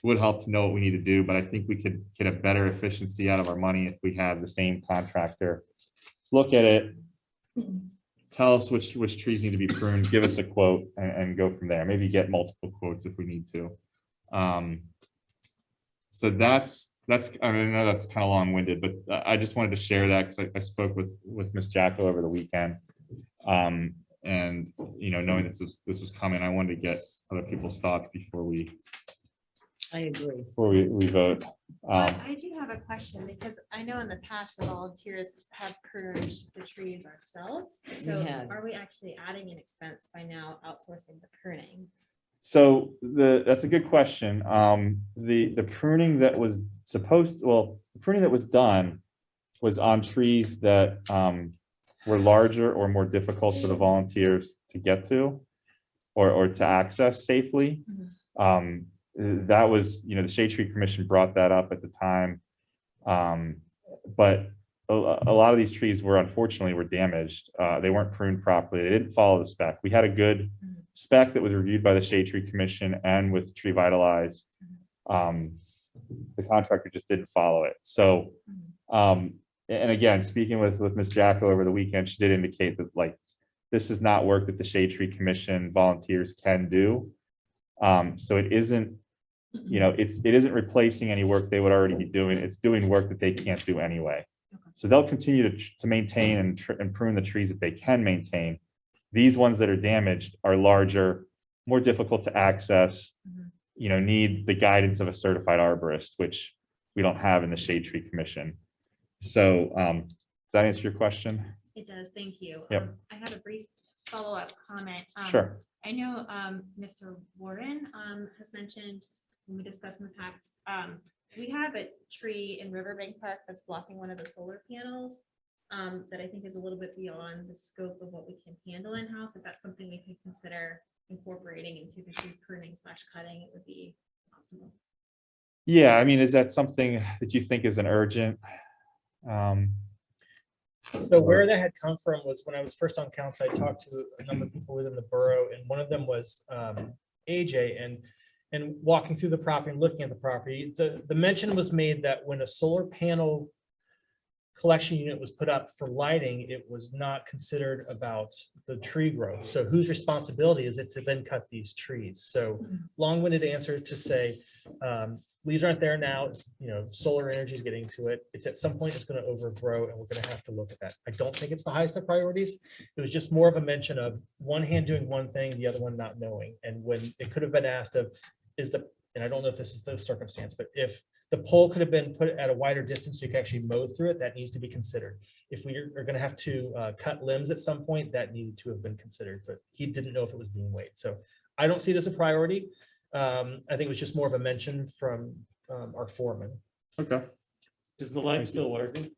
It would help to know what we need to do, but I think we could get a better efficiency out of our money if we have the same contractor look at it, tell us which trees need to be pruned, give us a quote, and go from there. Maybe get multiple quotes if we need to. So that's, I mean, I know that's kind of long-winded, but I just wanted to share that because I spoke with Ms. Jacko over the weekend. And, you know, knowing this was coming, I wanted to get other people's thoughts before we agree. Before we vote. I do have a question because I know in the past the volunteers have pruned the trees ourselves. So have. are we actually adding an expense by now outsourcing the pruning? So that's a good question. The pruning that was the pruning that was done was on trees that were larger or more difficult for the volunteers to get to or to access safely. That was, you know, the Shade Tree Commission brought that up at the time. But a lot of these trees unfortunately were damaged. They weren't pruned properly. They didn't follow the spec. We had a good spec that was reviewed by the Shade Tree Commission and with Tree Vitalize. The contractor just didn't follow it. So, and again, speaking with Ms. Jacko over the weekend, she did indicate that like, this is not work that the Shade Tree Commission volunteers can do. So it isn't, you know, it isn't replacing any work they would already be doing. It's doing work that they can't do anyway. So they'll continue to maintain and prune the trees that they can maintain. These ones that are damaged are larger, more difficult to access, you know, need the guidance of a certified arborist, which we don't have in the Shade Tree Commission. So does that answer your question? It does, thank you. Yep. I have a brief follow-up comment. Sure. I know Mr. Warren has mentioned when we discussed in the past, we have a tree in Riverbank Park that's blocking one of the solar panels that I think is a little bit beyond the scope of what we can handle in-house. If that's something we could consider incorporating into the tree pruning / cutting, it would be optimal. Yeah, I mean, is that something that you think is an urgent? So where that had come from was when I was first on council, I talked to a number of people within the borough, and one of them was AJ, and walking through the property and looking at the property, the mention was made that when a solar panel collection unit was put up for lighting, it was not considered about the tree growth. So whose responsibility is it to then cut these trees? So long-winded answer to say, leaves aren't there now. You know, solar energy is getting to it. It's at some point it's going to overgrow, and we're going to have to look at that. I don't think it's the highest of priorities. It was just more of a mention of one hand doing one thing, the other one not knowing. And when it could have been asked of, and I don't know if this is the circumstance, but if the pole could have been put at a wider distance so you can actually mow through it, that needs to be considered. If we are going to have to cut limbs at some point, that needed to have been considered, but he didn't know if it was being weighed. So I don't see it as a priority. I think it was just more of a mention from our foreman. Okay. Is the light still working?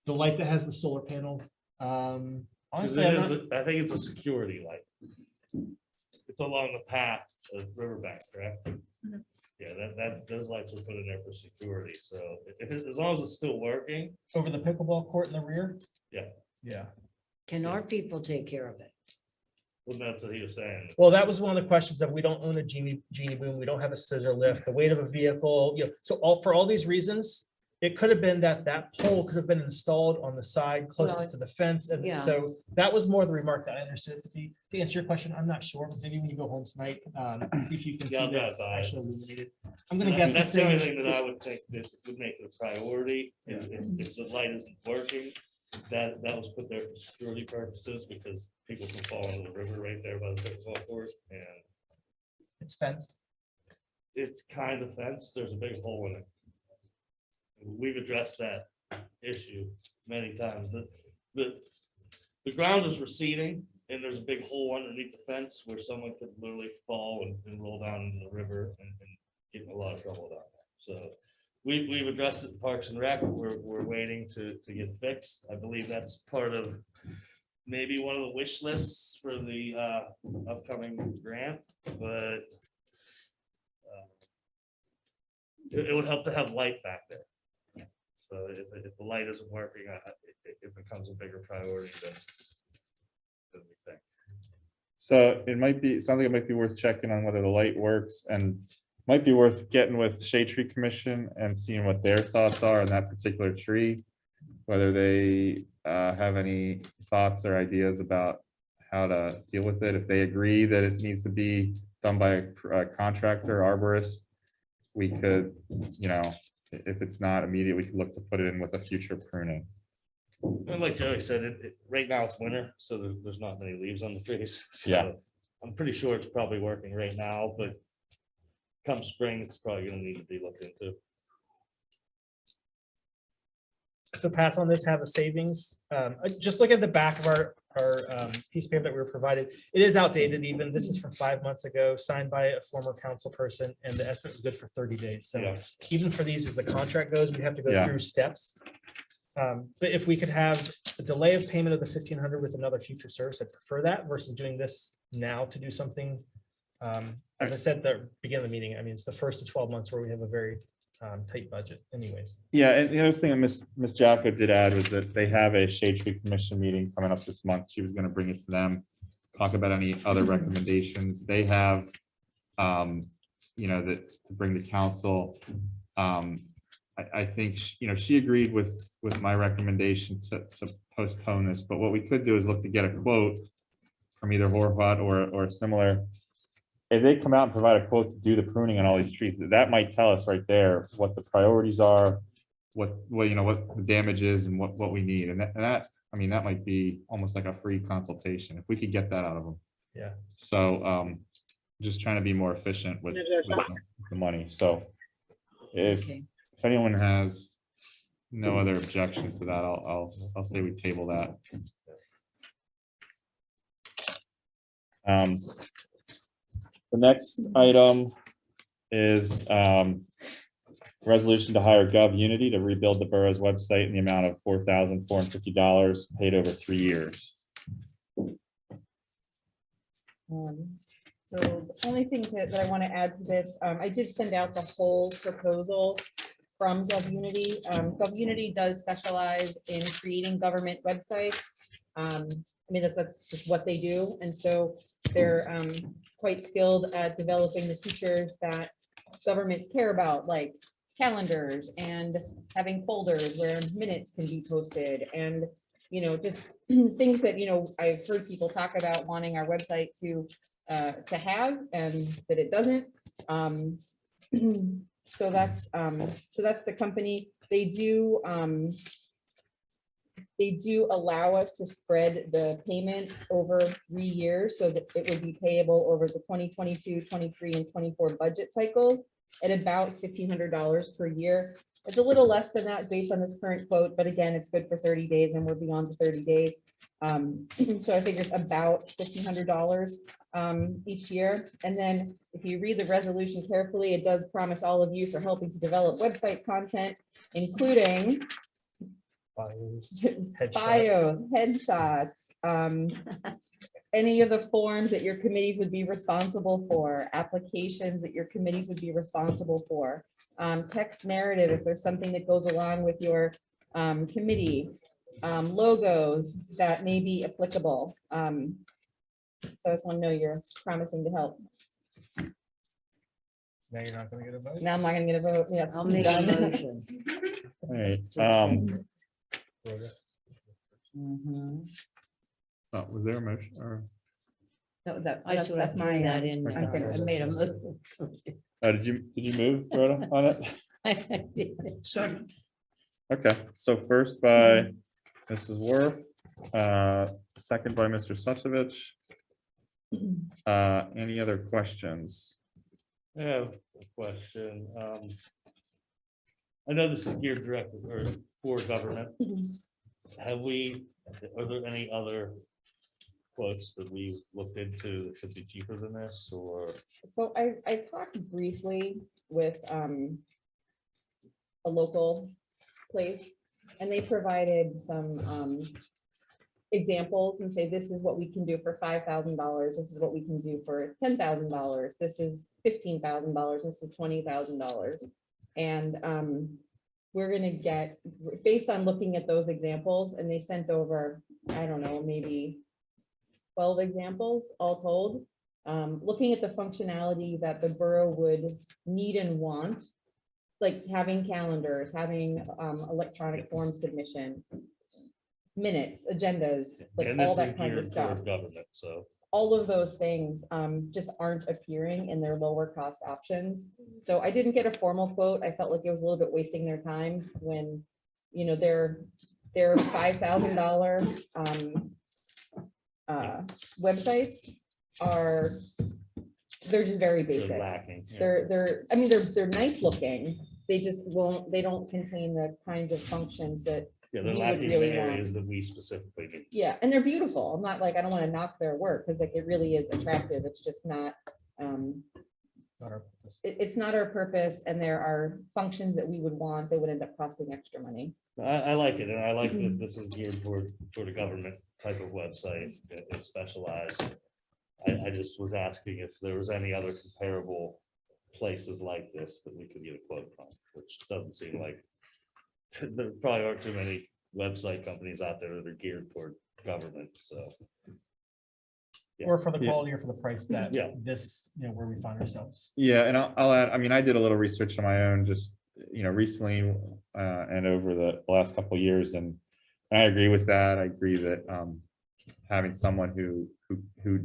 The light that has the solar panel. 'Cause Honestly, it is I think it's a security light. It's along the path of Riverbank, correct? Yeah, those lights were put in there for security. So as long as it's still working. Over the pickleball court in the rear? Yeah. Yeah. Can our people take care of it? Well, that's what he was saying. Well, that was one of the questions that we don't own a genie boom. We don't have a scissor lift, the weight of a vehicle, you know, so for all these reasons, it could have been that pole could have been installed on the side closest to the fence. And so that was more the remark that I understood it to be. To answer your question, I'm not sure, but maybe when you go home tonight, see if you can see that it's actually illuminated. I'm gonna guess. That's the only thing that I would think that would make it a priority is if the light isn't working, that was put there for security purposes because people can fall into the river right there by the pickleball court, and it's fenced. It's kind of fenced. There's a big hole in it. We've addressed that issue many times. The ground is receding and there's a big hole underneath the fence where someone could literally fall and roll down into the river and get in a lot of trouble down there. So we've addressed it in Parks and Rec. We're waiting to get fixed. I believe that's part of maybe one of the wish lists for the upcoming grant, but it would help to have light back there. So if the light isn't working, it becomes a bigger priority than we think. So it might be, sounds like it might be worth checking on whether the light works, and might be worth getting with Shade Tree Commission and seeing what their thoughts are on that particular tree. Whether they have any thoughts or ideas about how to deal with it. If they agree that it needs to be done by a contractor, arborist, we could, you know, if it's not immediate, we could look to put it in with a future pruning. And like Joey said, right now it's winter, so there's not many leaves on the trees. So Yeah. I'm pretty sure it's probably working right now, but come spring, it's probably gonna need to be looked into. So pass on this, have a savings. Just look at the back of our piece of paper that we were provided. It is outdated even. This is from 5 months ago, signed by a former council person, and the estimate was good for 30 days. So Yeah. even for these, as the contract goes, we have to go Yeah. through steps. But if we could have a delay of payment of the 1,500 with another future service, I'd prefer that versus doing this now to do something. As I said at the beginning of the meeting, I mean, it's the first of 12 months where we have a very tight budget anyways. Yeah, and the other thing that Miss Jacko did add was that they have a Shade Tree Commission meeting coming up this month. She was gonna bring it to them, talk about any other recommendations they have, you know, that to bring to council. I think, you know, she agreed with my recommendation to postpone this, but what we could do is look to get a quote from either Horvat or similar. If they come out and provide a quote to do the pruning on all these trees, that might tell us right there what the priorities are, what you know, what the damage is and what we need. And that, I mean, that might be almost like a free consultation if we could get that out of them. Yeah. So just trying to be more efficient with the money. So if anyone has no other objections to that, I'll say we table that. The next item is resolution to hire GovUnity to rebuild the borough's website in the amount of $4,450 paid over 3 years. So the only thing that I want to add to this, I did send out the whole proposal from GovUnity. GovUnity does specialize in creating government websites. I mean, that's just what they do. And so they're quite skilled at developing the features that governments care about, like calendars and having folders where minutes can be posted, and, you know, just things that, you know, I've heard people talk about wanting our website to have and that it doesn't. So that's the company. They do allow us to spread the payment over 3 years so that it would be payable over the 2022, 23, and 24 budget cycles at about $1,500 per year. It's a little less than that based on this current quote, but again, it's good for 30 days and we're beyond the 30 days. So I figured about $1,500 each year. And then if you read the resolution carefully, it does promise all of you for helping to develop website content, including Bios, bios, headshots, any of the forms that your committees would be responsible for, applications that your committees would be responsible for, text narrative if there's something that goes along with your committee, logos that may be applicable. So I just want to know you're promising to help. Now you're not gonna get a vote? Now I'm not gonna get a vote. Yeah, it's I'll make a done. motion. All right. Mhm. Oh, was there a motion or? I sort of threw that in there. I made a motion. Did you move, Rhoda, on it? I did. Second. Okay, so first by Mrs. Worth, second by Mr. Suchovich. Any other questions? I have a question. I know this is geared directly or for government. Are there any other quotes that we've looked into that should be cheaper than this, or? So I talked briefly with a local place, and they provided some examples and say, this is what we can do for $5,000. This is what we can do for $10,000. This is $15,000. This is $20,000. And we're gonna get, based on looking at those examples, and they sent over, I don't know, maybe 12 examples all told. Looking at the functionality that the borough would need and want, like having calendars, having electronic form submission, minutes, agendas, like And all this is that kind of geared stuff. toward government, so. All of those things just aren't appearing in their lower cost options. So I didn't get a formal quote. I felt like it was a little bit wasting their time when, you know, their $5,000 websites are, they're just very They're basic. lacking. yeah. I mean, they're nice looking. They just they don't contain the kinds of functions that Yeah, they're we would lacking in really the want. areas that we specifically need. Yeah, and they're beautiful. I'm not like, I don't want to knock their work because like it really is attractive. It's just not, it's not our purpose, and there are functions that we would want that would end up costing extra money. I like it, and I like that this is geared toward a government type of website. It's specialized. I just was asking if there was any other comparable places like this that we could get a quote from, which doesn't seem like there probably aren't too many website companies out there that are geared toward government, so. Yeah. Or for the Yeah. quality or for the price that Yeah. this, you know, where we find ourselves. Yeah, and I'll add, I mean, I did a little research on my own, just, you know, recently and over the last couple of years, and I agree with that. I agree that having someone who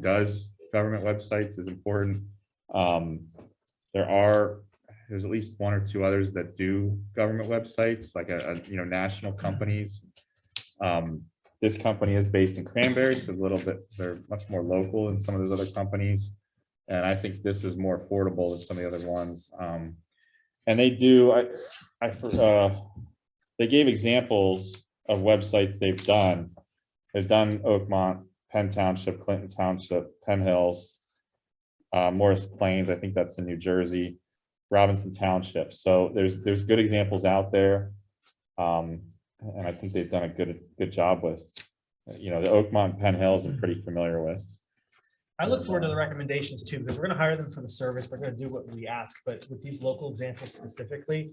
does government websites is important. There's at least one or two others that do government websites, like you know, national companies. This company is based in Cranberry, so they're much more local than some of those other companies. And I think this is more affordable than some of the other ones. And they do, they gave examples of websites they've done. They've done Oakmont, Penn Township, Clinton Township, Penn Hills, Morris Plains, I think that's in New Jersey, Robinson Township. So there's good examples out there. And I think they've done a good job with, you know, the Oakmont, Penn Hills I'm pretty familiar with. I look forward to the recommendations too, because we're gonna hire them for the service. They're gonna do what we ask, but with these local examples specifically,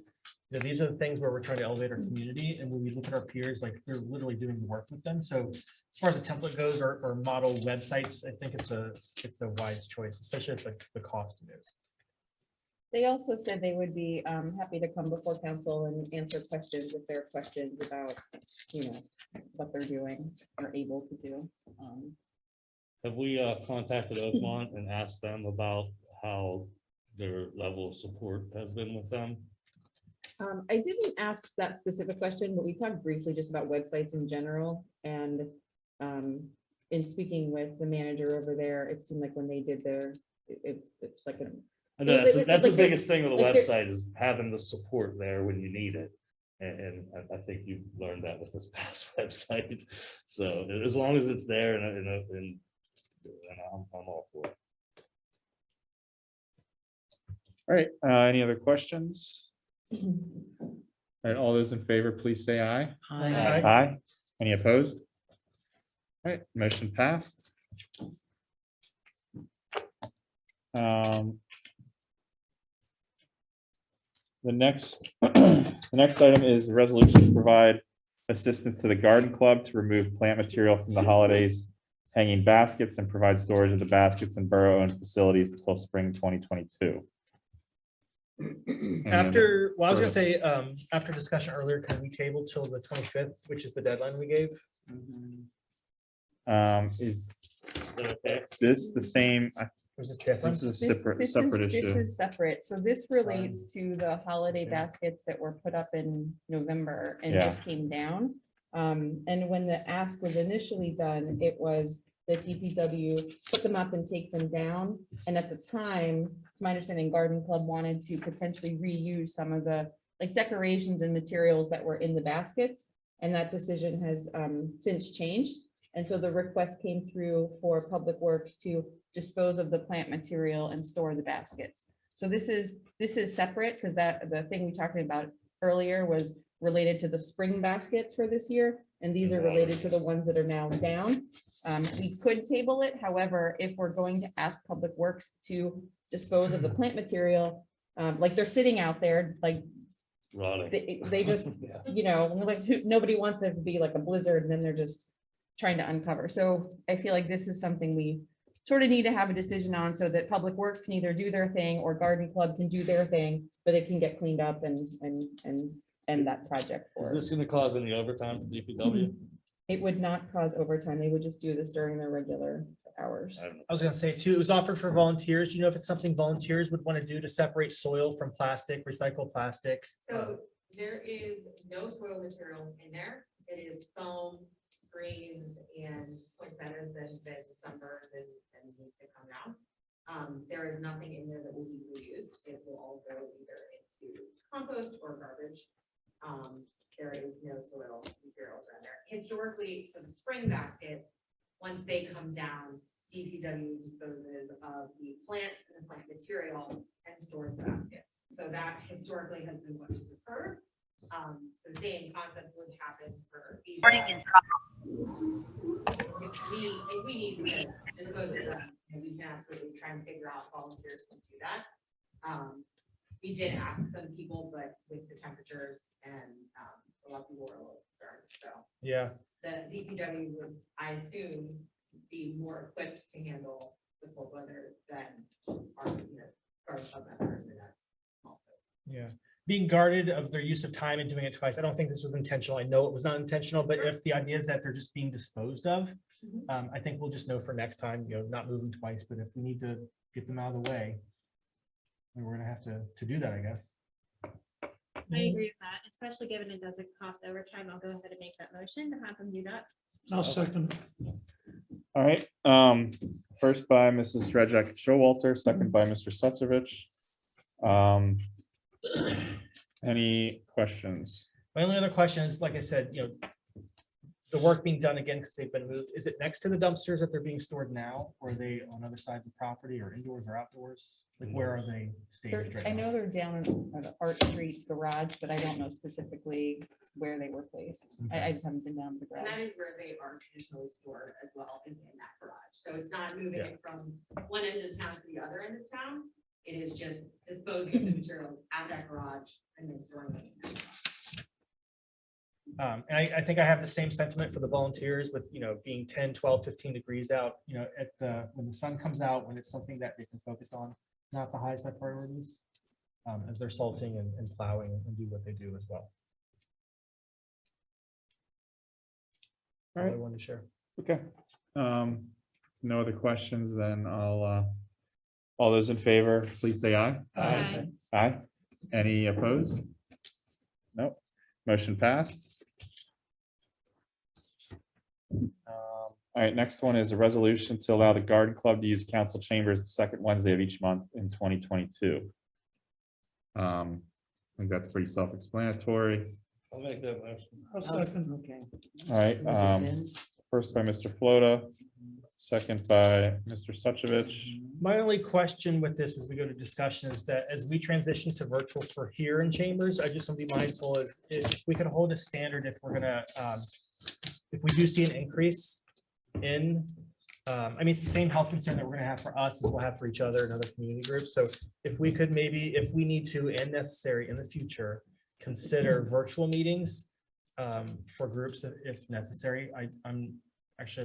you know, these are the things where we're trying to elevate our community, and when we look at our peers, like they're literally doing the work with them. So as far as the template goes or model websites, I think it's a wise choice, especially if the cost it is. They also said they would be happy to come before council and answer questions if there are questions about, you know, what they're doing or able to do. Have we contacted Oakmont and asked them about how their level of support has been with them? I didn't ask that specific question, but we talked briefly just about websites in general. And in speaking with the manager over there, it seemed like when they did it's like I know that's like the biggest thing with a like they're- website is having the support there when you need it. And I think you've learned that with this past website. So as long as it's there and I'm all for it. All right, any other questions? All right, all those in favor, please say aye. Aye. Aye. Any opposed? All right, motion passed. The next item is a resolution to provide assistance to the garden club to remove plant material from the holidays hanging baskets and provide storage of the baskets in borough-owned facilities until spring 2022. After, well, I was gonna say, after discussion earlier, can we table till the 25th, which is the deadline we gave? Is this the same? Was this different? This is a separate This issue. is separate. So this relates to the holiday baskets that were put up in November and Yeah. just came down. And when the ask was initially done, it was that DPW put them up and take them down. And at the time, it's my understanding, Garden Club wanted to potentially reuse some of the like decorations and materials that were in the baskets. And that decision has since changed. And so the request came through for Public Works to dispose of the plant material and store the baskets. So this is separate because the thing we talked about earlier was related to the spring baskets for this year. And these are related to the ones that are now down. We could table it. However, if we're going to ask Public Works to dispose of the plant material, like they're sitting out there, like rotting. they just, you know, like, nobody wants it to be like a blizzard and then they're just trying to uncover. So I feel like this is something we sort of need to have a decision on so that Public Works can either do their thing or Garden Club can do their thing, but it can get cleaned up and end that project Is for this us. gonna cause any overtime for DPW? It would not cause overtime. They would just do this during their regular hours. I was gonna say too, it was offered for volunteers. Do you know if it's something volunteers would want to do to separate soil from plastic, recycle plastic? So there is no soil materials in there. It is foam, greens, and poinsettias that have been sunburned and need to come out. There is nothing in there that will be reused. It will all go either into compost or garbage. There is no soil materials around there. Historically, for the spring baskets, once they come down, DPW disposes of the plants and the plant material and stores the baskets. So that historically has been what has occurred. The same concept would happen for. If we need to dispose of them, and we can absolutely try and figure out volunteers to do that. We did ask some people, but with the temperatures and a lot of people were a little concerned, so. Yeah. The DPW would, I assume, be more equipped to handle the cold weather than our, Garden Club members and that. Yeah, being guarded of their use of time and doing it twice. I don't think this was intentional. I know it was not intentional, but if the idea is that they're just being disposed of, I think we'll just know for next time, not moving twice, but if we need to get them out of the way, then we're gonna have to do that, I guess. I agree with that, especially given it doesn't cost overtime. I'll go ahead and make that motion to have them do that. I'll second. All right, first by Mrs. Rejek Showalter, second by Mr. Sutsovich. Any questions? My only other question is, like I said, the work being done again, because they've been moved, is it next to the dumpsters that they're being stored now? Or are they on other sides of property or indoors or outdoors? Like, where are they staged right I now? know they're down in the Art Street garage, but I don't know specifically where they were placed. I just haven't been down to the And that garage. is where they are traditionally stored as well, is in that garage. So it's not moving Yeah. it from one end of town to the other end of town. It is just disposing of the materials at that garage and then storing them in that garage. And I think I have the same sentiment for the volunteers with, being 10, 12, 15 degrees out, when the sun comes out, when it's something that they can focus on, not the highest of priorities, as they're salting and plowing and do what they do as well. All I wanted to share. Okay. No other questions, then all those in favor, please say aye. Aye. Aye. Any opposed? Nope. Motion passed. All right, next one is a resolution to allow the Garden Club to use council chambers the second Wednesday of each month in 2022. I think that's pretty self-explanatory. I'll make that motion. I'll second. Okay. All right, first by Mr. Flotta, second by Mr. Suchovich. My only question with this as we go to discussion is that as we transition to virtual for here in chambers, I just want to be mindful is if we could hold a standard, if we're gonna, if we do see an increase in, it's the same health concern that we're gonna have for us as we'll have for each other and other community groups. So if we could maybe, if we need to and necessary in the future, consider virtual meetings for groups if necessary. I'm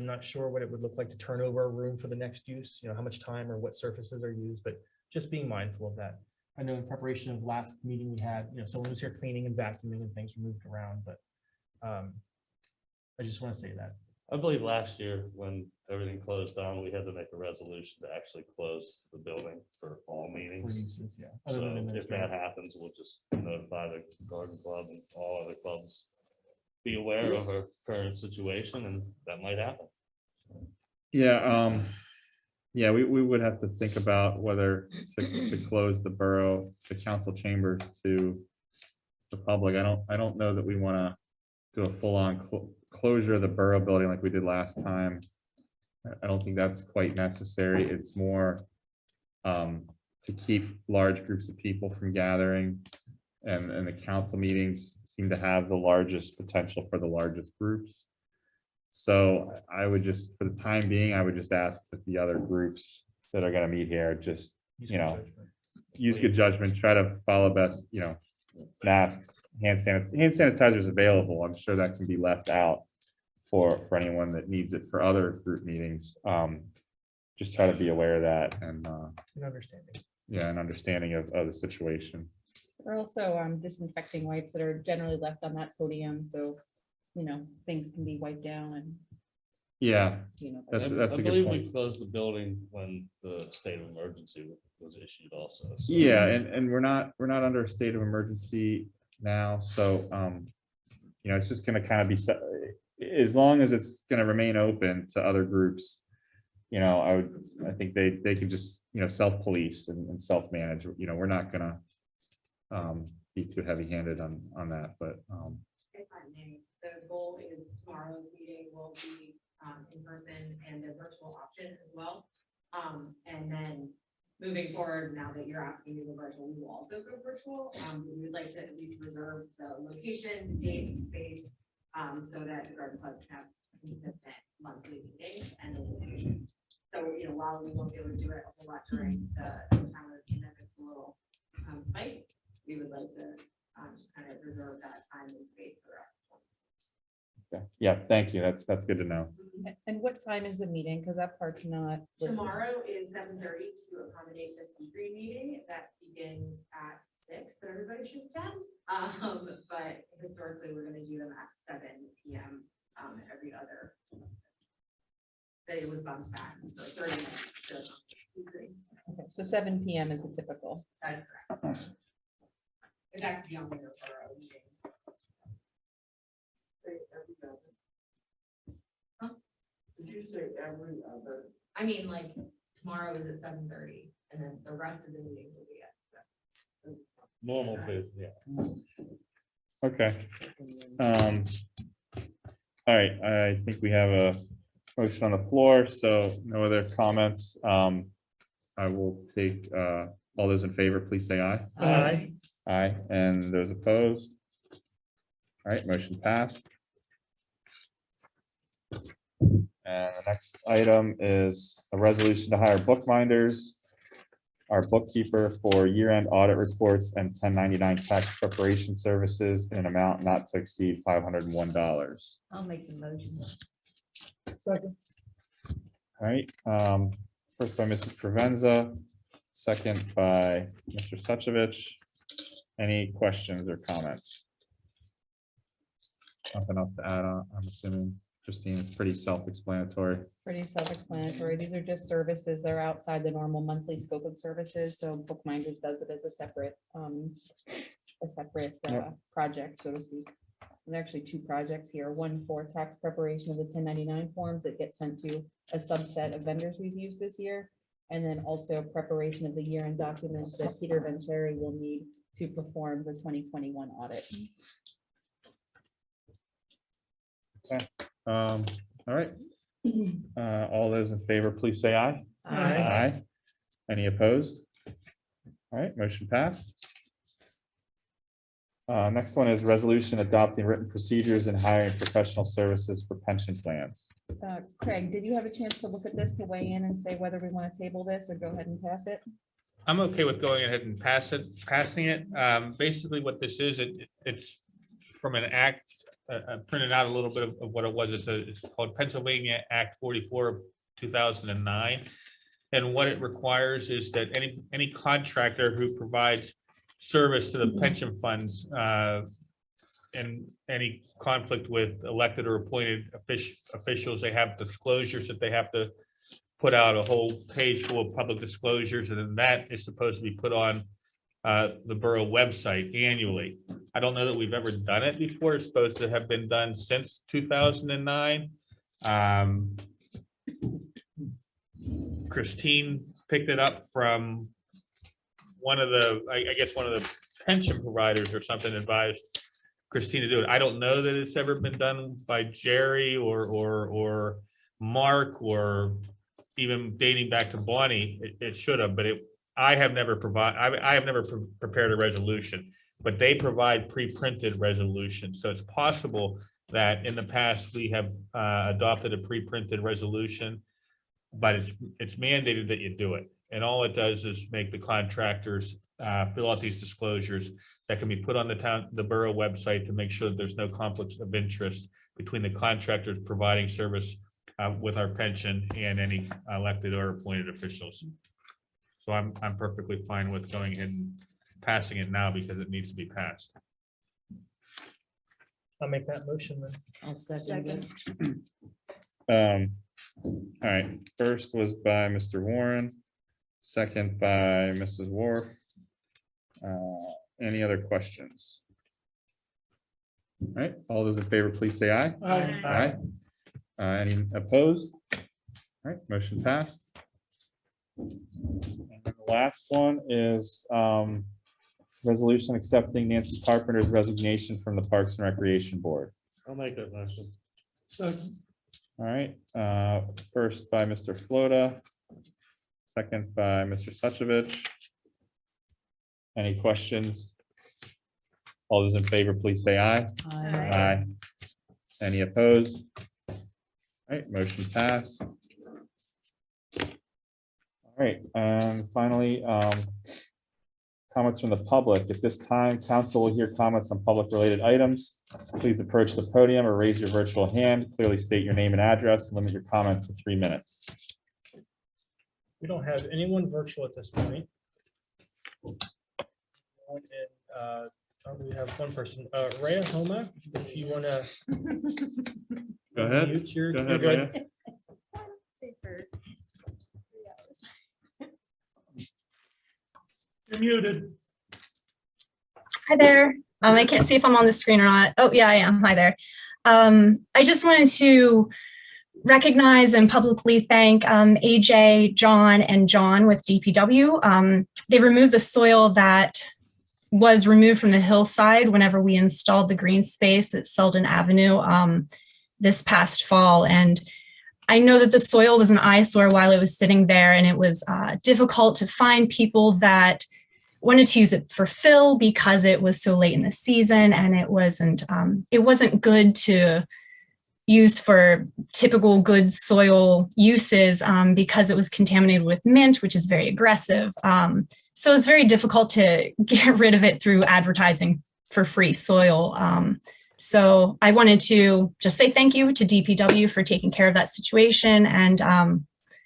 not sure what it would look like to turn over a room for the next use, how much time or what surfaces are used, but just being mindful of that. I know in preparation of last meeting we had, someone was here cleaning and vacuuming and things were moved around, but I just want to say that. I believe last year when everything closed down, we had to make a resolution to actually close the building for all For meetings. uses, yeah. Other than So if administrative. that happens, we'll just notify the Garden Club and all other clubs. Be aware of our current situation and that might happen. Yeah, we would have to think about whether to close the borough, the council chambers to the public. I don't know that we want to do a full-on closure of the borough building like we did last time. I don't think that's quite necessary. It's more to keep large groups of people from gathering, and the council meetings seem to have the largest potential for the largest groups. So I would just, for the time being, I would just ask that the other groups that are going to meet here just, use good judgment, try to follow best, masks, hand sanitizer is available. I'm sure that can be left out for anyone that needs it for other group meetings. Just try to be aware of that and, An understanding. yeah, an understanding of the situation. We're also disinfecting wipes that are generally left on that podium, so, things can be wiped down and, Yeah, that's that's I a good believe point. we closed the building when the state of emergency was issued also. so- Yeah, and we're not under a state of emergency now, so, it's just gonna kind of be, as long as it's gonna remain open to other groups, I think they could just, self-police and self-manage, we're not gonna be too heavy-handed on that, but, If I may, the goal is tomorrow's meeting will be in person and a virtual option as well. And then moving forward, now that you're asking me to go virtual, we will also go virtual. We would like to at least reserve the location, date, space, so that the garden club can have consistent monthly meetings and a location. So, while we won't be able to do it a whole lot during the time of the pandemic, it's a little spike, we would like to just kind of reserve that time and space for us. yeah, thank you, that's good to know. and what time is the meeting? Because that part's not. listed. Tomorrow is 7:30 to accommodate the secret meeting that begins at 6, that everybody should attend. But historically, we're gonna do them at 7 PM every other. That it was bumped back for 30 minutes. So secret. Okay, so 7 PM is the typical. That is correct. And that could be on their borough meetings. Huh? Did you say every other? I mean, like, tomorrow is at 7:30, and then the rest of the meetings will be at 7. Normal, but yeah. Okay. All right, I think we have a motion on the floor, so no other comments. I will take, all those in favor, please say aye. Aye. Aye, and those opposed? All right, motion passed. And the next item is a resolution to hire bookbinders, our bookkeeper for year-end audit reports and 1099 tax preparation services in an amount not to exceed $501. I'll make the motion. Second. All right, first by Mrs. Provenza, second by Mr. Suchovich. Any questions or comments? Nothing else to add on, I'm assuming, Christine, it's pretty self-explanatory. It's pretty self-explanatory. These are just services. They're outside the normal monthly scope of services. So Bookminders does it as a separate project, so to speak. And there are actually two projects here, one for tax preparation of the 1099 forms that get sent to a subset of vendors we've used this year. And then also preparation of the year-end documents that Peter Vencheri will need to perform the 2021 audit. Okay, all right. All those in favor, please say aye. Aye. Any opposed? All right, motion passed. Next one is resolution adopting written procedures and hiring professional services for pension plans. Craig, did you have a chance to look at this, to weigh in and say whether we want to table this or go ahead and pass it? I'm okay with going ahead and passing it. Basically what this is, it's from an act, I printed out a little bit of what it was. It's called Pennsylvania Act 44 of 2009. And what it requires is that any contractor who provides service to the pension funds and any conflict with elected or appointed officials, they have disclosures that they have to put out, a whole page full of public disclosures, and then that is supposed to be put on the borough website annually. I don't know that we've ever done it before. It's supposed to have been done since 2009. Christine picked it up from one of the, I guess one of the pension providers or something advised Christine to do it. I don't know that it's ever been done by Jerry or Mark, or even dating back to Bonnie. It should have, but I have never prepared a resolution, but they provide pre-printed resolutions. So it's possible that in the past we have adopted a pre-printed resolution, but it's mandated that you do it. And all it does is make the contractors fill out these disclosures that can be put on the borough website to make sure that there's no conflicts of interest between the contractors providing service with our pension and any elected or appointed officials. So I'm perfectly fine with going ahead and passing it now because it needs to be passed. I'll make that motion then. I'll second it. All right, first was by Mr. Warren, second by Mrs. Wharf. Any other questions? All right, all those in favor, please say aye. Aye. Any opposed? All right, motion passed. And then the last one is resolution accepting Nancy Carpenter's resignation from the Parks and Recreation Board. I'll make that motion. Second. All right, first by Mr. Flota, second by Mr. Suchovich. Any questions? All those in favor, please say aye. Aye. Any opposed? All right, motion passed. All right, and finally, comments from the public. At this time, council will hear comments on public related items. Please approach the podium or raise your virtual hand. Clearly state your name and address and limit your comment to 3 minutes. We don't have anyone virtual at this point. We have one person, Rhea Homa, if you want to. Go ahead. Go ahead, Rhea. You're muted. Hi there. I can't see if I'm on the screen or not. Oh, yeah, I am. Hi there. I just wanted to recognize and publicly thank AJ, John, and John with DPW. They removed the soil that was removed from the hillside whenever we installed the green space at Selden Avenue this past fall. And I know that the soil was an eyesore while it was sitting there, and it was difficult to find people that wanted to use it for fill because it was so late in the season, and it wasn't good to use for typical good soil uses because it was contaminated with mint, which is very aggressive. So it's very difficult to get rid of it through advertising for free soil. So I wanted to just say thank you to DPW for taking care of that situation and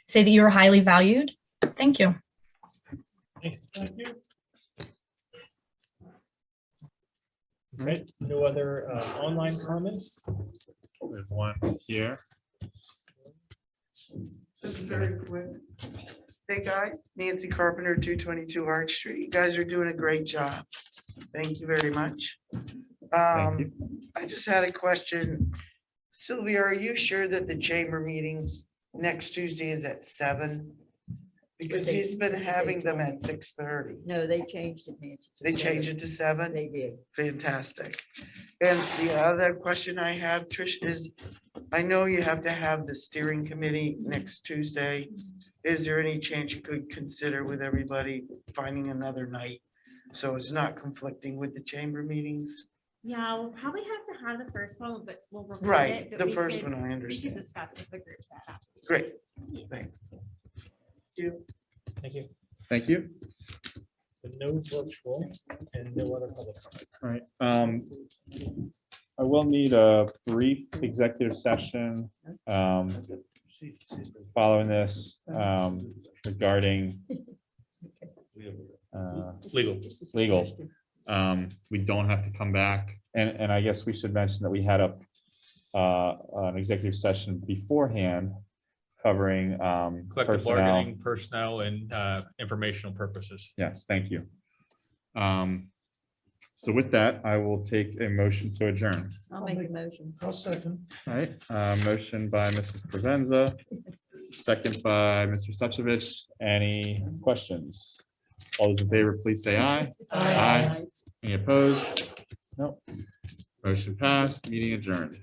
say that you are highly valued. Thank you. Thanks. Thank you. Okay, no other online comments? There's one here. Just very quick. Hey guys, Nancy Carpenter, 222 Arch Street. You guys are doing a great job. Thank you very much. Thank you. I just had a question. Sylvia, are you sure that the chamber meeting next Tuesday is at 7? Because he's been having them at 6:30. No, they changed it, Nancy. to They changed 7. it to 7? They did. Fantastic. And the other question I have, Trish, is I know you have to have the steering committee next Tuesday. Is there any chance you could consider with everybody finding another night? So it's not conflicting with the chamber meetings? Yeah, we'll probably have to have the first one, but we'll. record Right, it, but the we first could- one, I We understand. could discuss with the group that. Great. Yeah. Thanks. Thank you. Thank you. So no virtual and no other public comment. All right. I will need a brief executive session following this regarding legal. We don't have to come back. And I guess we should mention that we had an executive session beforehand covering Collective personnel. bargaining, personnel, and informational purposes. Yes, thank you. So with that, I will take a motion to adjourn. I'll make a motion. I'll second. All right, motion by Mrs. Provenza, second by Mr. Suchovich. Any questions? All those in favor, please say aye. Aye. Any opposed? Nope. Motion passed, meeting adjourned.